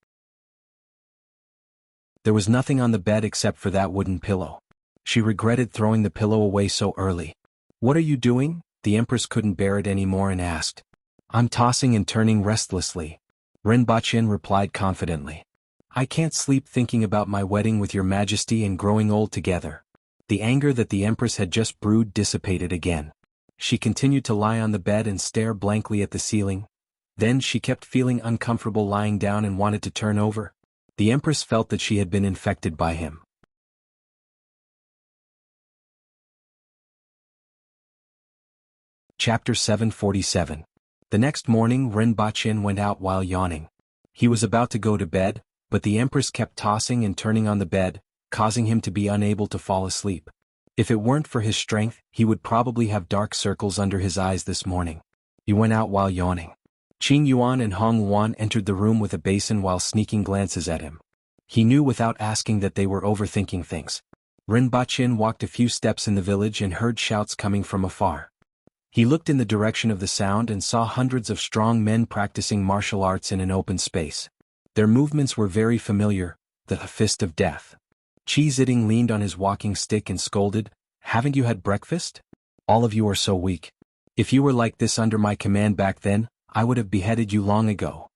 There was nothing on the bed except for that wooden pillow. She regretted throwing the pillow away so early. "What are you doing?" The Empress couldn't bear it anymore and asked. "I'm tossing and turning restlessly," Rinpoche replied confidently. "I can't sleep thinking about my wedding with your majesty and growing old together." The anger that the Empress had just brewed dissipated again. She continued to lie on the bed and stare blankly at the ceiling. Then she kept feeling uncomfortable lying down and wanted to turn over. The Empress felt that she had been infected by him. Chapter 747. The next morning Rinpoche went out while yawning. He was about to go to bed, but the Empress kept tossing and turning on the bed, causing him to be unable to fall asleep. If it weren't for his strength, he would probably have dark circles under his eyes this morning. He went out while yawning. Qing Yuan and Hong Yuan entered the room with a basin while sneaking glances at him. He knew without asking that they were overthinking things. Rinpoche walked a few steps in the village and heard shouts coming from afar. He looked in the direction of the sound and saw hundreds of strong men practicing martial arts in an open space. Their movements were very familiar, the fist of death. Qi Ziding leaned on his walking stick and scolded, "Haven't you had breakfast? All of you are so weak. If you were like this under my command back then, I would have beheaded you long ago."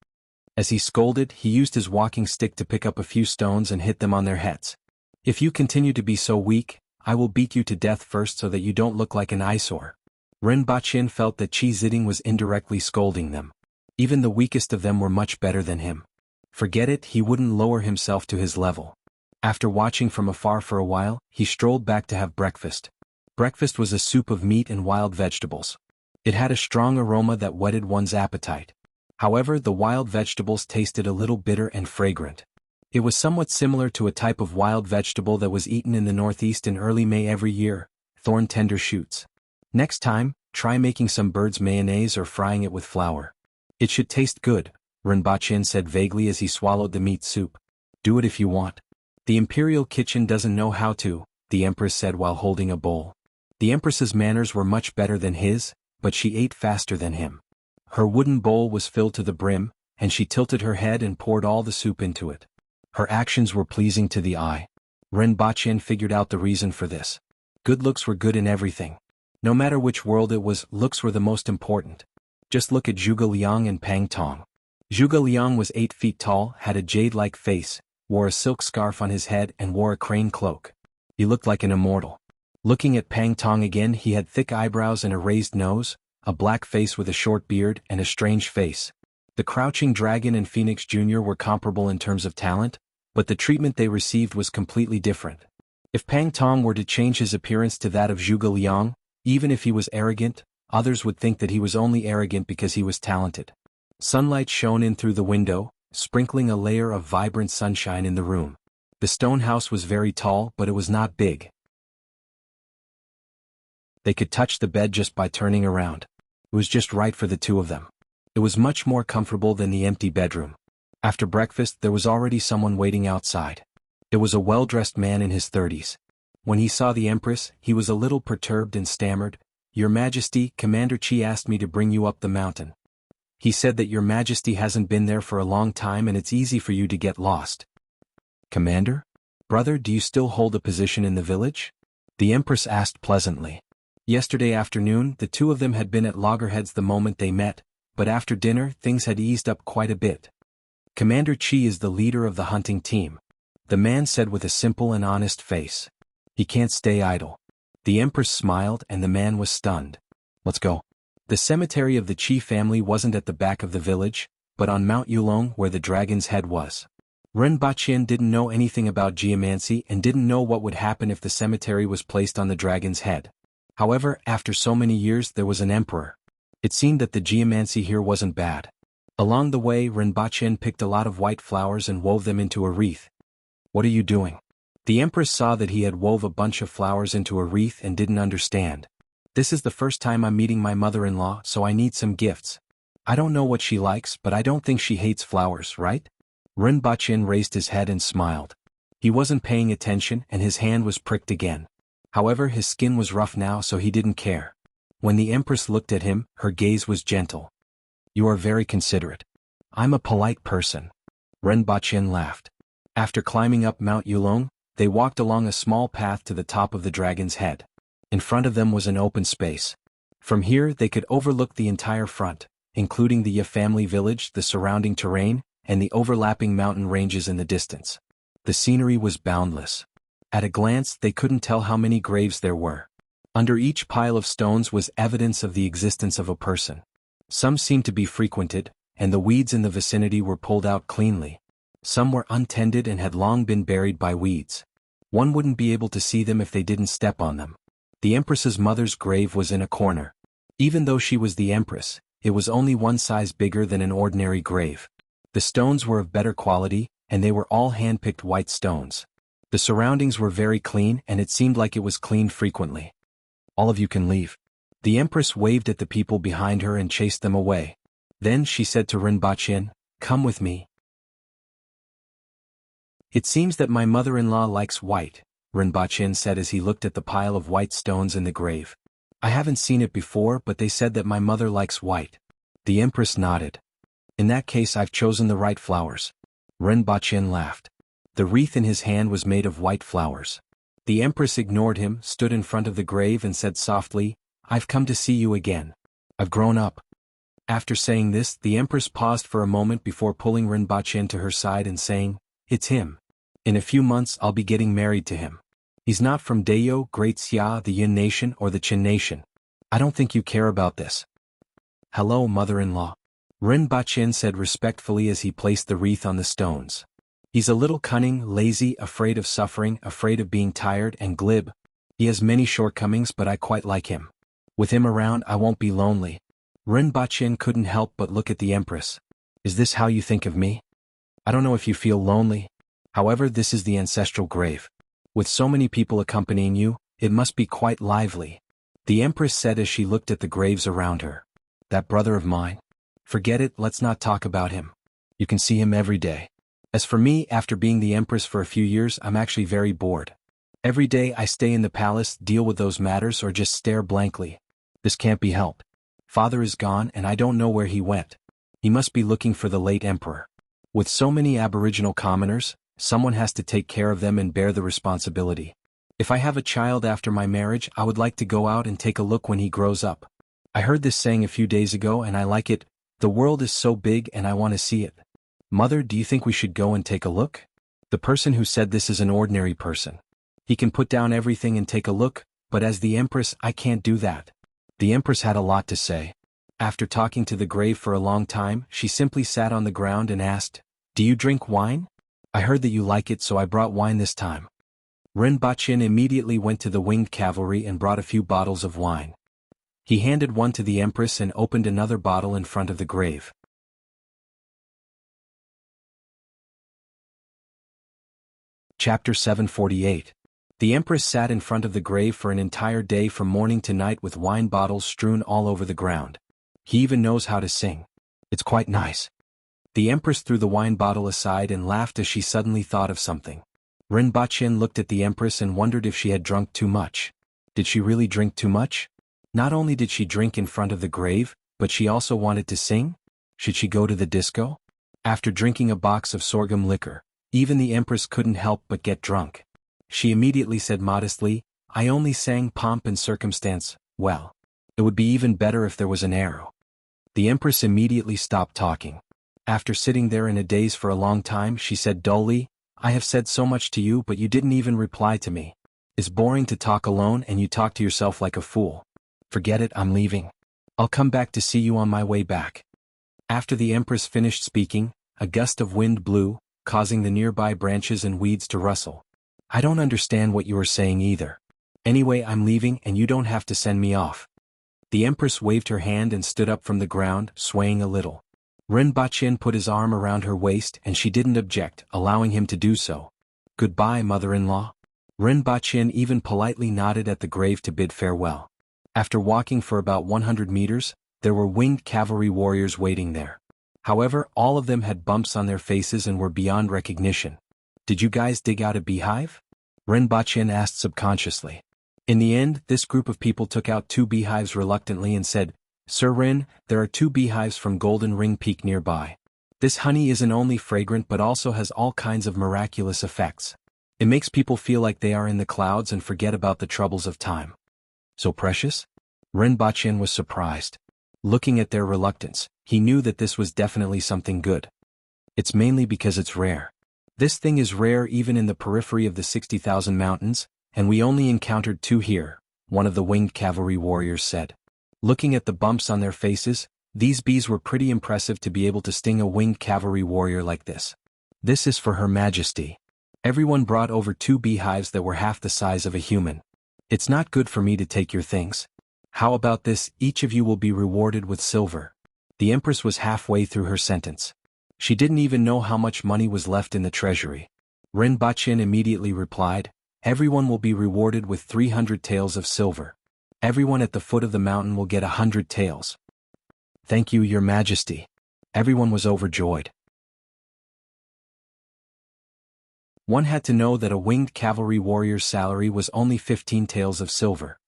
As he scolded, he used his walking stick to pick up a few stones and hit them on their heads. "If you continue to be so weak, I will beat you to death first so that you don't look like an eyesore." Rinpoche felt that Qi Ziding was indirectly scolding them. Even the weakest of them were much better than him. Forget it, he wouldn't lower himself to his level. After watching from afar for a while, he strolled back to have breakfast. Breakfast was a soup of meat and wild vegetables. It had a strong aroma that whetted one's appetite. However, the wild vegetables tasted a little bitter and fragrant. It was somewhat similar to a type of wild vegetable that was eaten in the Northeast in early May every year, thorn-tender shoots. Next time, try making some bird's mayonnaise or frying it with flour. It should taste good, Rinpoche said vaguely as he swallowed the meat soup. Do it if you want. The Imperial Kitchen doesn't know how to, the Empress said while holding a bowl. The Empress's manners were much better than his, but she ate faster than him. Her wooden bowl was filled to the brim, and she tilted her head and poured all the soup into it. Her actions were pleasing to the eye. Rinpoche figured out the reason for this. Good looks were good in everything. No matter which world it was, looks were the most important. Just look at Zhuge Liang and Pang Tong. Zhuge Liang was 8 feet tall, had a jade-like face, wore a silk scarf on his head and wore a crane cloak. He looked like an immortal. Looking at Pang Tong again, he had thick eyebrows and a raised nose, a black face with a short beard and a strange face. The Crouching Dragon and Phoenix Jr. were comparable in terms of talent, but the treatment they received was completely different. If Pang Tong were to change his appearance to that of Zhuge Liang, even if he was arrogant, others would think that he was only arrogant because he was talented. Sunlight shone in through the window, sprinkling a layer of vibrant sunshine in the room. The stone house was very tall, but it was not big. They could touch the bed just by turning around. It was just right for the two of them. It was much more comfortable than the empty bedroom. After breakfast, there was already someone waiting outside. It was a well-dressed man in his 30s. When he saw the Empress, he was a little perturbed and stammered, "Your Majesty, Commander Qi asked me to bring you up the mountain. He said that your Majesty hasn't been there for a long time and it's easy for you to get lost." "Commander? Brother, do you still hold a position in the village?" the Empress asked pleasantly. Yesterday afternoon, the two of them had been at loggerheads the moment they met, but after dinner, things had eased up quite a bit. "Commander Qi is the leader of the hunting team," the man said with a simple and honest face. "He can't stay idle." The Empress smiled and the man was stunned. "Let's go." The cemetery of the Qi family wasn't at the back of the village, but on Mount Yulong where the dragon's head was. Ren Baqian didn't know anything about geomancy and didn't know what would happen if the cemetery was placed on the dragon's head. However, after so many years there was an emperor. It seemed that the geomancy here wasn't bad. Along the way, Ren Baqian picked a lot of white flowers and wove them into a wreath. "What are you doing?" The Empress saw that he had wove a bunch of flowers into a wreath and didn't understand. "This is the first time I'm meeting my mother-in-law, so I need some gifts. I don't know what she likes, but I don't think she hates flowers, right?" Ren Baqian raised his head and smiled. He wasn't paying attention and his hand was pricked again. However, his skin was rough now, so he didn't care. When the Empress looked at him, her gaze was gentle. "You are very considerate." "I'm a polite person." Ren Baqian laughed. After climbing up Mount Yulong, they walked along a small path to the top of the dragon's head. In front of them was an open space. From here they could overlook the entire front, including the Ya family village, the surrounding terrain, and the overlapping mountain ranges in the distance. The scenery was boundless. At a glance they couldn't tell how many graves there were. Under each pile of stones was evidence of the existence of a person. Some seemed to be frequented, and the weeds in the vicinity were pulled out cleanly. Some were untended and had long been buried by weeds. One wouldn't be able to see them if they didn't step on them. The Empress's mother's grave was in a corner. Even though she was the Empress, it was only one size bigger than an ordinary grave. The stones were of better quality, and they were all hand-picked white stones. The surroundings were very clean and it seemed like it was cleaned frequently. "All of you can leave." The Empress waved at the people behind her and chased them away. Then she said to Ren Baqian, "Come with me." "It seems that my mother-in-law likes white," Ren Baqian said as he looked at the pile of white stones in the grave. "I haven't seen it before, but they said that my mother likes white." The Empress nodded. "In that case I've chosen the right flowers." Ren Baqian laughed. The wreath in his hand was made of white flowers. The Empress ignored him, stood in front of the grave and said softly, "I've come to see you again. I've grown up." After saying this, the Empress paused for a moment before pulling Ren Baqian to her side and saying, "It's him. In a few months I'll be getting married to him. He's not from Dayo, Great Xia, the Yin nation or the Qin nation. I don't think you care about this." "Hello, mother-in-law," Ren Baqian said respectfully as he placed the wreath on the stones. "He's a little cunning, lazy, afraid of suffering, afraid of being tired, and glib. He has many shortcomings, but I quite like him. With him around I won't be lonely." Ren Baqian couldn't help but look at the Empress. "Is this how you think of me? I don't know if you feel lonely. However, this is the ancestral grave. With so many people accompanying you, it must be quite lively." The Empress said as she looked at the graves around her. "That brother of mine? Forget it, let's not talk about him. You can see him every day. As for me, after being the Empress for a few years, I'm actually very bored. Every day I stay in the palace, deal with those matters or just stare blankly. This can't be helped. Father is gone and I don't know where he went. He must be looking for the late emperor. With so many aboriginal commoners, someone has to take care of them and bear the responsibility. If I have a child after my marriage, I would like to go out and take a look when he grows up. I heard this saying a few days ago and I like it. The world is so big and I want to see it. Mother, do you think we should go and take a look?" The person who said this is an ordinary person. He can put down everything and take a look, but as the Empress, I can't do that. The Empress had a lot to say. After talking to the grave for a long time, she simply sat on the ground and asked, "Do you drink wine? I heard that you like it, so I brought wine this time." Ren Baqian immediately went to the winged cavalry and brought a few bottles of wine. He handed one to the Empress and opened another bottle in front of the grave. Chapter 748. The Empress sat in front of the grave for an entire day from morning to night with wine bottles strewn all over the ground. He even knows how to sing. It's quite nice. The Empress threw the wine bottle aside and laughed as she suddenly thought of something. Ren Baqian looked at the Empress and wondered if she had drunk too much. Did she really drink too much? Not only did she drink in front of the grave, but she also wanted to sing? Should she go to the disco? After drinking a box of sorghum liquor, even the empress couldn't help but get drunk. She immediately said modestly, "I only sang pomp and circumstance." Well, it would be even better if there was an arrow. The empress immediately stopped talking. After sitting there in a daze for a long time, she said dully, "I have said so much to you, but you didn't even reply to me. It's boring to talk alone and you talk to yourself like a fool. Forget it, I'm leaving. I'll come back to see you on my way back." After the empress finished speaking, a gust of wind blew, causing the nearby branches and weeds to rustle. "I don't understand what you are saying either. Anyway, I'm leaving and you don't have to send me off." The empress waved her hand and stood up from the ground, swaying a little. Rinpoche put his arm around her waist and she didn't object, allowing him to do so. "Goodbye, mother-in-law." Rinpoche even politely nodded at the grave to bid farewell. After walking for about 100 meters, there were winged cavalry warriors waiting there. However, all of them had bumps on their faces and were beyond recognition. "Did you guys dig out a beehive?" Rinpoche asked subconsciously. In the end, this group of people took out 2 beehives reluctantly and said, "Sir Rin, there are 2 beehives from Golden Ring Peak nearby. This honey isn't only fragrant but also has all kinds of miraculous effects. It makes people feel like they are in the clouds and forget about the troubles of time." "So precious?" Rinpoche was surprised. Looking at their reluctance, he knew that this was definitely something good. "It's mainly because it's rare. This thing is rare even in the periphery of the 60,000 mountains, and we only encountered 2 here," one of the winged cavalry warriors said. Looking at the bumps on their faces, these bees were pretty impressive to be able to sting a winged cavalry warrior like this. "This is for Her Majesty." Everyone brought over 2 beehives that were half the size of a human. "It's not good for me to take your things. How about this, each of you will be rewarded with silver." The empress was halfway through her sentence. She didn't even know how much money was left in the treasury. Rinpoche immediately replied, "Everyone will be rewarded with 300 taels of silver. Everyone at the foot of the mountain will get 100 taels." "Thank you, Your Majesty." Everyone was overjoyed. One had to know that a winged cavalry warrior's salary was only 15 taels of silver.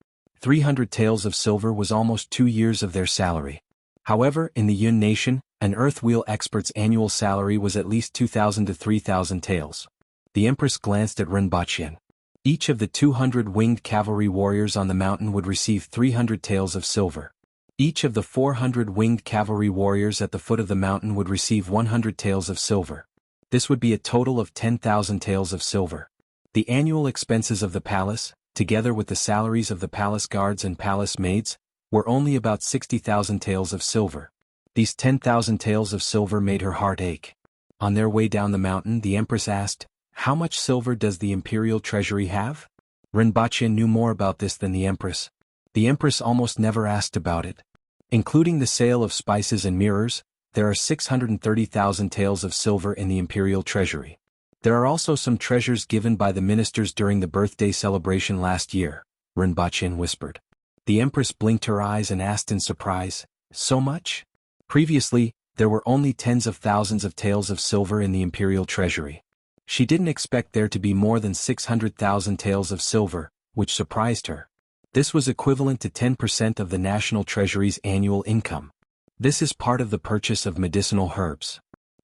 300 taels of silver was almost 2 years of their salary. However, in the Yun nation, an earth wheel expert's annual salary was at least 2,000 to 3,000 taels. The empress glanced at Rinpoche. Each of the 200 winged cavalry warriors on the mountain would receive 300 taels of silver. Each of the 400 winged cavalry warriors at the foot of the mountain would receive 100 taels of silver. This would be a total of 10,000 taels of silver. The annual expenses of the palace, together with the salaries of the palace guards and palace maids, were only about 60,000 taels of silver. These 10,000 taels of silver made her heart ache. On their way down the mountain, the empress asked, "How much silver does the imperial treasury have?" Rinpoche knew more about this than the empress. The empress almost never asked about it. Including the sale of spices and mirrors, there are 630,000 taels of silver in the imperial treasury. There are also some treasures given by the ministers during the birthday celebration last year, Rinpoche whispered. The empress blinked her eyes and asked in surprise, "So much?" Previously, there were only tens of thousands of taels of silver in the imperial treasury. She didn't expect there to be more than 600,000 taels of silver, which surprised her. This was equivalent to 10% of the national treasury's annual income. This is part of the purchase of medicinal herbs.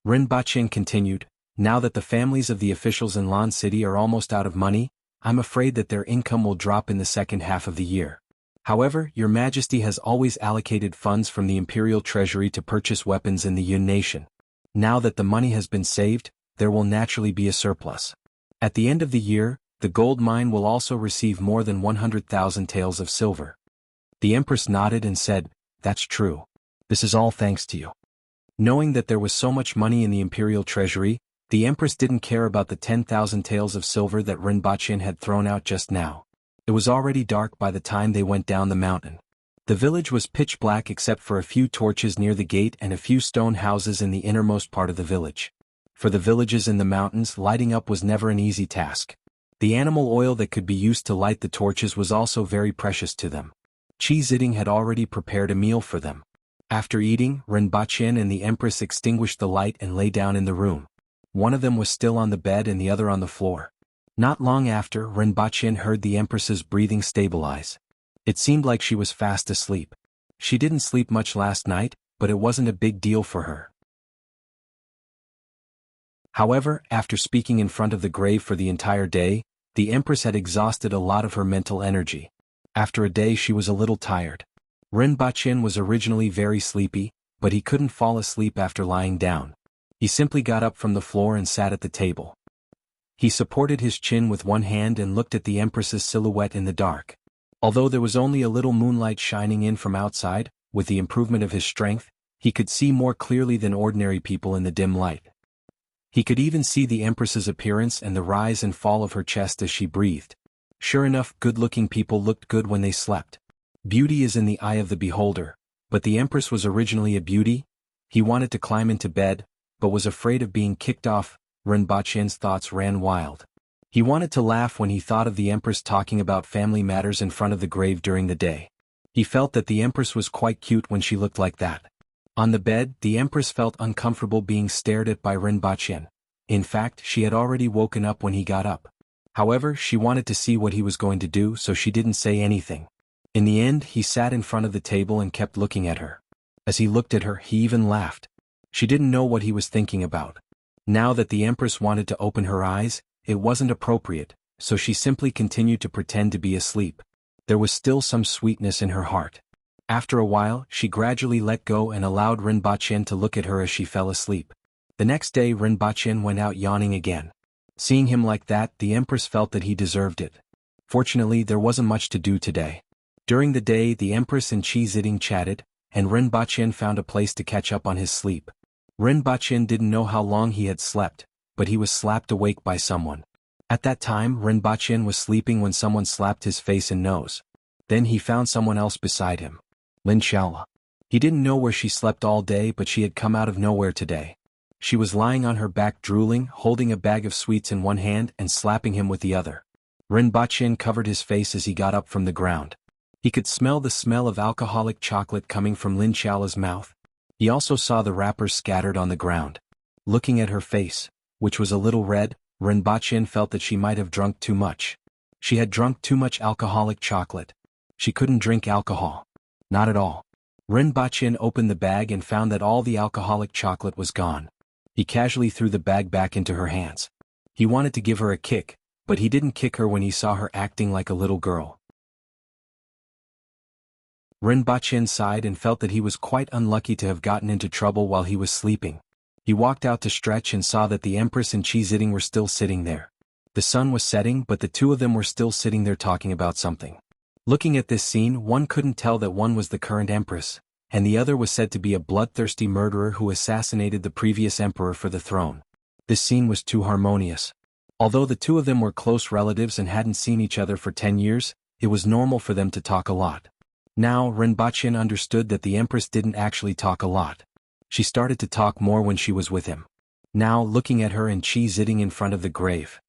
Rinpoche continued, "Now that the families of the officials in Lan City are almost out of money, I'm afraid that their income will drop in the second half of the year. However, Your Majesty has always allocated funds from the imperial treasury to purchase weapons in the Yun nation. Now that the money has been saved, there will naturally be a surplus. At the end of the year, the gold mine will also receive more than 100,000 taels of silver." The empress nodded and said, "That's true. This is all thanks to you." Knowing that there was so much money in the imperial treasury, the empress didn't care about the 10,000 taels of silver that Rinpoche had thrown out just now. It was already dark by the time they went down the mountain. The village was pitch black except for a few torches near the gate and a few stone houses in the innermost part of the village. For the villages in the mountains, lighting up was never an easy task. The animal oil that could be used to light the torches was also very precious to them. Chi Ziding had already prepared a meal for them. After eating, Rinpoche and the empress extinguished the light and lay down in the room. One of them was still on the bed and the other on the floor. Not long after, Rinpoche heard the empress's breathing stabilize. It seemed like she was fast asleep. She didn't sleep much last night, but it wasn't a big deal for her. However, after speaking in front of the grave for the entire day, the Empress had exhausted a lot of her mental energy. After a day she was a little tired. Rinpoche was originally very sleepy, but he couldn't fall asleep after lying down. He simply got up from the floor and sat at the table. He supported his chin with one hand and looked at the Empress's silhouette in the dark. Although there was only a little moonlight shining in from outside, with the improvement of his strength, he could see more clearly than ordinary people in the dim light. He could even see the Empress's appearance and the rise and fall of her chest as she breathed. Sure enough, good-looking people looked good when they slept. Beauty is in the eye of the beholder, but the Empress was originally a beauty. He wanted to climb into bed, but was afraid of being kicked off. Rinpoche's thoughts ran wild. He wanted to laugh when he thought of the Empress talking about family matters in front of the grave during the day. He felt that the Empress was quite cute when she looked like that. On the bed, the Empress felt uncomfortable being stared at by Rinpoche. In fact, she had already woken up when he got up. However, she wanted to see what he was going to do, so she didn't say anything. In the end, he sat in front of the table and kept looking at her. As he looked at her, he even laughed. She didn't know what he was thinking about. Now that the Empress wanted to open her eyes, it wasn't appropriate, so she simply continued to pretend to be asleep. There was still some sweetness in her heart. After a while, she gradually let go and allowed Rinpoche to look at her as she fell asleep. The next day Rinpoche went out yawning again. Seeing him like that, the Empress felt that he deserved it. Fortunately, there wasn't much to do today. During the day, the Empress and Chi Ziding chatted, and Rinpoche found a place to catch up on his sleep. Rinpoche didn't know how long he had slept, but he was slapped awake by someone. At that time, Rinpoche was sleeping when someone slapped his face and nose. Then he found someone else beside him. Lin Shaola. He didn't know where she slept all day, but she had come out of nowhere today. She was lying on her back drooling, holding a bag of sweets in one hand and slapping him with the other. Rinpoche covered his face as he got up from the ground. He could smell the smell of alcoholic chocolate coming from Lin Shaola's mouth. He also saw the wrappers scattered on the ground. Looking at her face, which was a little red, Rinpoche felt that she might have drunk too much. She had drunk too much alcoholic chocolate. She couldn't drink alcohol. Not at all. Rinpoche opened the bag and found that all the alcoholic chocolate was gone. He casually threw the bag back into her hands. He wanted to give her a kick, but he didn't kick her when he saw her acting like a little girl. Rinpoche sighed and felt that he was quite unlucky to have gotten into trouble while he was sleeping. He walked out to stretch and saw that the Empress and Chi Ziding were still sitting there. The sun was setting, but the two of them were still sitting there talking about something. Looking at this scene, one couldn't tell that one was the current Empress, and the other was said to be a bloodthirsty murderer who assassinated the previous emperor for the throne. This scene was too harmonious. Although the two of them were close relatives and hadn't seen each other for 10 years, it was normal for them to talk a lot. Now, Rinpoche understood that the Empress didn't actually talk a lot. She started to talk more when she was with him. Now, looking at her and Chi Ziding in front of the grave.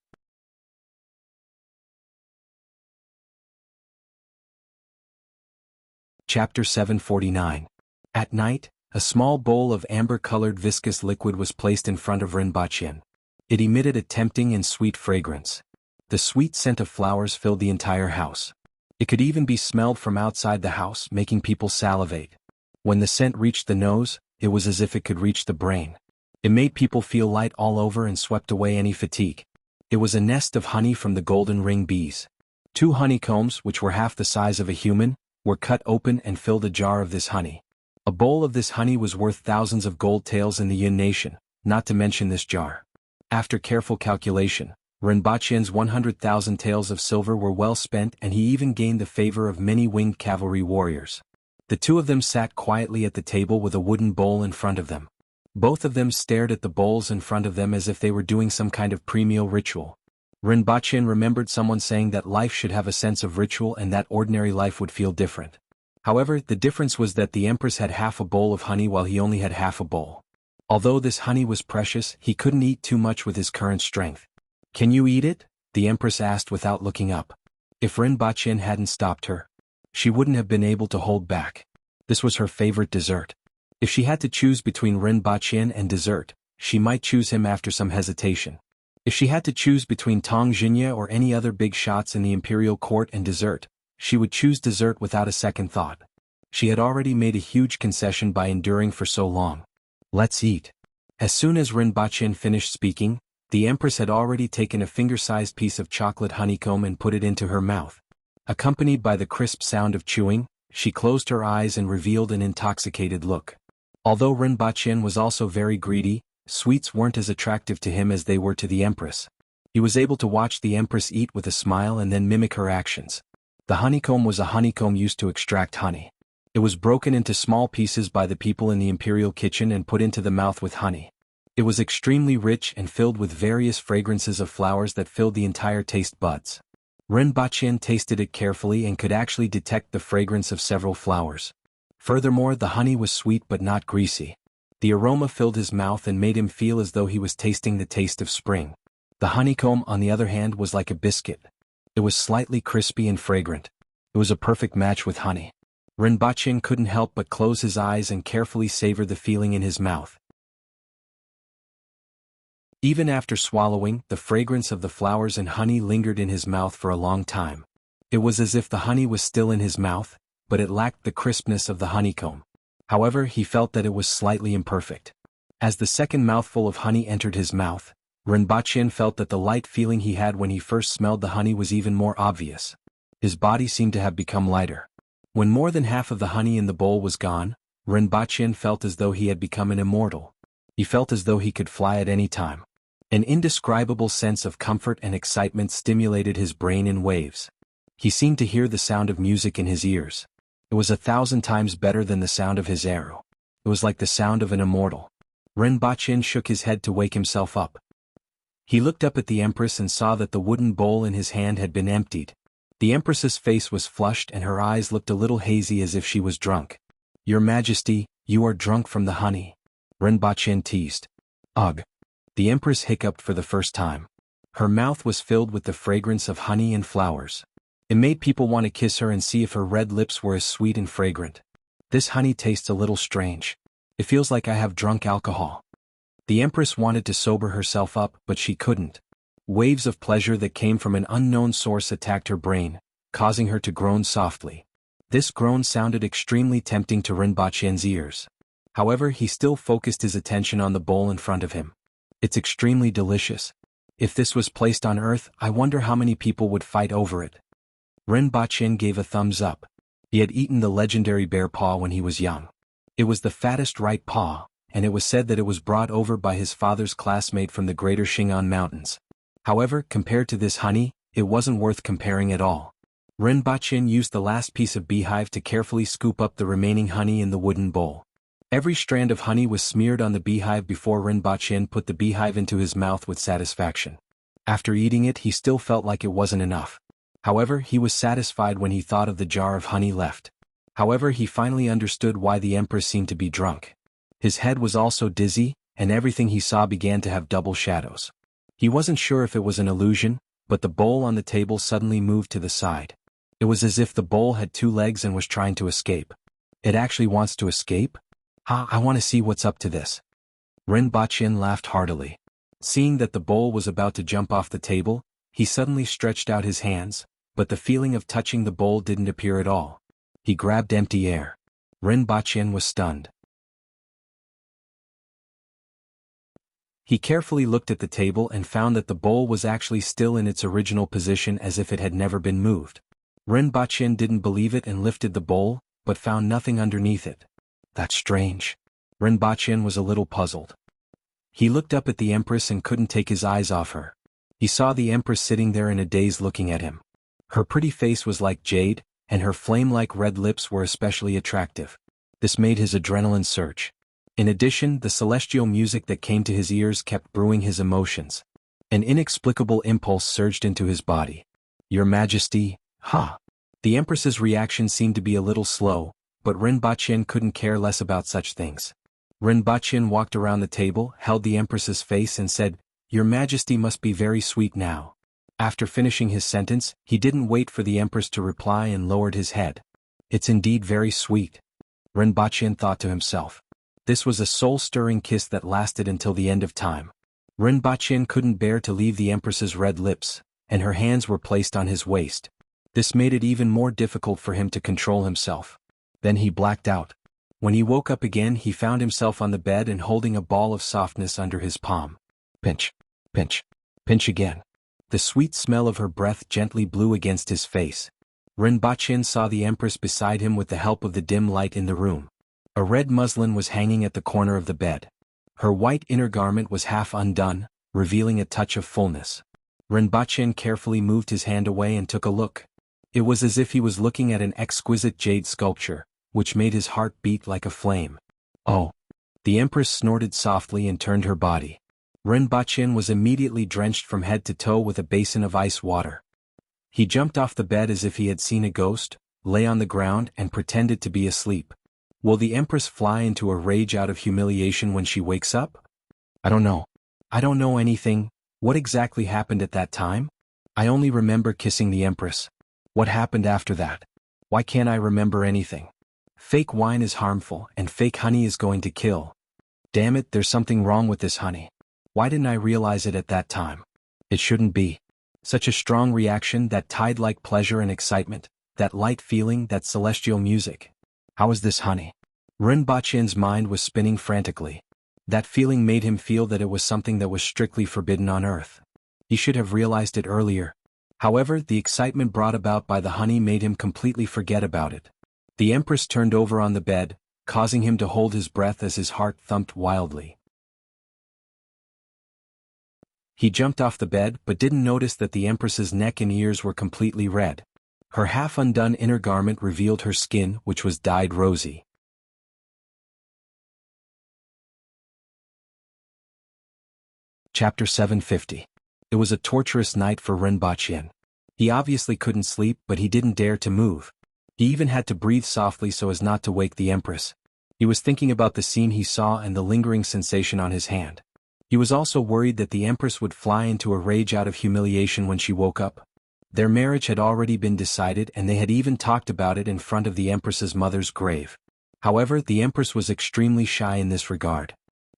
Chapter 749. At night, a small bowl of amber-colored viscous liquid was placed in front of Rinpoche. It emitted a tempting and sweet fragrance. The sweet scent of flowers filled the entire house. It could even be smelled from outside the house, making people salivate. When the scent reached the nose, it was as if it could reach the brain. It made people feel light all over and swept away any fatigue. It was a nest of honey from the golden ring bees. 2 honeycombs, which were half the size of a human, were cut open and filled a jar of this honey. A bowl of this honey was worth thousands of gold taels in the Yin nation, not to mention this jar. After careful calculation, Rinpoche's 100,000 taels of silver were well spent, and he even gained the favor of many winged cavalry warriors. The two of them sat quietly at the table with a wooden bowl in front of them. Both of them stared at the bowls in front of them as if they were doing some kind of pre-meal ritual. Rinpoche remembered someone saying that life should have a sense of ritual and that ordinary life would feel different. However, the difference was that the Empress had half a bowl of honey while he only had half a bowl. Although this honey was precious, he couldn't eat too much with his current strength. "Can you eat it?" the Empress asked without looking up. If Rinpoche hadn't stopped her, she wouldn't have been able to hold back. This was her favorite dessert. If she had to choose between Rinpoche and dessert, she might choose him after some hesitation. If she had to choose between Tong Jinya or any other big shots in the imperial court and dessert, she would choose dessert without a second thought. She had already made a huge concession by enduring for so long. Let's eat. As soon as Rinpoche finished speaking, the Empress had already taken a finger-sized piece of chocolate honeycomb and put it into her mouth. Accompanied by the crisp sound of chewing, she closed her eyes and revealed an intoxicated look. Although Rinpoche was also very greedy, sweets weren't as attractive to him as they were to the Empress. He was able to watch the Empress eat with a smile and then mimic her actions. The honeycomb was a honeycomb used to extract honey. It was broken into small pieces by the people in the imperial kitchen and put into the mouth with honey. It was extremely rich and filled with various fragrances of flowers that filled the entire taste buds. Rinpoche tasted it carefully and could actually detect the fragrance of several flowers. Furthermore, the honey was sweet but not greasy. The aroma filled his mouth and made him feel as though he was tasting the taste of spring. The honeycomb, on the other hand, was like a biscuit. It was slightly crispy and fragrant. It was a perfect match with honey. Rinpoche couldn't help but close his eyes and carefully savor the feeling in his mouth. Even after swallowing, the fragrance of the flowers and honey lingered in his mouth for a long time. It was as if the honey was still in his mouth, but it lacked the crispness of the honeycomb. However, he felt that it was slightly imperfect. As the second mouthful of honey entered his mouth, Rinpoche felt that the light feeling he had when he first smelled the honey was even more obvious. His body seemed to have become lighter. When more than half of the honey in the bowl was gone, Rinpoche felt as though he had become an immortal. He felt as though he could fly at any time. An indescribable sense of comfort and excitement stimulated his brain in waves. He seemed to hear the sound of music in his ears. It was 1,000 times better than the sound of his arrow. It was like the sound of an immortal. Rinpoche shook his head to wake himself up. He looked up at the Empress and saw that the wooden bowl in his hand had been emptied. The Empress's face was flushed and her eyes looked a little hazy as if she was drunk. "Your Majesty, you are drunk from the honey," Rinpoche teased. "Ugh." The Empress hiccuped for the first time. Her mouth was filled with the fragrance of honey and flowers. It made people want to kiss her and see if her red lips were as sweet and fragrant. "This honey tastes a little strange. It feels like I have drunk alcohol." The Empress wanted to sober herself up, but she couldn't. Waves of pleasure that came from an unknown source attacked her brain, causing her to groan softly. This groan sounded extremely tempting to Rinpoche's ears. However, he still focused his attention on the bowl in front of him. "It's extremely delicious. If this was placed on Earth, I wonder how many people would fight over it." Rinpoche gave a thumbs up. He had eaten the legendary bear paw when he was young. It was the fattest right paw, and it was said that it was brought over by his father's classmate from the Greater Shingon Mountains. However, compared to this honey, it wasn't worth comparing at all. Rinpoche used the last piece of beehive to carefully scoop up the remaining honey in the wooden bowl. Every strand of honey was smeared on the beehive before Rinpoche put the beehive into his mouth with satisfaction. After eating it, he still felt like it wasn't enough. However, he was satisfied when he thought of the jar of honey left. However, he finally understood why the Empress seemed to be drunk. His head was also dizzy, and everything he saw began to have double shadows. He wasn't sure if it was an illusion, but the bowl on the table suddenly moved to the side. It was as if the bowl had 2 legs and was trying to escape. "It actually wants to escape? I want to see what's up to this." Rinpoche laughed heartily. Seeing that the bowl was about to jump off the table, he suddenly stretched out his hands, but the feeling of touching the bowl didn't appear at all. He grabbed empty air. Rinpoche was stunned. He carefully looked at the table and found that the bowl was actually still in its original position as if it had never been moved. Rinpoche didn't believe it and lifted the bowl, but found nothing underneath it. "That's strange." Rinpoche was a little puzzled. He looked up at the Empress and couldn't take his eyes off her. He saw the Empress sitting there in a daze looking at him. Her pretty face was like jade, and her flame-like red lips were especially attractive. This made his adrenaline surge. In addition, the celestial music that came to his ears kept brewing his emotions. An inexplicable impulse surged into his body. "Your Majesty, ha!" The Empress's reaction seemed to be a little slow, but Rinpoche couldn't care less about such things. Rinpoche walked around the table, held the Empress's face and said, "Your Majesty must be very sweet now." After finishing his sentence, he didn't wait for the Empress to reply and lowered his head. "It's indeed very sweet," Rinpoche thought to himself. This was a soul-stirring kiss that lasted until the end of time. Rinpoche couldn't bear to leave the Empress's red lips, and her hands were placed on his waist. This made it even more difficult for him to control himself. Then he blacked out. When he woke up again, he found himself on the bed and holding a ball of softness under his palm. Pinch, pinch, pinch again. The sweet smell of her breath gently blew against his face. Rinpoche saw the empress beside him with the help of the dim light in the room. A red muslin was hanging at the corner of the bed. Her white inner garment was half undone, revealing a touch of fullness. Rinpoche carefully moved his hand away and took a look. It was as if he was looking at an exquisite jade sculpture, which made his heart beat like a flame. Oh! The empress snorted softly and turned her body. Rinpoche was immediately drenched from head to toe with a basin of ice water. He jumped off the bed as if he had seen a ghost, lay on the ground and pretended to be asleep. Will the empress fly into a rage out of humiliation when she wakes up? I don't know. I don't know anything. What exactly happened at that time? I only remember kissing the empress. What happened after that? Why can't I remember anything? Fake wine is harmful and fake honey is going to kill. Damn it, there's something wrong with this honey. Why didn't I realize it at that time? It shouldn't be. Such a strong reaction, that tide-like pleasure and excitement, that light feeling, that celestial music. How is this honey? Rinpoche's mind was spinning frantically. That feeling made him feel that it was something that was strictly forbidden on earth. He should have realized it earlier. However, the excitement brought about by the honey made him completely forget about it. The empress turned over on the bed, causing him to hold his breath as his heart thumped wildly. He jumped off the bed but didn't notice that the empress's neck and ears were completely red. Her half-undone inner garment revealed her skin, which was dyed rosy. Chapter 750. It was a torturous night for Rinpoche. He obviously couldn't sleep, but he didn't dare to move. He even had to breathe softly so as not to wake the empress. He was thinking about the scene he saw and the lingering sensation on his hand. He was also worried that the empress would fly into a rage out of humiliation when she woke up. Their marriage had already been decided and they had even talked about it in front of the empress's mother's grave. However, the empress was extremely shy in this regard.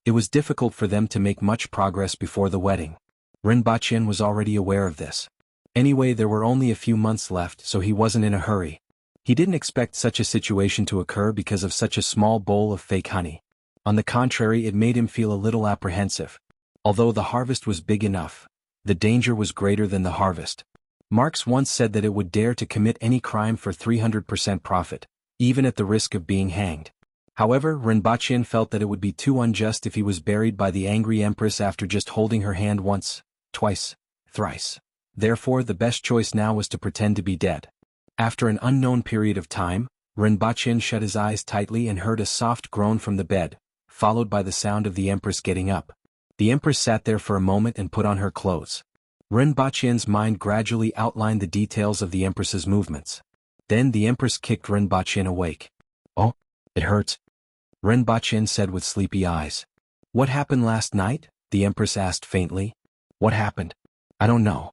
It was difficult for them to make much progress before the wedding. Rinpoche was already aware of this. Anyway, there were only a few months left, so he wasn't in a hurry. He didn't expect such a situation to occur because of such a small bowl of fake honey. On the contrary, it made him feel a little apprehensive. Although the harvest was big enough, the danger was greater than the harvest. Marx once said that it would dare to commit any crime for 300% profit, even at the risk of being hanged. However, Rinpoche felt that it would be too unjust if he was buried by the angry empress after just holding her hand once, twice, thrice. Therefore, the best choice now was to pretend to be dead. After an unknown period of time, Rinpoche shut his eyes tightly and heard a soft groan from the bed, followed by the sound of the empress getting up. The empress sat there for a moment and put on her clothes. Rinpoche's mind gradually outlined the details of the empress's movements. Then the empress kicked Rinpoche awake. Oh, it hurts, Rinpoche said with sleepy eyes. What happened last night? The empress asked faintly. What happened? I don't know.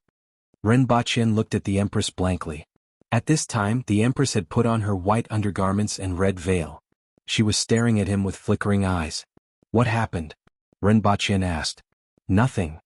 Rinpoche looked at the empress blankly. At this time, the empress had put on her white undergarments and red veil. She was staring at him with flickering eyes. What happened? Rinpoche asked. Nothing.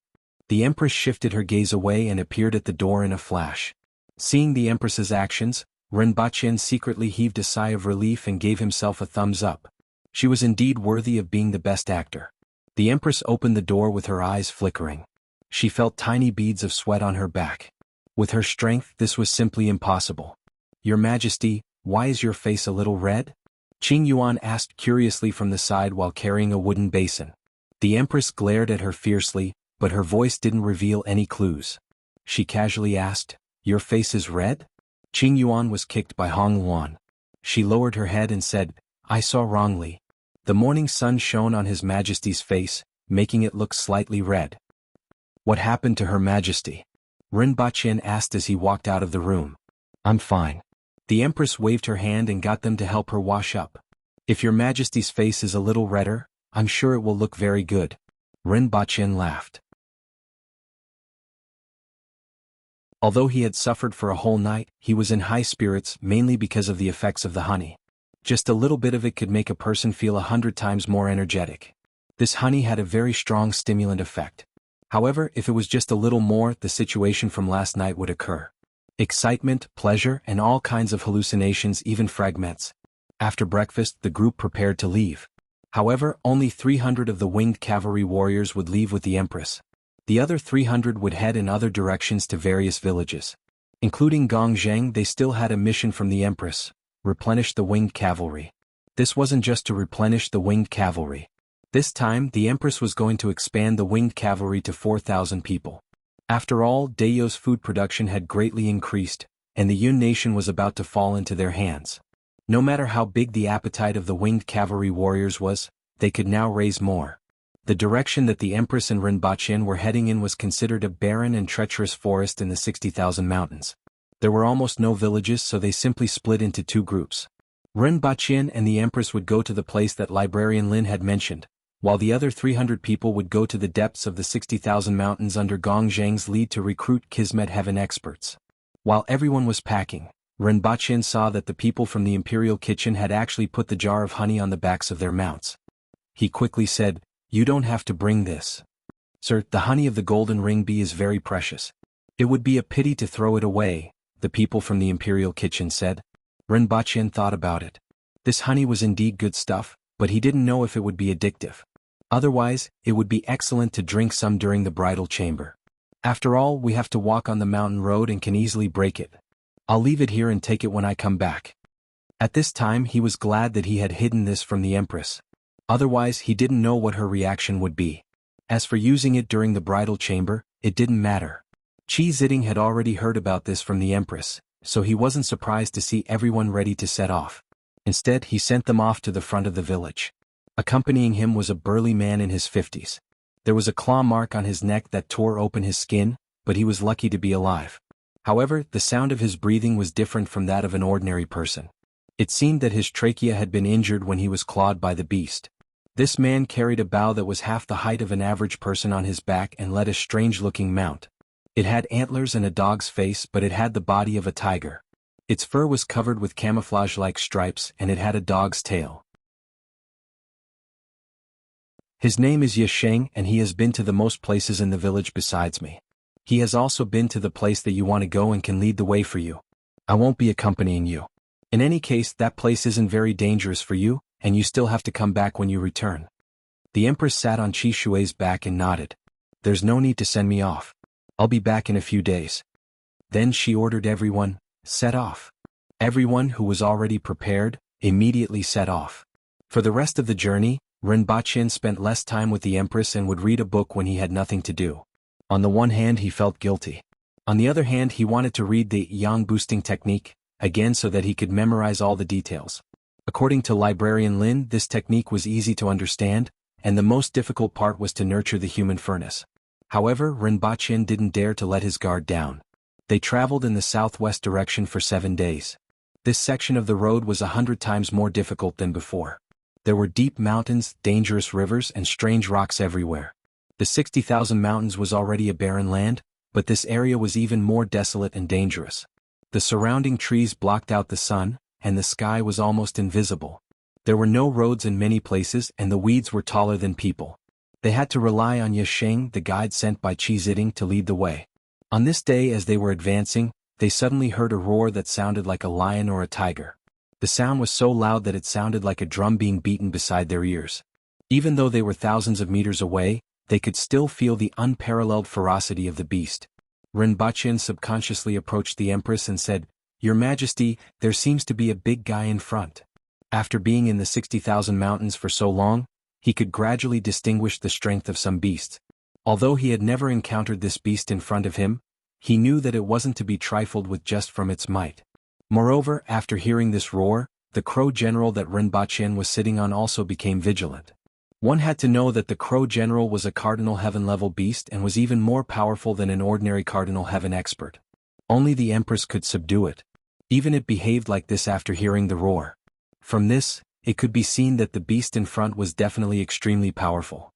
The empress shifted her gaze away and appeared at the door in a flash. Seeing the empress's actions, Rinpoche secretly heaved a sigh of relief and gave himself a thumbs up. She was indeed worthy of being the best actor. The empress opened the door with her eyes flickering. She felt tiny beads of sweat on her back. With her strength, this was simply impossible. Your Majesty, why is your face a little red? Qing Yuan asked curiously from the side while carrying a wooden basin. The empress glared at her fiercely, but her voice didn't reveal any clues. She casually asked, Your face is red? Qing Yuan was kicked by Hong Luan. She lowered her head and said, I saw wrongly. The morning sun shone on His Majesty's face, making it look slightly red. What happened to Her Majesty? Rinpoche asked as he walked out of the room. I'm fine. The empress waved her hand and got them to help her wash up. If Your Majesty's face is a little redder, I'm sure it will look very good. Rinpoche laughed. Although he had suffered for a whole night, he was in high spirits mainly because of the effects of the honey. Just a little bit of it could make a person feel 100 times more energetic. This honey had a very strong stimulant effect. However, if it was just a little more, the situation from last night would occur. Excitement, pleasure, and all kinds of hallucinations, even fragments. After breakfast, the group prepared to leave. However, only 300 of the winged cavalry warriors would leave with the Empress. The other 300 would head in other directions to various villages. Including Gongzheng, they still had a mission from the Empress: replenish the winged cavalry. This wasn't just to replenish the winged cavalry. This time, the Empress was going to expand the winged cavalry to 4,000 people. After all, Dayo's food production had greatly increased, and the Yun nation was about to fall into their hands. No matter how big the appetite of the winged cavalry warriors was, they could now raise more. The direction that the Empress and Rinpochen were heading in was considered a barren and treacherous forest in the 60,000 mountains. There were almost no villages, so they simply split into two groups. Rinpochen and the Empress would go to the place that Librarian Lin had mentioned, while the other 300 people would go to the depths of the 60,000 mountains under Gongzheng's lead to recruit Kismet Heaven experts. While everyone was packing, Rinpochen saw that the people from the Imperial Kitchen had actually put the jar of honey on the backs of their mounts. He quickly said, "You don't have to bring this. Sir, the honey of the golden ring bee is very precious. It would be a pity to throw it away," the people from the Imperial Kitchen said. Rinpochen thought about it. This honey was indeed good stuff, but he didn't know if it would be addictive. Otherwise, it would be excellent to drink some during the bridal chamber. After all, we have to walk on the mountain road and can easily break it. I'll leave it here and take it when I come back. At this time, he was glad that he had hidden this from the Empress. Otherwise, he didn't know what her reaction would be. As for using it during the bridal chamber, it didn't matter. Qi Ziding had already heard about this from the Empress, so he wasn't surprised to see everyone ready to set off. Instead, he sent them off to the front of the village. Accompanying him was a burly man in his 50s. There was a claw mark on his neck that tore open his skin, but he was lucky to be alive. However, the sound of his breathing was different from that of an ordinary person. It seemed that his trachea had been injured when he was clawed by the beast. This man carried a bow that was half the height of an average person on his back and led a strange-looking mount. It had antlers and a dog's face, but it had the body of a tiger. Its fur was covered with camouflage-like stripes, and it had a dog's tail. His name is Yasheng, and he has been to the most places in the village besides me. He has also been to the place that you want to go and can lead the way for you. I won't be accompanying you. In any case, that place isn't very dangerous for you, and you still have to come back when you return." The Empress sat on Qi Shui's back and nodded. "There's no need to send me off. I'll be back in a few days." Then she ordered everyone, "Set off." Everyone who was already prepared, immediately set off. For the rest of the journey, Rinpochen spent less time with the Empress and would read a book when he had nothing to do. On the one hand, he felt guilty. On the other hand, he wanted to read the yang boosting technique, again so that he could memorize all the details. According to Librarian Lin, this technique was easy to understand, and the most difficult part was to nurture the human furnace. However, Rinpochen didn't dare to let his guard down. They traveled in the southwest direction for 7 days. This section of the road was 100 times more difficult than before. There were deep mountains, dangerous rivers, and strange rocks everywhere. The 60,000 mountains was already a barren land, but this area was even more desolate and dangerous. The surrounding trees blocked out the sun, and the sky was almost invisible. There were no roads in many places, and the weeds were taller than people. They had to rely on Yasheng, the guide sent by Qi Ziding, to lead the way. On this day, as they were advancing, they suddenly heard a roar that sounded like a lion or a tiger. The sound was so loud that it sounded like a drum being beaten beside their ears. Even though they were thousands of meters away, they could still feel the unparalleled ferocity of the beast. Rinpochen subconsciously approached the Empress and said, "Your Majesty, there seems to be a big guy in front." After being in the 60,000 mountains for so long, he could gradually distinguish the strength of some beasts. Although he had never encountered this beast in front of him, he knew that it wasn't to be trifled with just from its might. Moreover, after hearing this roar, the crow general that Rinpochen was sitting on also became vigilant. One had to know that the crow general was a cardinal heaven-level beast and was even more powerful than an ordinary cardinal heaven expert. Only the Empress could subdue it. Even it behaved like this after hearing the roar. From this, it could be seen that the beast in front was definitely extremely powerful.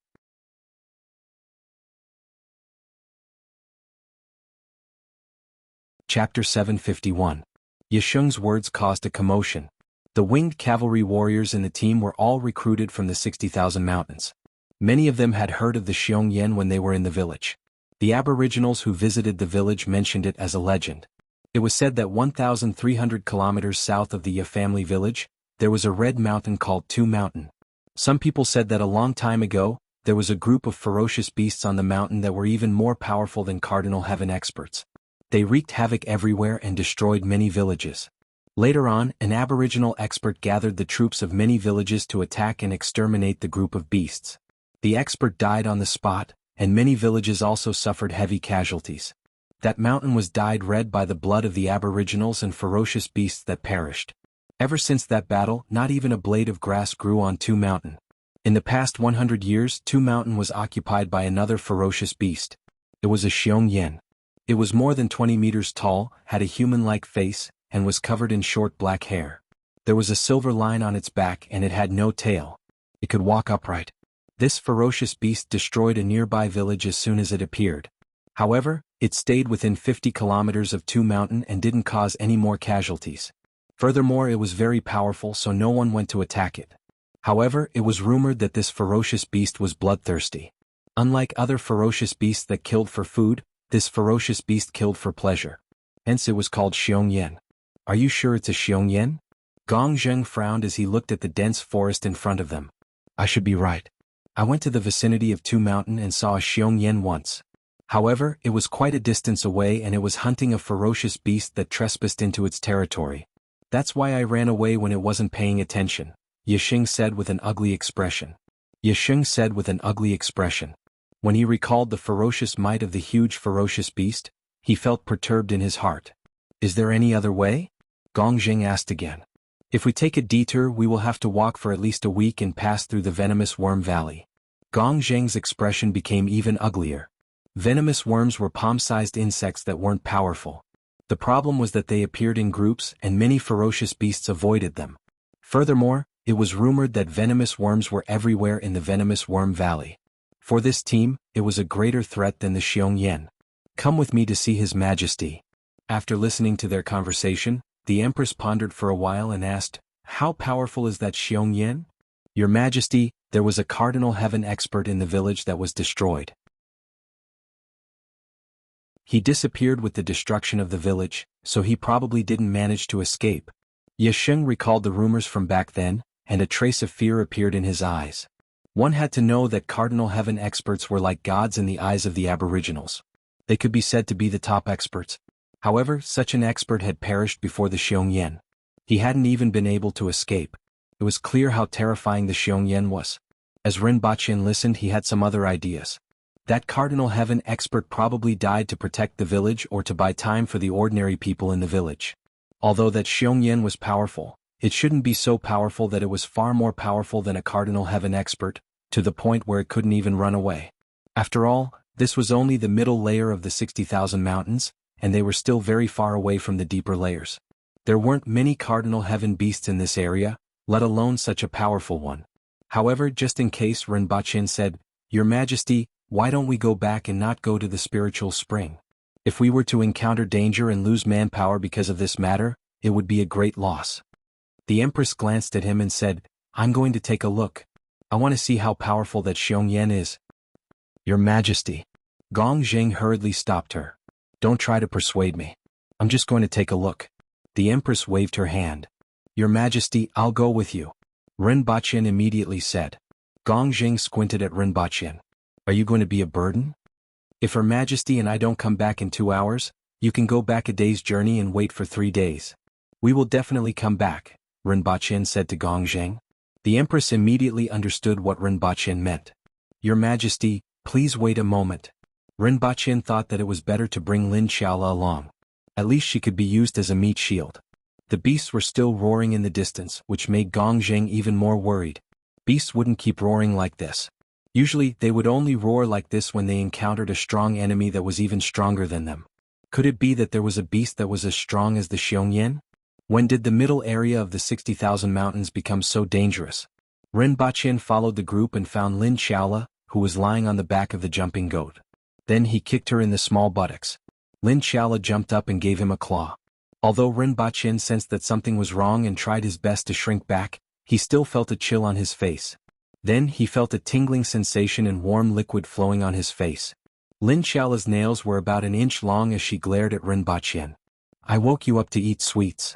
Chapter 751. Yasheng's words caused a commotion. The winged cavalry warriors in the team were all recruited from the 60,000 mountains. Many of them had heard of the Xiongyan when they were in the village. The aboriginals who visited the village mentioned it as a legend. It was said that 1,300 kilometers south of the Ya family village, there was a red mountain called Two Mountain. Some people said that a long time ago, there was a group of ferocious beasts on the mountain that were even more powerful than Cardinal Heaven experts. They wreaked havoc everywhere and destroyed many villages. Later on, an Aboriginal expert gathered the troops of many villages to attack and exterminate the group of beasts. The expert died on the spot, and many villages also suffered heavy casualties. That mountain was dyed red by the blood of the Aboriginals and ferocious beasts that perished. Ever since that battle, not even a blade of grass grew on Two Mountain. In the past 100 years, Two Mountain was occupied by another ferocious beast. It was a Xiong Yen. It was more than 20 meters tall, had a human-like face, and was covered in short black hair. There was a silver line on its back and it had no tail. It could walk upright. This ferocious beast destroyed a nearby village as soon as it appeared. However, it stayed within 50 kilometers of Two Mountain and didn't cause any more casualties. Furthermore, it was very powerful, so no one went to attack it. However, it was rumored that this ferocious beast was bloodthirsty. Unlike other ferocious beasts that killed for food, this ferocious beast killed for pleasure. Hence it was called Xiong Yen. Are you sure it's a Xiong Yen? Gong Zheng frowned as he looked at the dense forest in front of them. I should be right. I went to the vicinity of Two Mountain and saw a Xiong Yen once. However, it was quite a distance away and it was hunting a ferocious beast that trespassed into its territory. That's why I ran away when it wasn't paying attention, Yixing said with an ugly expression. Yixing said with an ugly expression. When he recalled the ferocious might of the huge ferocious beast, he felt perturbed in his heart. Is there any other way? Gong Zheng asked again. If we take a detour, we will have to walk for at least a week and pass through the venomous worm valley. Gong Zheng's expression became even uglier. Venomous worms were palm-sized insects that weren't powerful. The problem was that they appeared in groups and many ferocious beasts avoided them. Furthermore, it was rumored that venomous worms were everywhere in the venomous worm valley. For this team, it was a greater threat than the Xiong Yen. Come with me to see His Majesty. After listening to their conversation, the Empress pondered for a while and asked, How powerful is that Xiong Yen? Your Majesty, there was a Cardinal Heaven expert in the village that was destroyed. He disappeared with the destruction of the village, so he probably didn't manage to escape. Yixing recalled the rumors from back then, and a trace of fear appeared in his eyes. One had to know that Cardinal Heaven experts were like gods in the eyes of the Aboriginals. They could be said to be the top experts. However, such an expert had perished before the Xiong Yen. He hadn't even been able to escape. It was clear how terrifying the Xiong Yen was. As Rinpoche listened, he had some other ideas. That Cardinal Heaven expert probably died to protect the village or to buy time for the ordinary people in the village. Although that Xiong Yen was powerful, it shouldn't be so powerful that it was far more powerful than a Cardinal Heaven expert, to the point where it couldn't even run away. After all, this was only the middle layer of the 60,000 mountains, and they were still very far away from the deeper layers. There weren't many Cardinal Heaven beasts in this area, let alone such a powerful one. However, just in case, Rinpoche said, Your Majesty, why don't we go back and not go to the spiritual spring? If we were to encounter danger and lose manpower because of this matter, it would be a great loss. The Empress glanced at him and said, I'm going to take a look. I want to see how powerful that Xiong Yen is. Your Majesty. Gong Zheng hurriedly stopped her. Don't try to persuade me. I'm just going to take a look. The Empress waved her hand. Your Majesty, I'll go with you. Rinpoche immediately said. Gong Zheng squinted at Rinpoche. Are you going to be a burden? If Her Majesty and I don't come back in 2 hours, you can go back a day's journey and wait for 3 days. We will definitely come back, Rinpoche said to Gong Zheng. The Empress immediately understood what Rinpoche meant. Your Majesty, please wait a moment. Rinpoche thought that it was better to bring Lin Xiaola along. At least she could be used as a meat shield. The beasts were still roaring in the distance, which made Gong Zheng even more worried. Beasts wouldn't keep roaring like this. Usually, they would only roar like this when they encountered a strong enemy that was even stronger than them. Could it be that there was a beast that was as strong as the Xiong Yen? When did the middle area of the 60,000 mountains become so dangerous? Rinpoche followed the group and found Lin Xiaola, who was lying on the back of the jumping goat. Then he kicked her in the small buttocks. Lin Xiaola jumped up and gave him a claw. Although Rinpoche sensed that something was wrong and tried his best to shrink back, he still felt a chill on his face. Then he felt a tingling sensation and warm liquid flowing on his face. Lin Xiaola's nails were about an inch long as she glared at Rinpoche. I woke you up to eat sweets,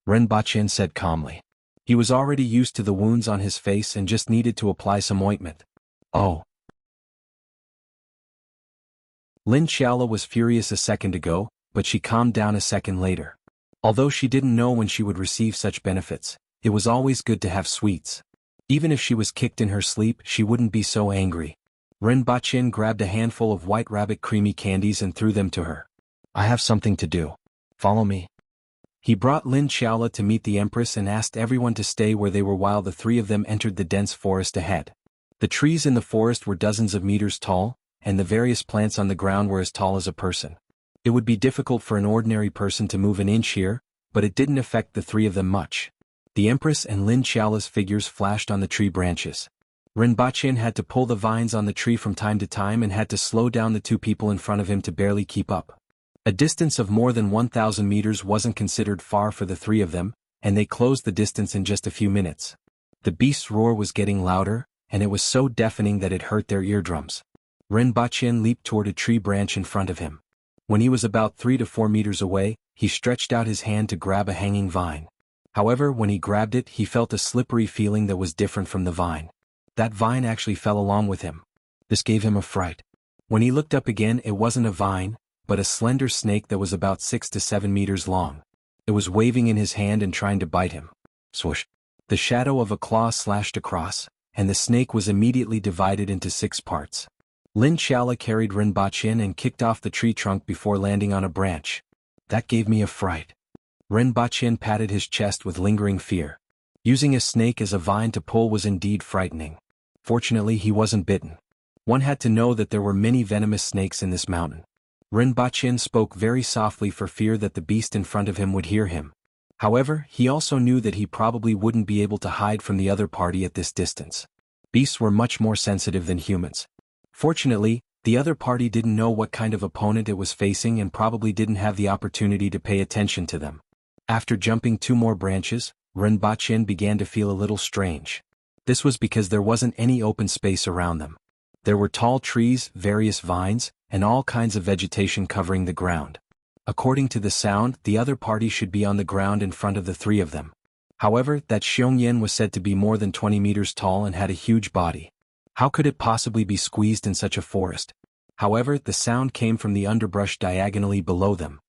Renbachien said calmly. He was already used to the wounds on his face and just needed to apply some ointment. Oh. Lin Xiaola was furious a second ago, but she calmed down a second later. Although she didn't know when she would receive such benefits, it was always good to have sweets. Even if she was kicked in her sleep, she wouldn't be so angry. Renbachien grabbed a handful of white rabbit creamy candies and threw them to her. I have something to do. Follow me. He brought Lin Xiaola to meet the Empress and asked everyone to stay where they were while the three of them entered the dense forest ahead. The trees in the forest were dozens of meters tall, and the various plants on the ground were as tall as a person. It would be difficult for an ordinary person to move an inch here, but it didn't affect the three of them much. The Empress and Lin Xiaola's figures flashed on the tree branches. Renbachien had to pull the vines on the tree from time to time and had to slow down the two people in front of him to barely keep up. A distance of more than 1,000 meters wasn't considered far for the three of them, and they closed the distance in just a few minutes. The beast's roar was getting louder, and it was so deafening that it hurt their eardrums. Renbachien leaped toward a tree branch in front of him. When he was about 3 to 4 meters away, he stretched out his hand to grab a hanging vine. However, when he grabbed it, he felt a slippery feeling that was different from the vine. That vine actually fell along with him. This gave him a fright. When he looked up again, it wasn't a vine, but a slender snake that was about 6 to 7 meters long. It was waving in his hand and trying to bite him. Swoosh! The shadow of a claw slashed across, and the snake was immediately divided into 6 parts. Lin Xiaola carried Renbachien and kicked off the tree trunk before landing on a branch. That gave me a fright. Renbachien patted his chest with lingering fear. Using a snake as a vine to pull was indeed frightening. Fortunately, he wasn't bitten. One had to know that there were many venomous snakes in this mountain. Renbachien spoke very softly for fear that the beast in front of him would hear him. However, he also knew that he probably wouldn't be able to hide from the other party at this distance. Beasts were much more sensitive than humans. Fortunately, the other party didn't know what kind of opponent it was facing and probably didn't have the opportunity to pay attention to them. After jumping 2 more branches, Renbachien began to feel a little strange. This was because there wasn't any open space around them. There were tall trees, various vines, and all kinds of vegetation covering the ground. According to the sound, the other party should be on the ground in front of the three of them. However, that Xiongyan was said to be more than 20 meters tall and had a huge body. How could it possibly be squeezed in such a forest? However, the sound came from the underbrush diagonally below them.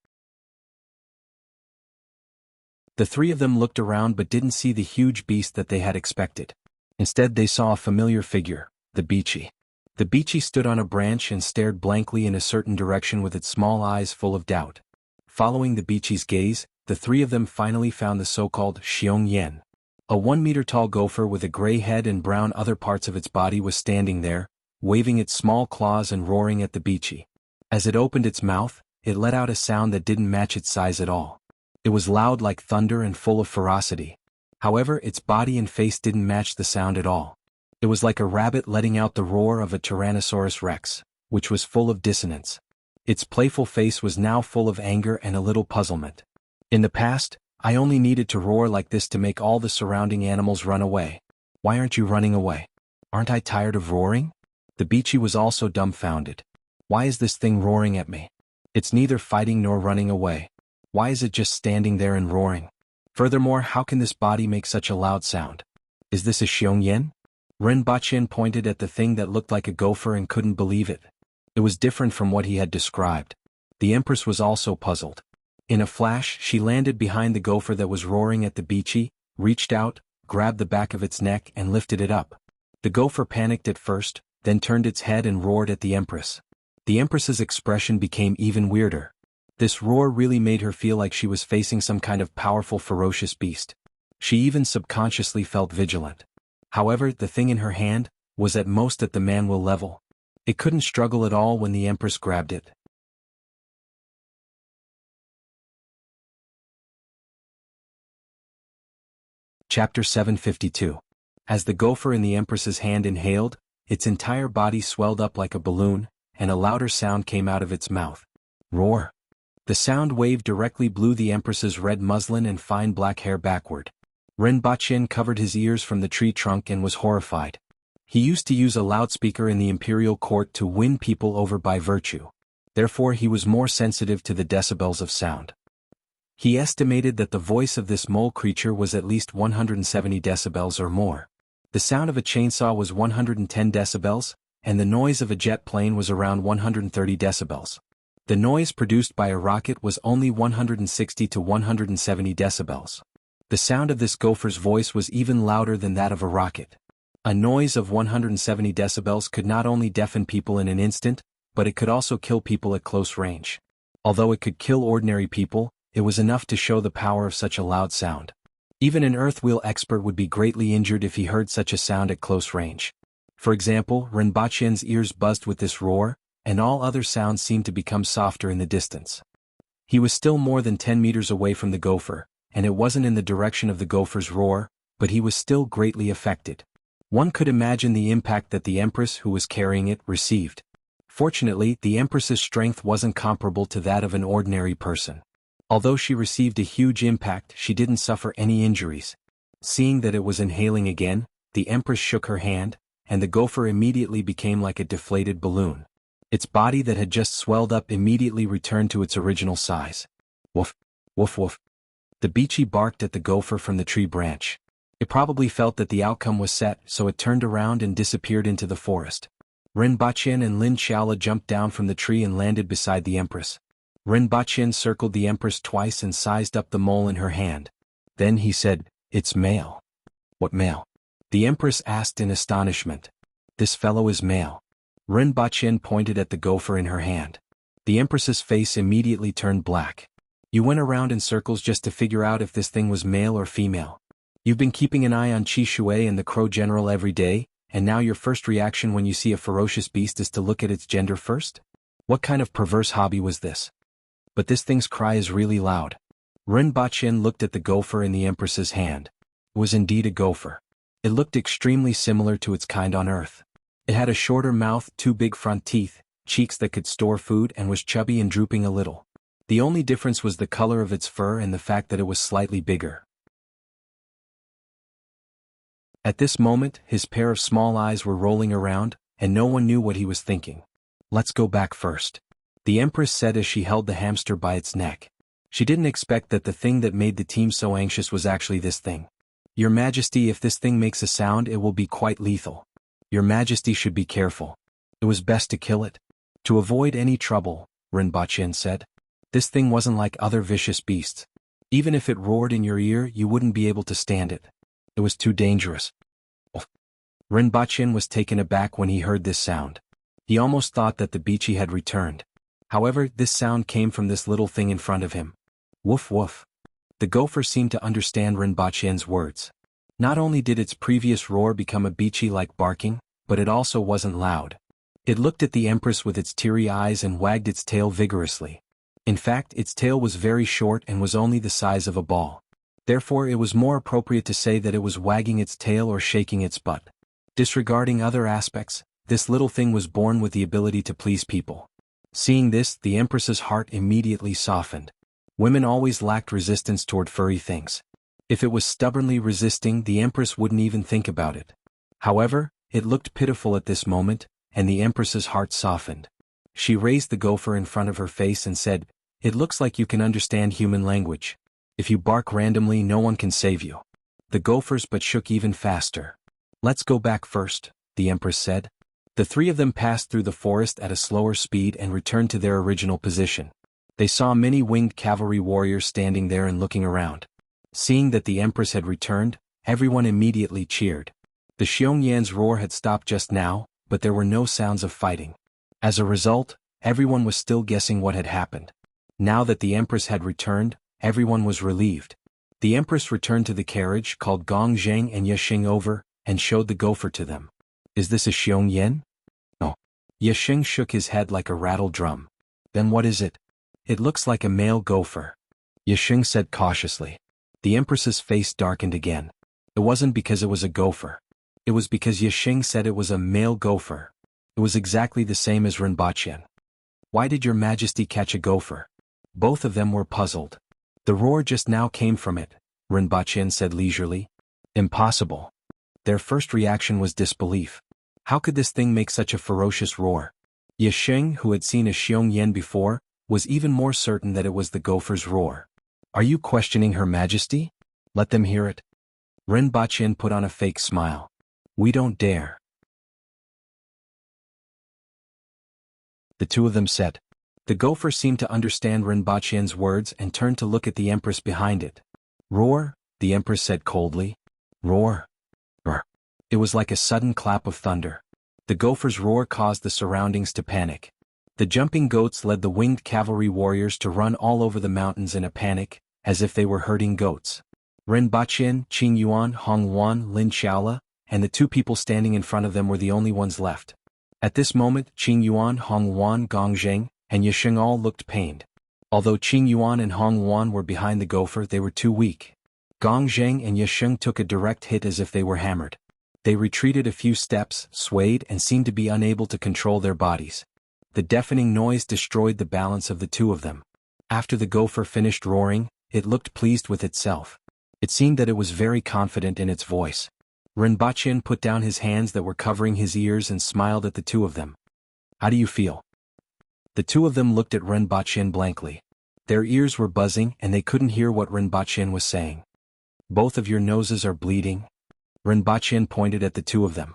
The three of them looked around but didn't see the huge beast that they had expected. Instead, they saw a familiar figure, the Bichi. The Bichi stood on a branch and stared blankly in a certain direction with its small eyes full of doubt. Following the Bichi's gaze, the three of them finally found the so-called Xiongyan. A 1-meter-tall gopher with a gray head and brown other parts of its body was standing there, waving its small claws and roaring at the Bichi. As it opened its mouth, it let out a sound that didn't match its size at all. It was loud like thunder and full of ferocity. However, its body and face didn't match the sound at all. It was like a rabbit letting out the roar of a Tyrannosaurus rex, which was full of dissonance. Its playful face was now full of anger and a little puzzlement. In the past, I only needed to roar like this to make all the surrounding animals run away. Why aren't you running away? Aren't I tired of roaring? The Bichi was also dumbfounded. Why is this thing roaring at me? It's neither fighting nor running away. Why is it just standing there and roaring? Furthermore, how can this body make such a loud sound? Is this a Xiongyan? Renbachien pointed at the thing that looked like a gopher and couldn't believe it. It was different from what he had described. The Empress was also puzzled. In a flash, she landed behind the gopher that was roaring at the Bichi, reached out, grabbed the back of its neck and lifted it up. The gopher panicked at first, then turned its head and roared at the Empress. The Empress's expression became even weirder. This roar really made her feel like she was facing some kind of powerful, ferocious beast. She even subconsciously felt vigilant. However, the thing in her hand was at most at the manual level. It couldn't struggle at all when the Empress grabbed it. Chapter 752. As the gopher in the Empress's hand inhaled, its entire body swelled up like a balloon, and a louder sound came out of its mouth. Roar! The sound wave directly blew the Empress's red muslin and fine black hair backward. Renbachien covered his ears from the tree trunk and was horrified. He used to use a loudspeaker in the imperial court to win people over by virtue. Therefore he was more sensitive to the decibels of sound. He estimated that the voice of this mole creature was at least 170 decibels or more. The sound of a chainsaw was 110 decibels, and the noise of a jet plane was around 130 decibels. The noise produced by a rocket was only 160 to 170 decibels. The sound of this gopher's voice was even louder than that of a rocket. A noise of 170 decibels could not only deafen people in an instant, but it could also kill people at close range. Although it could kill ordinary people, it was enough to show the power of such a loud sound. Even an earth-wheel expert would be greatly injured if he heard such a sound at close range. For example, Rinpoche's ears buzzed with this roar, and all other sounds seemed to become softer in the distance. He was still more than 10 meters away from the gopher, and it wasn't in the direction of the gopher's roar, but he was still greatly affected. One could imagine the impact that the Empress who was carrying it received. Fortunately, the Empress's strength wasn't comparable to that of an ordinary person. Although she received a huge impact, she didn't suffer any injuries. Seeing that it was inhaling again, the Empress shook her hand, and the gopher immediately became like a deflated balloon. Its body that had just swelled up immediately returned to its original size. Woof, woof woof. The beachy barked at the gopher from the tree branch. It probably felt that the outcome was set, so it turned around and disappeared into the forest. Rinpoche and Lin Xiaola jumped down from the tree and landed beside the Empress. Rinpoche circled the Empress twice and sized up the mole in her hand. Then he said, "It's male." "What male?" the Empress asked in astonishment. "This fellow is male." Rinpoche pointed at the gopher in her hand. The Empress's face immediately turned black. "You went around in circles just to figure out if this thing was male or female. You've been keeping an eye on Qi Shui and the Crow General every day, and now your first reaction when you see a ferocious beast is to look at its gender first? What kind of perverse hobby was this? But this thing's cry is really loud." Rinpoche looked at the gopher in the Empress's hand. It was indeed a gopher. It looked extremely similar to its kind on Earth. It had a shorter mouth, 2 big front teeth, cheeks that could store food, and was chubby and drooping a little. The only difference was the color of its fur and the fact that it was slightly bigger. At this moment, his pair of small eyes were rolling around, and no one knew what he was thinking. "Let's go back first," the Empress said as she held the hamster by its neck. She didn't expect that the thing that made the team so anxious was actually this thing. "Your Majesty, if this thing makes a sound, it will be quite lethal. Your Majesty should be careful. It was best to kill it." "To avoid any trouble," Rinpoche said. "This thing wasn't like other vicious beasts. Even if it roared in your ear, you wouldn't be able to stand it. It was too dangerous." Rinpoche was taken aback when he heard this sound. He almost thought that the beachy had returned. However, this sound came from this little thing in front of him. Woof woof. The gopher seemed to understand Rinpoche's words. Not only did its previous roar become a beachy-like barking, but it also wasn't loud. It looked at the Empress with its teary eyes and wagged its tail vigorously. In fact, its tail was very short and was only the size of a ball. Therefore, it was more appropriate to say that it was wagging its tail or shaking its butt. Disregarding other aspects, this little thing was born with the ability to please people. Seeing this, the Empress's heart immediately softened. Women always lacked resistance toward furry things. If it was stubbornly resisting, the Empress wouldn't even think about it. However, it looked pitiful at this moment, and the Empress's heart softened. She raised the gopher in front of her face and said, "It looks like you can understand human language. If you bark randomly, no one can save you." The gophers but shook even faster. "Let's go back first," the Empress said. The three of them passed through the forest at a slower speed and returned to their original position. They saw many winged cavalry warriors standing there and looking around. Seeing that the Empress had returned, everyone immediately cheered. The Xiongyan's roar had stopped just now, but there were no sounds of fighting. As a result, everyone was still guessing what had happened. Now that the Empress had returned, everyone was relieved. The Empress returned to the carriage, called Gong Zheng and Yexing over, and showed the gopher to them. "Is this a Xiongyan?" "No." Yexing shook his head like a rattle drum. "Then what is it?" "It looks like a male gopher," Yexing said cautiously. The Empress's face darkened again. It wasn't because it was a gopher. It was because Yexing said it was a male gopher. It was exactly the same as Rinpoche. "Why did your Majesty catch a gopher?" Both of them were puzzled. "The roar just now came from it," Rinpoche said leisurely. "Impossible." Their first reaction was disbelief. How could this thing make such a ferocious roar? Yexing, who had seen a Xiongyan before, was even more certain that it was the gopher's roar. Are you questioning Her Majesty? Let them hear it. Rinpoche put on a fake smile. We don't dare. The two of them said. The gopher seemed to understand Rinpoche's words and turned to look at the empress behind it. Roar, the empress said coldly. Roar. Roar. It was like a sudden clap of thunder. The gopher's roar caused the surroundings to panic. The jumping goats led the winged cavalry warriors to run all over the mountains in a panic, as if they were herding goats. Rinpoche, Qing Yuan, Hong Yuan, Lin Xiaola, and the two people standing in front of them were the only ones left. At this moment, Qing Yuan, Hong Yuan, Gong Zheng, and Yisheng all looked pained. Although Qing Yuan and Hong Yuan were behind the gopher, they were too weak. Gong Zheng and Yisheng took a direct hit as if they were hammered. They retreated a few steps, swayed, and seemed to be unable to control their bodies. The deafening noise destroyed the balance of the two of them. After the gopher finished roaring, it looked pleased with itself. It seemed that it was very confident in its voice. Rinpoche put down his hands that were covering his ears and smiled at the two of them. How do you feel? The two of them looked at Rinpoche blankly. Their ears were buzzing and they couldn't hear what Rinpoche was saying. Both of your noses are bleeding. Rinpoche pointed at the two of them.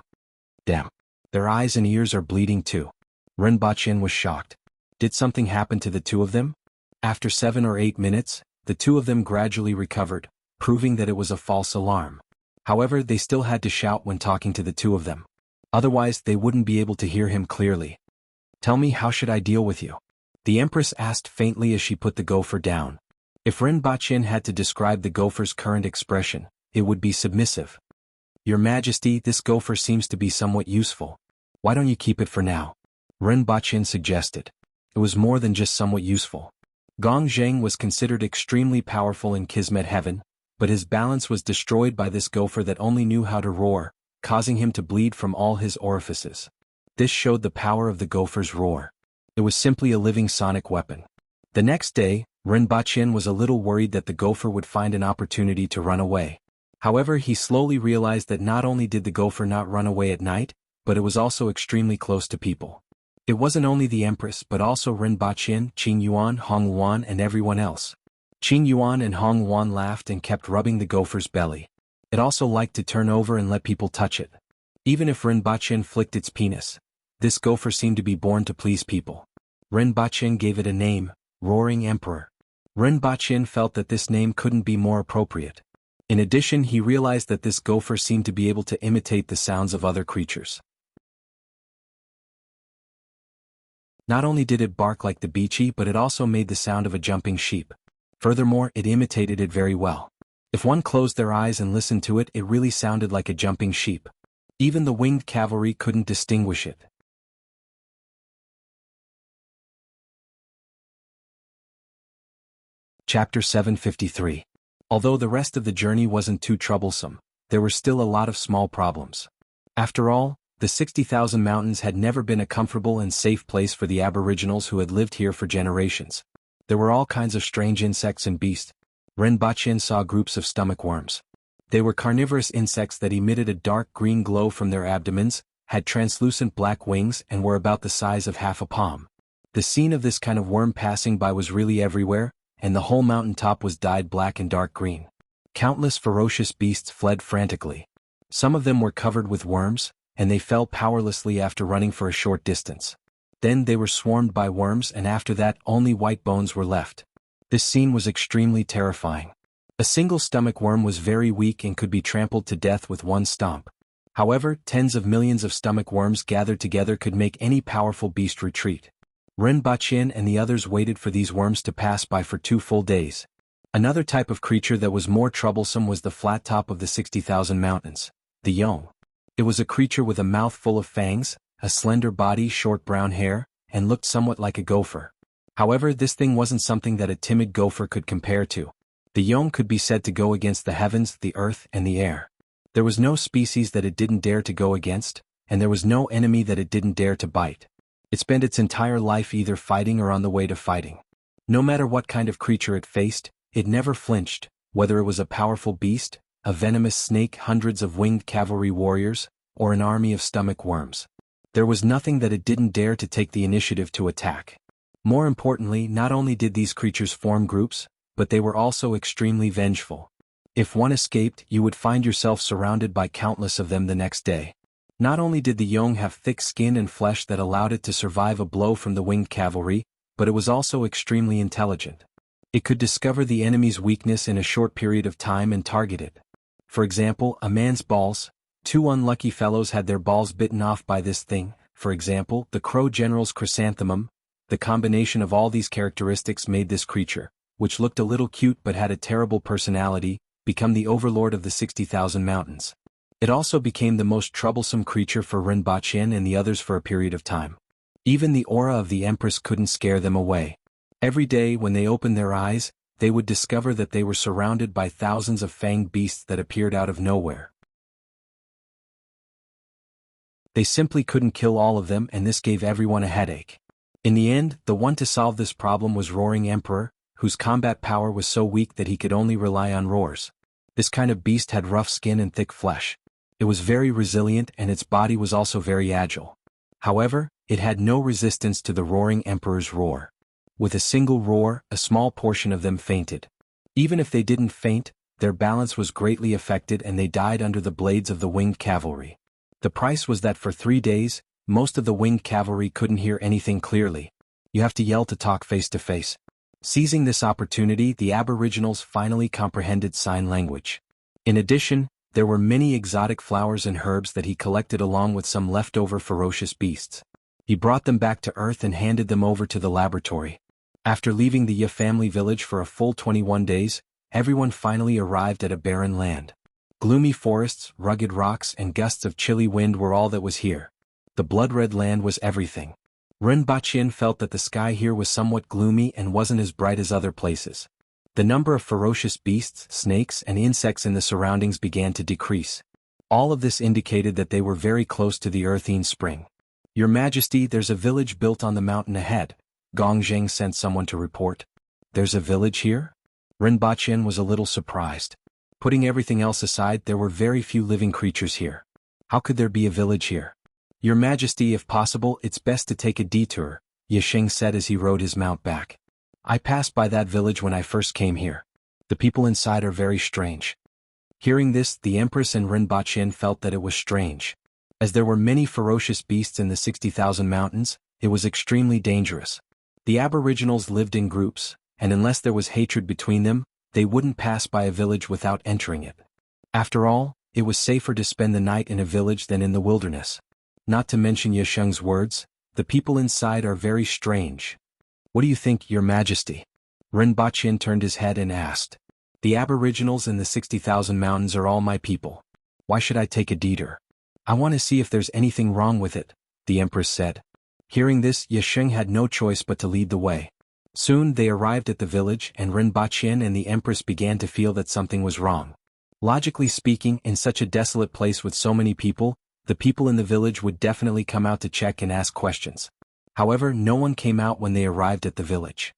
Damn. Their eyes and ears are bleeding too. Rinpoche was shocked. Did something happen to the two of them? After 7 or 8 minutes, the two of them gradually recovered, proving that it was a false alarm. However, they still had to shout when talking to the two of them. Otherwise, they wouldn't be able to hear him clearly. Tell me, how should I deal with you? The empress asked faintly as she put the gopher down. If Rinpoche had to describe the gopher's current expression, it would be submissive. Your Majesty, this gopher seems to be somewhat useful. Why don't you keep it for now? Rinpoche suggested. It was more than just somewhat useful. Gong Zheng was considered extremely powerful in Kismet heaven, but his balance was destroyed by this gopher that only knew how to roar, causing him to bleed from all his orifices. This showed the power of the gopher's roar. It was simply a living sonic weapon. The next day, Rinpoche was a little worried that the gopher would find an opportunity to run away. However, he slowly realized that not only did the gopher not run away at night, but it was also extremely close to people. It wasn't only the empress but also Rinpoche, Qing Yuan, Hong Yuan, and everyone else. Qing Yuan and Hong Yuan laughed and kept rubbing the gopher's belly. It also liked to turn over and let people touch it. Even if Rinpoche flicked its penis, this gopher seemed to be born to please people. Rinpoche gave it a name, Roaring Emperor. Rinpoche felt that this name couldn't be more appropriate. In addition, he realized that this gopher seemed to be able to imitate the sounds of other creatures. Not only did it bark like the beachy, but it also made the sound of a jumping sheep. Furthermore, it imitated it very well. If one closed their eyes and listened to it, it really sounded like a jumping sheep. Even the winged cavalry couldn't distinguish it. Chapter 753. Although the rest of the journey wasn't too troublesome, there were still a lot of small problems. After all, the 60,000 mountains had never been a comfortable and safe place for the aboriginals who had lived here for generations. There were all kinds of strange insects and beasts. Rinpoche saw groups of stomach worms. They were carnivorous insects that emitted a dark green glow from their abdomens, had translucent black wings, and were about the size of half a palm. The scene of this kind of worm passing by was really everywhere, and the whole mountain top was dyed black and dark green. Countless ferocious beasts fled frantically. Some of them were covered with worms, and they fell powerlessly after running for a short distance. Then they were swarmed by worms, and after that only white bones were left. This scene was extremely terrifying. A single stomach worm was very weak and could be trampled to death with one stomp. However, tens of millions of stomach worms gathered together could make any powerful beast retreat. Rinpoche and the others waited for these worms to pass by for 2 full days. Another type of creature that was more troublesome was the flat top of the 60,000 mountains, the yong. It was a creature with a mouth full of fangs, a slender body, short brown hair, and looked somewhat like a gopher. However, this thing wasn't something that a timid gopher could compare to. The yong could be said to go against the heavens, the earth, and the air. There was no species that it didn't dare to go against, and there was no enemy that it didn't dare to bite. It spent its entire life either fighting or on the way to fighting. No matter what kind of creature it faced, it never flinched, whether it was a powerful beast, a venomous snake, hundreds of winged cavalry warriors, or an army of stomach worms. There was nothing that it didn't dare to take the initiative to attack. More importantly, not only did these creatures form groups, but they were also extremely vengeful. If one escaped, you would find yourself surrounded by countless of them the next day. Not only did the Yong have thick skin and flesh that allowed it to survive a blow from the winged cavalry, but it was also extremely intelligent. It could discover the enemy's weakness in a short period of time and target it. For example, a man's balls. Two unlucky fellows had their balls bitten off by this thing. For example, the Crow General's chrysanthemum. The combination of all these characteristics made this creature, which looked a little cute but had a terrible personality, become the overlord of the 60,000 mountains. It also became the most troublesome creature for Rinpoche and the others for a period of time. Even the aura of the Empress couldn't scare them away. Every day when they opened their eyes, they would discover that they were surrounded by thousands of fanged beasts that appeared out of nowhere. They simply couldn't kill all of them, and this gave everyone a headache. In the end, the one to solve this problem was Roaring Emperor, whose combat power was so weak that he could only rely on roars. This kind of beast had rough skin and thick flesh. It was very resilient and its body was also very agile. However, it had no resistance to the Roaring Emperor's roar. With a single roar, a small portion of them fainted. Even if they didn't faint, their balance was greatly affected and they died under the blades of the winged cavalry. The price was that for 3 days, most of the winged cavalry couldn't hear anything clearly. You have to yell to talk face to face. Seizing this opportunity, the Aboriginals finally comprehended sign language. In addition, there were many exotic flowers and herbs that he collected along with some leftover ferocious beasts. He brought them back to Earth and handed them over to the laboratory. After leaving the Ya family village for a full 21 days, everyone finally arrived at a barren land. Gloomy forests, rugged rocks, and gusts of chilly wind were all that was here. The blood-red land was everything. Rinpoche felt that the sky here was somewhat gloomy and wasn't as bright as other places. The number of ferocious beasts, snakes, and insects in the surroundings began to decrease. All of this indicated that they were very close to the Earthine Spring. "Your Majesty, there's a village built on the mountain ahead," Gongzheng sent someone to report. "There's a village here?" Rinpoche was a little surprised. Putting everything else aside, there were very few living creatures here. How could there be a village here? "Your Majesty, if possible, it's best to take a detour," Yisheng said as he rode his mount back. "I passed by that village when I first came here. The people inside are very strange." Hearing this, the Empress and Rinpoche felt that it was strange. As there were many ferocious beasts in the 60,000 mountains, it was extremely dangerous. The Aboriginals lived in groups, and unless there was hatred between them, they wouldn't pass by a village without entering it. After all, it was safer to spend the night in a village than in the wilderness. Not to mention Yisheng's words, the people inside are very strange. "What do you think, Your Majesty?" Rinpoche turned his head and asked. "The Aboriginals in the 60,000 mountains are all my people. Why should I take a detour? I want to see if there's anything wrong with it," the Empress said. Hearing this, Yisheng had no choice but to lead the way. Soon they arrived at the village and Rinpoche and the Empress began to feel that something was wrong. Logically speaking, in such a desolate place with so many people, the people in the village would definitely come out to check and ask questions. However, no one came out when they arrived at the village.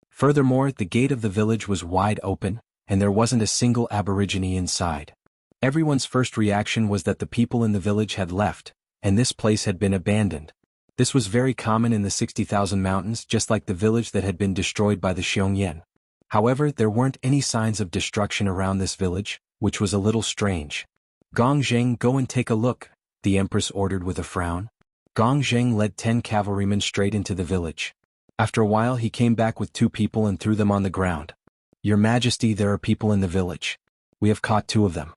Furthermore, the gate of the village was wide open, and there wasn't a single Aborigine inside. Everyone's first reaction was that the people in the village had left, and this place had been abandoned. This was very common in the 60,000 mountains, just like the village that had been destroyed by the Xiongyan. However, there weren't any signs of destruction around this village, which was a little strange. "Gongzheng, go and take a look," the Empress ordered with a frown. Gongzheng led 10 cavalrymen straight into the village. After a while he came back with 2 people and threw them on the ground. "Your Majesty, there are people in the village. We have caught 2 of them."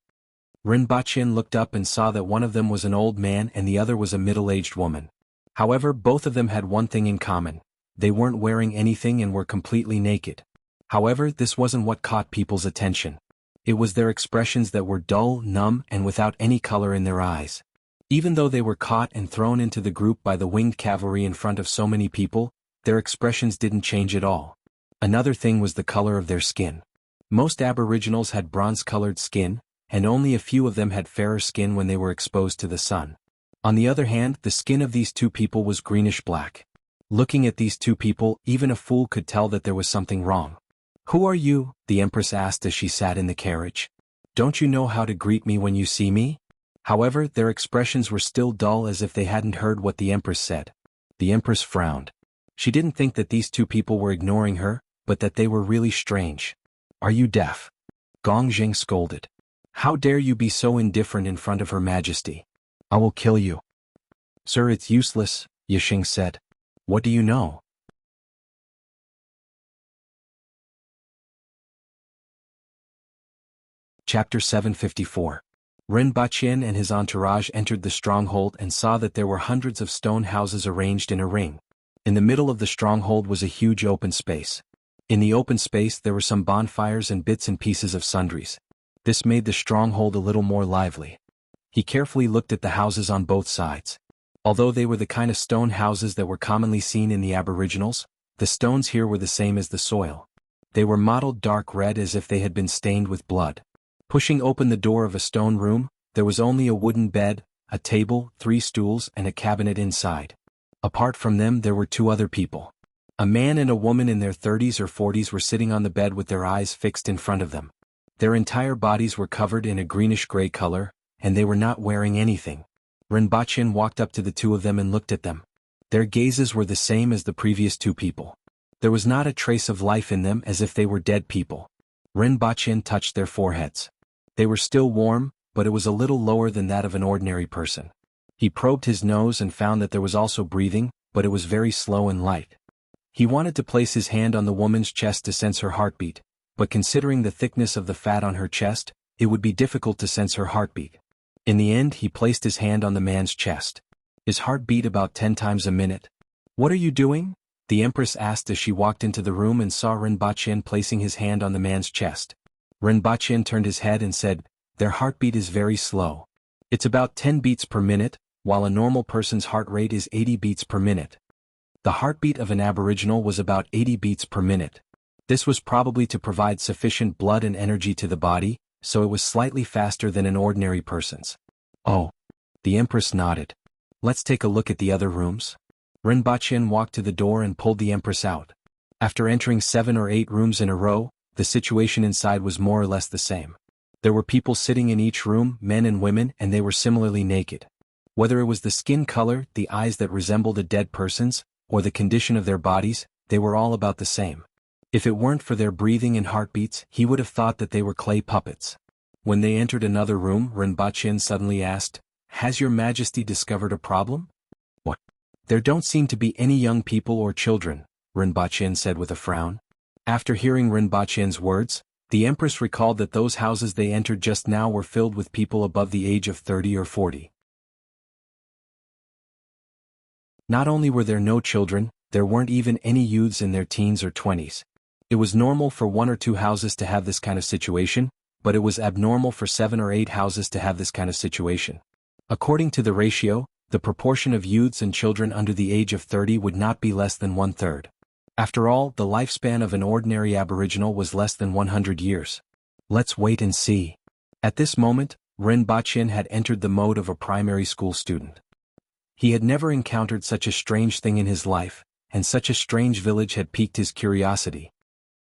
Rinpoche looked up and saw that one of them was an old man and the other was a middle-aged woman. However, both of them had one thing in common. They weren't wearing anything and were completely naked. However, this wasn't what caught people's attention. It was their expressions that were dull, numb, and without any color in their eyes. Even though they were caught and thrown into the group by the winged cavalry in front of so many people, their expressions didn't change at all. Another thing was the color of their skin. Most Aboriginals had bronze-colored skin, and only a few of them had fairer skin when they were exposed to the sun. On the other hand, the skin of these 2 people was greenish-black. Looking at these 2 people, even a fool could tell that there was something wrong. "Who are you?" the Empress asked as she sat in the carriage. "Don't you know how to greet me when you see me?" However, their expressions were still dull as if they hadn't heard what the Empress said. The Empress frowned. She didn't think that these two people were ignoring her, but that they were really strange. "Are you deaf?" Gong Jing scolded. "How dare you be so indifferent in front of Her Majesty? I will kill you." "Sir, it's useless," Yixing said. "What do you know?" Chapter 754. Rinpoche and his entourage entered the stronghold and saw that there were hundreds of stone houses arranged in a ring. In the middle of the stronghold was a huge open space. In the open space there were some bonfires and bits and pieces of sundries. This made the stronghold a little more lively. He carefully looked at the houses on both sides. Although they were the kind of stone houses that were commonly seen in the Aboriginals, the stones here were the same as the soil. They were mottled dark red as if they had been stained with blood. Pushing open the door of a stone room, there was only a wooden bed, a table, 3 stools and a cabinet inside. Apart from them there were 2 other people. A man and a woman in their 30s or 40s were sitting on the bed with their eyes fixed in front of them. Their entire bodies were covered in a greenish-gray color, and they were not wearing anything. Rinpoche walked up to the 2 of them and looked at them. Their gazes were the same as the previous 2 people. There was not a trace of life in them, as if they were dead people. Rinpoche touched their foreheads. They were still warm, but it was a little lower than that of an ordinary person. He probed his nose and found that there was also breathing, but it was very slow and light. He wanted to place his hand on the woman's chest to sense her heartbeat, but considering the thickness of the fat on her chest, it would be difficult to sense her heartbeat. In the end he placed his hand on the man's chest. His heart beat about 10 times a minute. "What are you doing?" the Empress asked as she walked into the room and saw Rinpoche placing his hand on the man's chest. Rinpoche turned his head and said, "Their heartbeat is very slow. It's about 10 beats per minute, while a normal person's heart rate is 80 beats per minute. The heartbeat of an Aboriginal was about 80 beats per minute. This was probably to provide sufficient blood and energy to the body, so it was slightly faster than an ordinary person's." "Oh." The Empress nodded. "Let's take a look at the other rooms." Rinpoche walked to the door and pulled the Empress out. After entering 7 or 8 rooms in a row, the situation inside was more or less the same. There were people sitting in each room, men and women, and they were similarly naked. Whether it was the skin color, the eyes that resembled a dead person's, or the condition of their bodies, they were all about the same. If it weren't for their breathing and heartbeats, he would have thought that they were clay puppets. When they entered another room, Rinpoche suddenly asked, "Has Your Majesty discovered a problem?" "What?" "There don't seem to be any young people or children," Rinpoche said with a frown. After hearing Rinpoche's words, the Empress recalled that those houses they entered just now were filled with people above the age of 30 or 40. Not only were there no children, there weren't even any youths in their teens or 20s. It was normal for 1 or 2 houses to have this kind of situation, but it was abnormal for 7 or 8 houses to have this kind of situation. According to the ratio, the proportion of youths and children under the age of 30 would not be less than 1/3. After all, the lifespan of an ordinary Aboriginal was less than 100 years. "Let's wait and see." At this moment, Rinpoche had entered the mode of a primary school student. He had never encountered such a strange thing in his life, and such a strange village had piqued his curiosity.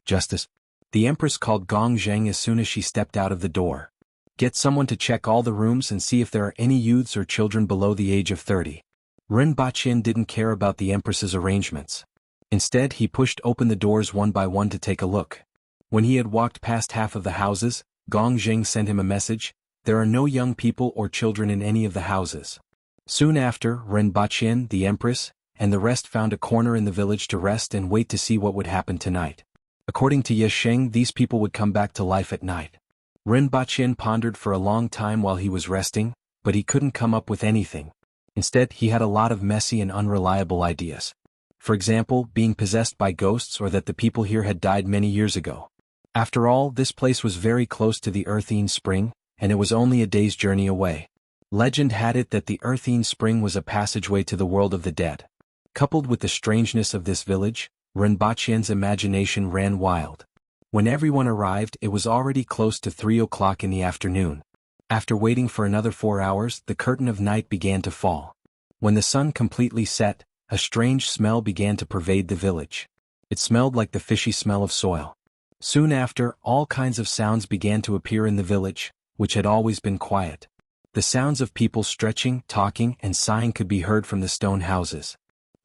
"Justice." The Empress called Gong Zheng as soon as she stepped out of the door. "Get someone to check all the rooms and see if there are any youths or children below the age of 30. Rinpoche didn't care about the Empress's arrangements. Instead, he pushed open the doors one by one to take a look. When he had walked past half of the houses, Gong Jing sent him a message, "There are no young people or children in any of the houses." Soon after, Rinpoche, the Empress, and the rest found a corner in the village to rest and wait to see what would happen tonight. According to Yixing, these people would come back to life at night. Rinpoche pondered for a long time while he was resting, but he couldn't come up with anything. Instead, he had a lot of messy and unreliable ideas. For example, being possessed by ghosts, or that the people here had died many years ago. After all, this place was very close to the Earthine Spring, and it was only a day's journey away. Legend had it that the Earthine Spring was a passageway to the world of the dead. Coupled with the strangeness of this village, Rinpoche's imagination ran wild. When everyone arrived, it was already close to 3 o'clock in the afternoon. After waiting for another 4 hours, the curtain of night began to fall. When the sun completely set, a strange smell began to pervade the village. It smelled like the fishy smell of soil. Soon after, all kinds of sounds began to appear in the village, which had always been quiet. The sounds of people stretching, talking, and sighing could be heard from the stone houses.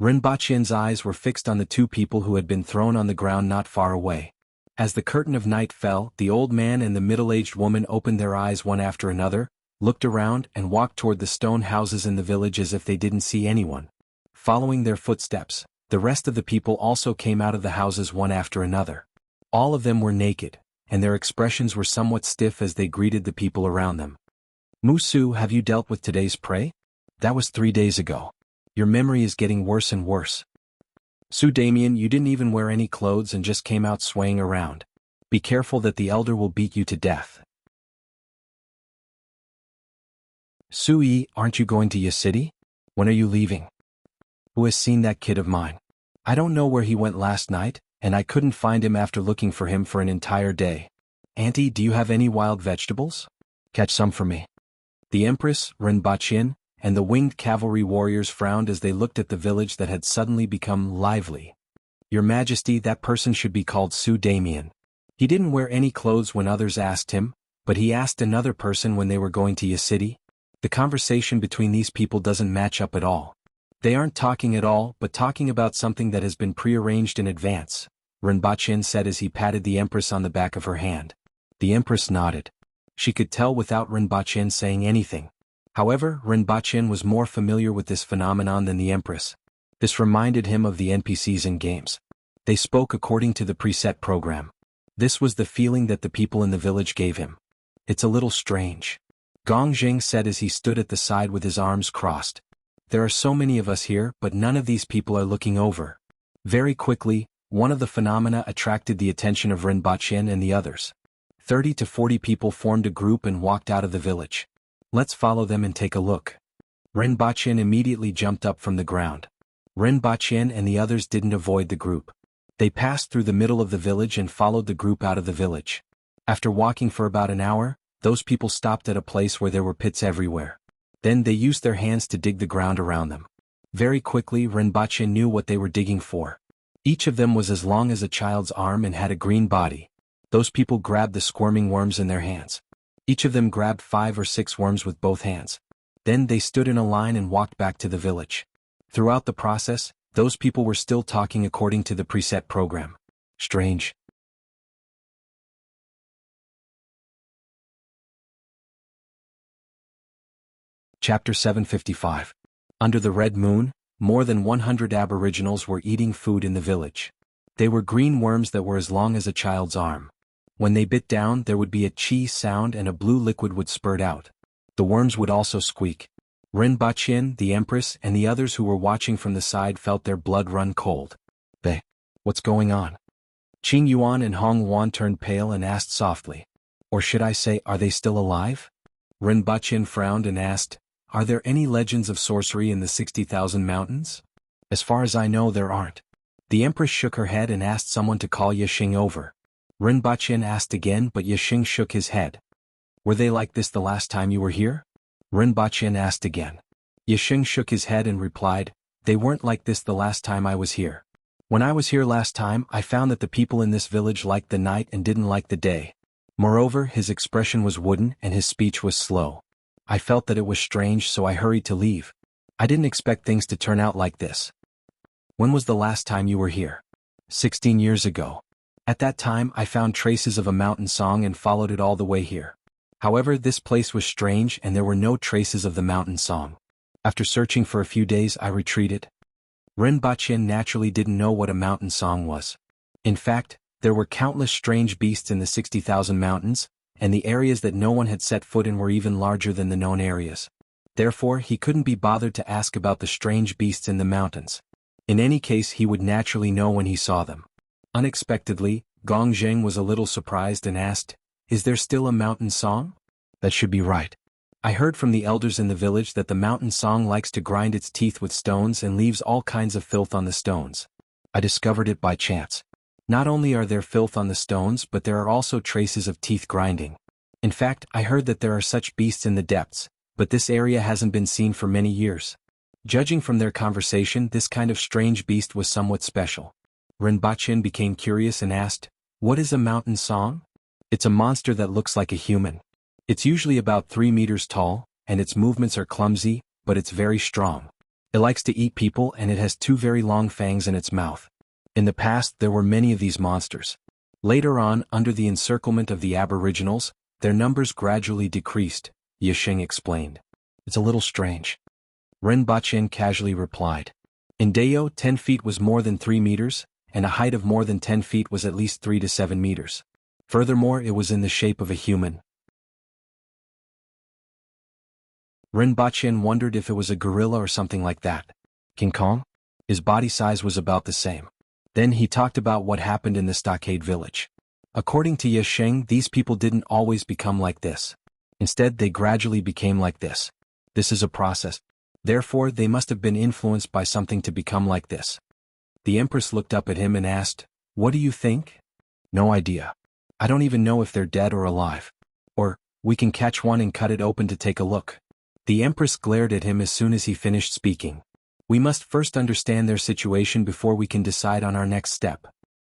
Rinpoche's eyes were fixed on the two people who had been thrown on the ground not far away. As the curtain of night fell, the old man and the middle-aged woman opened their eyes one after another, looked around and walked toward the stone houses in the village as if they didn't see anyone. Following their footsteps, the rest of the people also came out of the houses one after another. All of them were naked, and their expressions were somewhat stiff as they greeted the people around them. Musu, have you dealt with today's prey? That was 3 days ago. Your memory is getting worse and worse. Su Damien, you didn't even wear any clothes and just came out swaying around. Be careful that the elder will beat you to death. Sui, aren't you going to your city? When are you leaving? Who has seen that kid of mine? I don't know where he went last night, and I couldn't find him after looking for him for an entire day. Auntie, do you have any wild vegetables? Catch some for me. The Empress, Rinpoche, and the winged cavalry warriors frowned as they looked at the village that had suddenly become lively. Your Majesty, that person should be called Su Damien. He didn't wear any clothes when others asked him, but he asked another person when they were going to your city. The conversation between these people doesn't match up at all. They aren't talking at all, but talking about something that has been prearranged in advance, Rinpoche said as he patted the Empress on the back of her hand. The Empress nodded. She could tell without Rinpoche saying anything. However, Rinpoche was more familiar with this phenomenon than the Empress. This reminded him of the NPCs in games. They spoke according to the preset program. This was the feeling that the people in the village gave him. It's a little strange. Gong Jing said as he stood at the side with his arms crossed. There are so many of us here, but none of these people are looking over. Very quickly, one of the phenomena attracted the attention of Rinpoche and the others. 30 to 40 people formed a group and walked out of the village. Let's follow them and take a look. Rinpoche immediately jumped up from the ground. Rinpoche and the others didn't avoid the group. They passed through the middle of the village and followed the group out of the village. After walking for about an hour, those people stopped at a place where there were pits everywhere. Then they used their hands to dig the ground around them. Very quickly, Rinpoche knew what they were digging for. Each of them was as long as a child's arm and had a green body. Those people grabbed the squirming worms in their hands. Each of them grabbed 5 or 6 worms with both hands. Then they stood in a line and walked back to the village. Throughout the process, those people were still talking according to the preset program. Strange. Chapter 755. Under the red moon, more than 100 aboriginals were eating food in the village. They were green worms that were as long as a child's arm. When they bit down, there would be a chi sound and a blue liquid would spurt out. The worms would also squeak. Rinpoche, the Empress, and the others who were watching from the side felt their blood run cold. What's going on? Qing Yuan and Hong Yuan turned pale and asked softly. Or should I say, are they still alive? Rinpoche frowned and asked, are there any legends of sorcery in the 60,000 mountains? As far as I know, there aren't. The Empress shook her head and asked someone to call Yixing over. Rinpoche asked again, but Yixing shook his head. Were they like this the last time you were here? Rinpoche asked again. Yixing shook his head and replied, they weren't like this the last time I was here. When I was here last time, I found that the people in this village liked the night and didn't like the day. Moreover, his expression was wooden and his speech was slow. I felt that it was strange, so I hurried to leave. I didn't expect things to turn out like this. When was the last time you were here? 16 years ago. At that time, I found traces of a mountain song and followed it all the way here. However, this place was strange and there were no traces of the mountain song. After searching for a few days, I retreated. Rinpoche naturally didn't know what a mountain song was. In fact, there were countless strange beasts in the 60,000 mountains, and the areas that no one had set foot in were even larger than the known areas. Therefore, he couldn't be bothered to ask about the strange beasts in the mountains. In any case, he would naturally know when he saw them. Unexpectedly, Gong Jing was a little surprised and asked, is there still a mountain song? That should be right. I heard from the elders in the village that the mountain song likes to grind its teeth with stones and leaves all kinds of filth on the stones. I discovered it by chance. Not only are there filth on the stones, but there are also traces of teeth grinding. In fact, I heard that there are such beasts in the depths, but this area hasn't been seen for many years. Judging from their conversation, this kind of strange beast was somewhat special. Rinpoche became curious and asked, what is a mountain song? It's a monster that looks like a human. It's usually about 3 meters tall, and its movements are clumsy, but it's very strong. It likes to eat people and it has two very long fangs in its mouth. In the past there were many of these monsters. Later on, under the encirclement of the Aboriginals, their numbers gradually decreased, Yisheng explained. It's a little strange. Rinpoche casually replied. In Deo, 10 feet was more than 3 meters, and a height of more than 10 feet was at least 3 to 7 meters. Furthermore, it was in the shape of a human. Rinpoche wondered if it was a gorilla or something like that. King Kong? His body size was about the same. Then he talked about what happened in the stockade village. According to Yisheng, these people didn't always become like this. Instead, they gradually became like this. This is a process. Therefore, they must have been influenced by something to become like this. The Empress looked up at him and asked, "What do you think?" "No idea. I don't even know if they're dead or alive. Or, we can catch one and cut it open to take a look." The Empress glared at him as soon as he finished speaking. "We must first understand their situation before we can decide on our next step.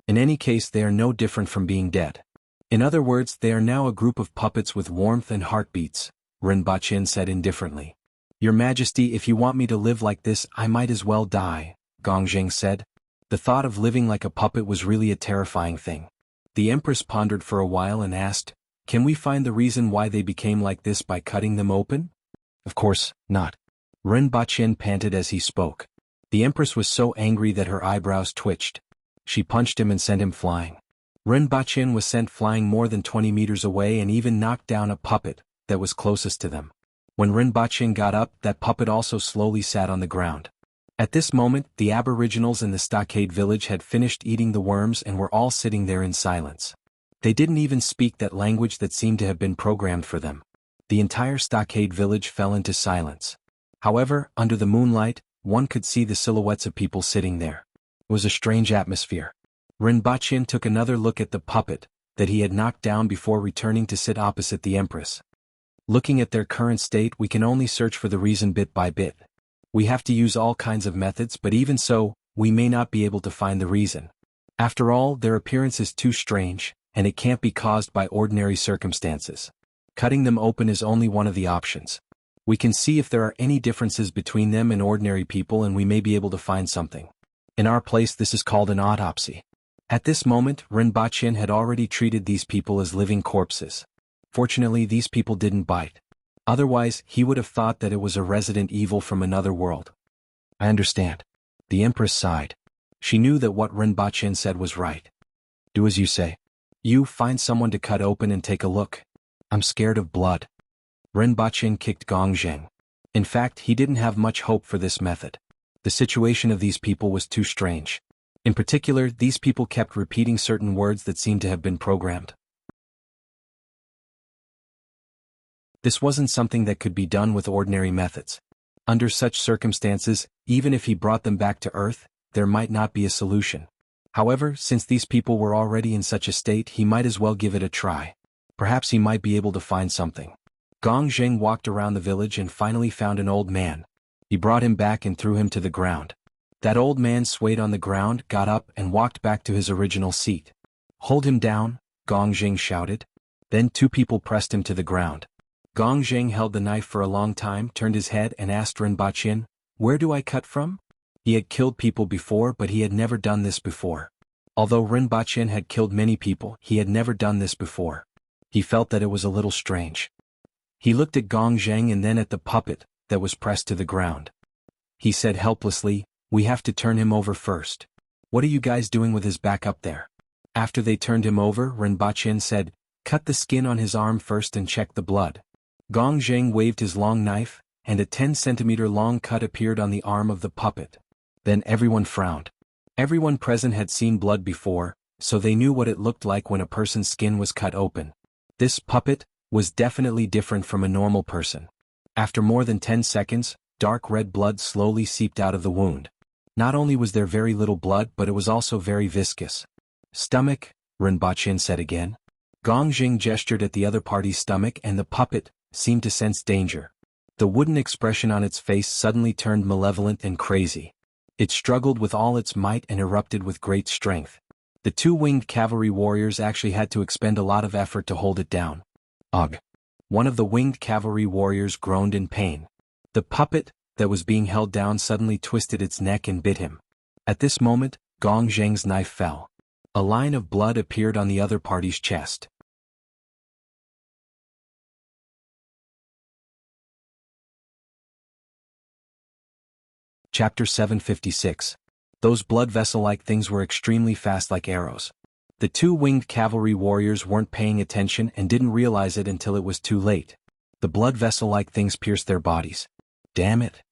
In any case, they are no different from being dead. In other words, they are now a group of puppets with warmth and heartbeats," Rinpoche said indifferently. "Your Majesty, if you want me to live like this, I might as well die," Gongzheng said. The thought of living like a puppet was really a terrifying thing. The Empress pondered for a while and asked, "Can we find the reason why they became like this by cutting them open?" "Of course not." Rinpoche panted as he spoke. The Empress was so angry that her eyebrows twitched. She punched him and sent him flying. Rinpoche was sent flying more than 20 meters away and even knocked down a puppet that was closest to them. When Rinpoche got up, that puppet also slowly sat on the ground. At this moment, the Aboriginals in the stockade village had finished eating the worms and were all sitting there in silence. They didn't even speak that language that seemed to have been programmed for them. The entire stockade village fell into silence. However, under the moonlight, one could see the silhouettes of people sitting there. It was a strange atmosphere. Rinpoche took another look at the puppet that he had knocked down before returning to sit opposite the Empress. Looking at their current state, we can only search for the reason bit by bit. We have to use all kinds of methods, but even so, we may not be able to find the reason. After all, their appearance is too strange, and it can't be caused by ordinary circumstances. Cutting them open is only one of the options. We can see if there are any differences between them and ordinary people, and we may be able to find something. In our place, this is called an autopsy. At this moment, Rinpoche had already treated these people as living corpses. Fortunately, these people didn't bite. Otherwise, he would have thought that it was a resident evil from another world. "I understand." The Empress sighed. She knew that what Rinpoche said was right. "Do as you say. You find someone to cut open and take a look. I'm scared of blood." Rinpoche kicked Gongzheng. In fact, he didn't have much hope for this method. The situation of these people was too strange. In particular, these people kept repeating certain words that seemed to have been programmed. This wasn't something that could be done with ordinary methods. Under such circumstances, even if he brought them back to Earth, there might not be a solution. However, since these people were already in such a state, he might as well give it a try. Perhaps he might be able to find something. Gongzheng walked around the village and finally found an old man. He brought him back and threw him to the ground. That old man swayed on the ground, got up, and walked back to his original seat. "Hold him down," Gongzheng shouted. Then two people pressed him to the ground. Gongzheng held the knife for a long time, turned his head and asked Rinpoche, "Where do I cut from?" He had killed people before, but he had never done this before. Although Rinpoche had killed many people, he had never done this before. He felt that it was a little strange. He looked at Gongzheng and then at the puppet that was pressed to the ground. He said helplessly, "We have to turn him over first." "What are you guys doing with his back up there?" After they turned him over, Rinpoche said, "Cut the skin on his arm first and check the blood." Gongzheng waved his long knife, and a 10-centimeter long cut appeared on the arm of the puppet. Then everyone frowned. Everyone present had seen blood before, so they knew what it looked like when a person's skin was cut open. This puppet was definitely different from a normal person. After more than 10 seconds, dark red blood slowly seeped out of the wound. Not only was there very little blood, but it was also very viscous. "Stomach," Rinpoche said again. Gongzheng gestured at the other party's stomach, and the puppet seemed to sense danger. The wooden expression on its face suddenly turned malevolent and crazy. It struggled with all its might and erupted with great strength. The two winged cavalry warriors actually had to expend a lot of effort to hold it down. "Ugh!" One of the winged cavalry warriors groaned in pain. The puppet that was being held down suddenly twisted its neck and bit him. At this moment, Gong Zheng's knife fell. A line of blood appeared on the other party's chest. Chapter 756. Those blood vessel-like things were extremely fast like arrows. The two winged cavalry warriors weren't paying attention and didn't realize it until it was too late. The blood vessel-like things pierced their bodies. Damn it!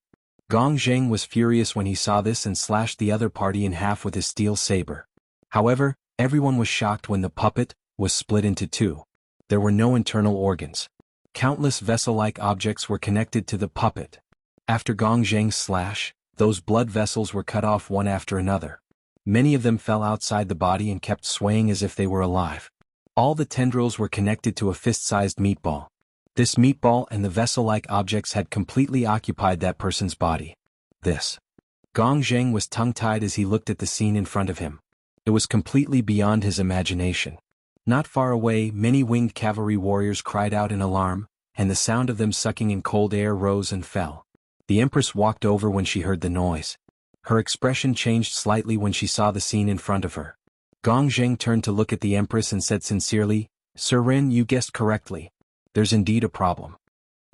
Gong Zheng was furious when he saw this and slashed the other party in half with his steel saber. However, everyone was shocked when the puppet was split into two. There were no internal organs. Countless vessel-like objects were connected to the puppet. After Gong Zheng's slash, those blood vessels were cut off one after another. Many of them fell outside the body and kept swaying as if they were alive. All the tendrils were connected to a fist-sized meatball. This meatball and the vessel-like objects had completely occupied that person's body. Gong Zheng was tongue-tied as he looked at the scene in front of him. It was completely beyond his imagination. Not far away, many winged cavalry warriors cried out in alarm, and the sound of them sucking in cold air rose and fell. The Empress walked over when she heard the noise. Her expression changed slightly when she saw the scene in front of her. Gong Zheng turned to look at the Empress and said sincerely, "Sir Ren, you guessed correctly. There's indeed a problem."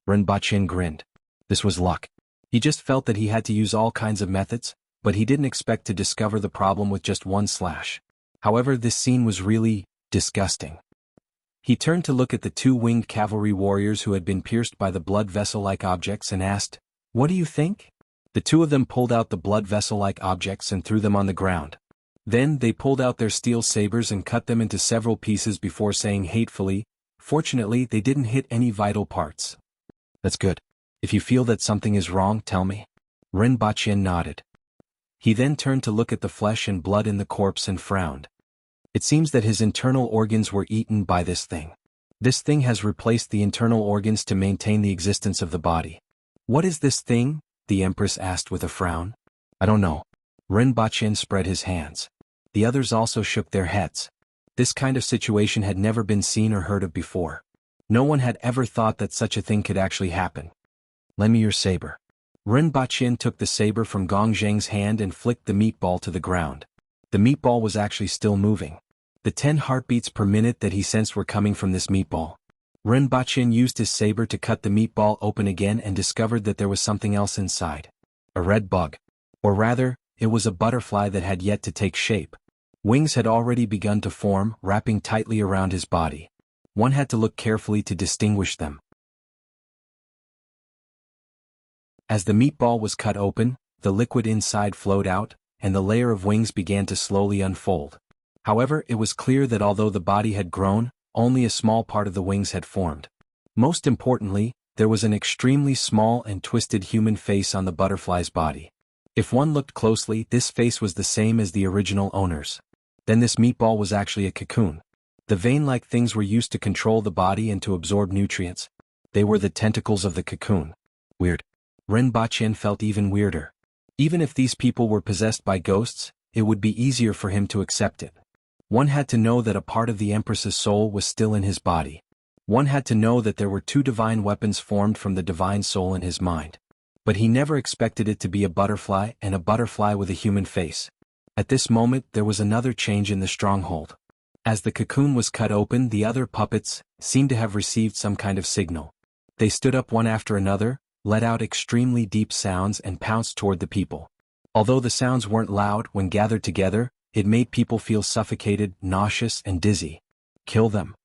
Ren Baqin grinned. This was luck. He just felt that he had to use all kinds of methods, but he didn't expect to discover the problem with just one slash. However, this scene was really disgusting. He turned to look at the two winged cavalry warriors who had been pierced by the blood vessel-like objects and asked, "What do you think?" The two of them pulled out the blood vessel-like objects and threw them on the ground. Then they pulled out their steel sabers and cut them into several pieces before saying hatefully, "Fortunately, they didn't hit any vital parts." "That's good. If you feel that something is wrong, tell me." Ren Baqin nodded. He then turned to look at the flesh and blood in the corpse and frowned. It seems that his internal organs were eaten by this thing. This thing has replaced the internal organs to maintain the existence of the body. "What is this thing?" the Empress asked with a frown. "I don't know." Ren Baqin spread his hands. The others also shook their heads. This kind of situation had never been seen or heard of before. No one had ever thought that such a thing could actually happen. "Lend me your saber." Ren Baqin took the saber from Gong Zheng's hand and flicked the meatball to the ground. The meatball was actually still moving. The 10 heartbeats per minute that he sensed were coming from this meatball. Ren Baqin used his saber to cut the meatball open again and discovered that there was something else inside. A red bug. Or rather, it was a butterfly that had yet to take shape. Wings had already begun to form, wrapping tightly around his body. One had to look carefully to distinguish them. As the meatball was cut open, the liquid inside flowed out, and the layer of wings began to slowly unfold. However, it was clear that although the body had grown, only a small part of the wings had formed. Most importantly, there was an extremely small and twisted human face on the butterfly's body. If one looked closely, this face was the same as the original owner's. Then this meatball was actually a cocoon. The vein-like things were used to control the body and to absorb nutrients. They were the tentacles of the cocoon. Weird. Ren Baqin felt even weirder. Even if these people were possessed by ghosts, it would be easier for him to accept it. One had to know that a part of the Empress's soul was still in his body. One had to know that there were two divine weapons formed from the divine soul in his mind. But he never expected it to be a butterfly and a butterfly with a human face. At this moment there was another change in the stronghold. As the cocoon was cut open, the other puppets seemed to have received some kind of signal. They stood up one after another, let out extremely deep sounds and pounced toward the people. Although the sounds weren't loud when gathered together, it made people feel suffocated, nauseous, and dizzy. "Kill them,"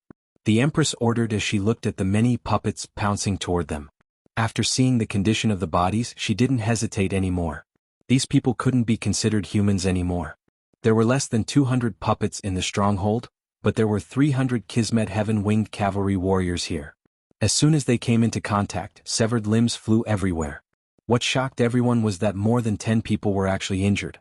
the Empress ordered as she looked at the many puppets pouncing toward them. After seeing the condition of the bodies, she didn't hesitate anymore. These people couldn't be considered humans anymore. There were less than 200 puppets in the stronghold, but there were 300 Kismet Heaven-winged cavalry warriors here. As soon as they came into contact, severed limbs flew everywhere. What shocked everyone was that more than 10 people were actually injured.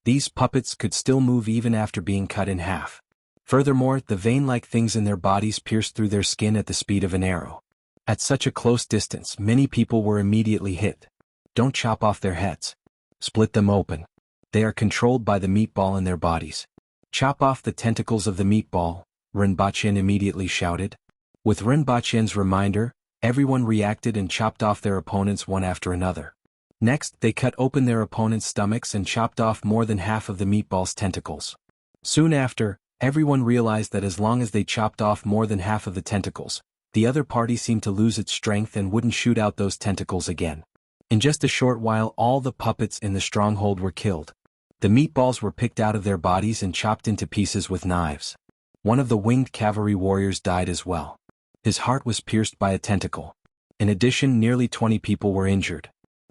These puppets could still move even after being cut in half. Furthermore, the vein-like things in their bodies pierced through their skin at the speed of an arrow. At such a close distance, many people were immediately hit. Don't chop off their heads. Split them open. They are controlled by the meatball in their bodies. Chop off the tentacles of the meatball, Ren Baqin immediately shouted. With Ren Baqin's reminder, everyone reacted and chopped off their opponents one after another. Next, they cut open their opponent's stomachs and chopped off more than half of the meatball's tentacles. Soon after, everyone realized that as long as they chopped off more than half of the tentacles, the other party seemed to lose its strength and wouldn't shoot out those tentacles again. In just a short while, all the puppets in the stronghold were killed. The meatballs were picked out of their bodies and chopped into pieces with knives. One of the winged cavalry warriors died as well. His heart was pierced by a tentacle. In addition, nearly 20 people were injured.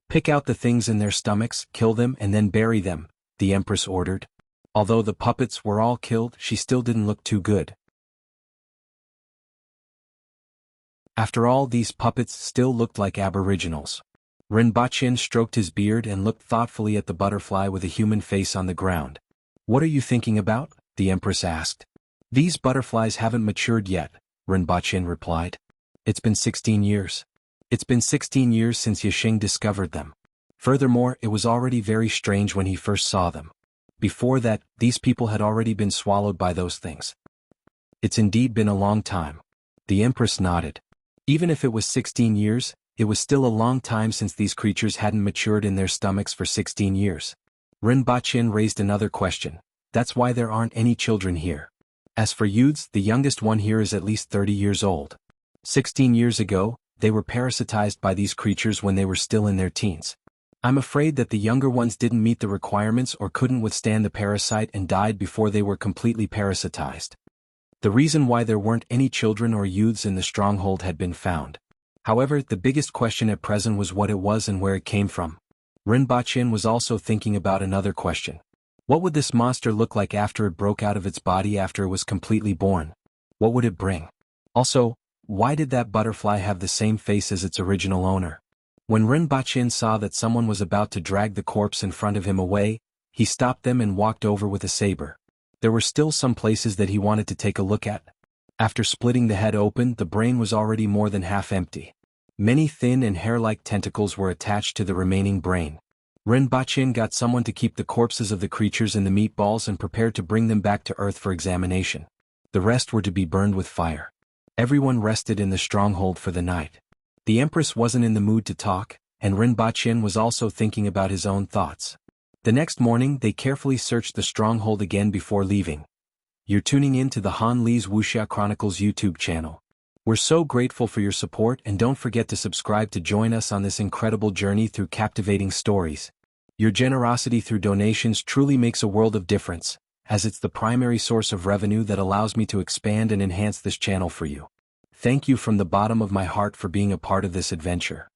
"Pick out the things in their stomachs, kill them, and then bury them," the Empress ordered. Although the puppets were all killed, she still didn't look too good. After all, these puppets still looked like aboriginals. Rinpoche stroked his beard and looked thoughtfully at the butterfly with a human face on the ground. "What are you thinking about?" the Empress asked. "These butterflies haven't matured yet," Rinpoche replied. "It's been 16 years. It's been 16 years since Yixing discovered them. Furthermore, it was already very strange when he first saw them. Before that, these people had already been swallowed by those things." "It's indeed been a long time." The Empress nodded. Even if it was 16 years, it was still a long time since these creatures hadn't matured in their stomachs for 16 years. Rinpoche raised another question. "That's why there aren't any children here. As for youths, the youngest one here is at least 30 years old. 16 years ago, they were parasitized by these creatures when they were still in their teens. I'm afraid that the younger ones didn't meet the requirements or couldn't withstand the parasite and died before they were completely parasitized. The reason why there weren't any children or youths in the stronghold had been found. However, the biggest question at present was what it was and where it came from." Rinpoche was also thinking about another question. What would this monster look like after it broke out of its body after it was completely born? What would it bring? Also, why did that butterfly have the same face as its original owner? When Rinpoche saw that someone was about to drag the corpse in front of him away, he stopped them and walked over with a saber. There were still some places that he wanted to take a look at. After splitting the head open, the brain was already more than half empty. Many thin and hair-like tentacles were attached to the remaining brain. Rinpoche got someone to keep the corpses of the creatures in the meatballs and prepared to bring them back to Earth for examination. The rest were to be burned with fire. Everyone rested in the stronghold for the night. The Empress wasn't in the mood to talk, and Rinpoche was also thinking about his own thoughts. The next morning, they carefully searched the stronghold again before leaving. You're tuning in to the Han Li's Wuxia Chronicles YouTube channel. We're so grateful for your support, and don't forget to subscribe to join us on this incredible journey through captivating stories. Your generosity through donations truly makes a world of difference, as it's the primary source of revenue that allows me to expand and enhance this channel for you. Thank you from the bottom of my heart for being a part of this adventure.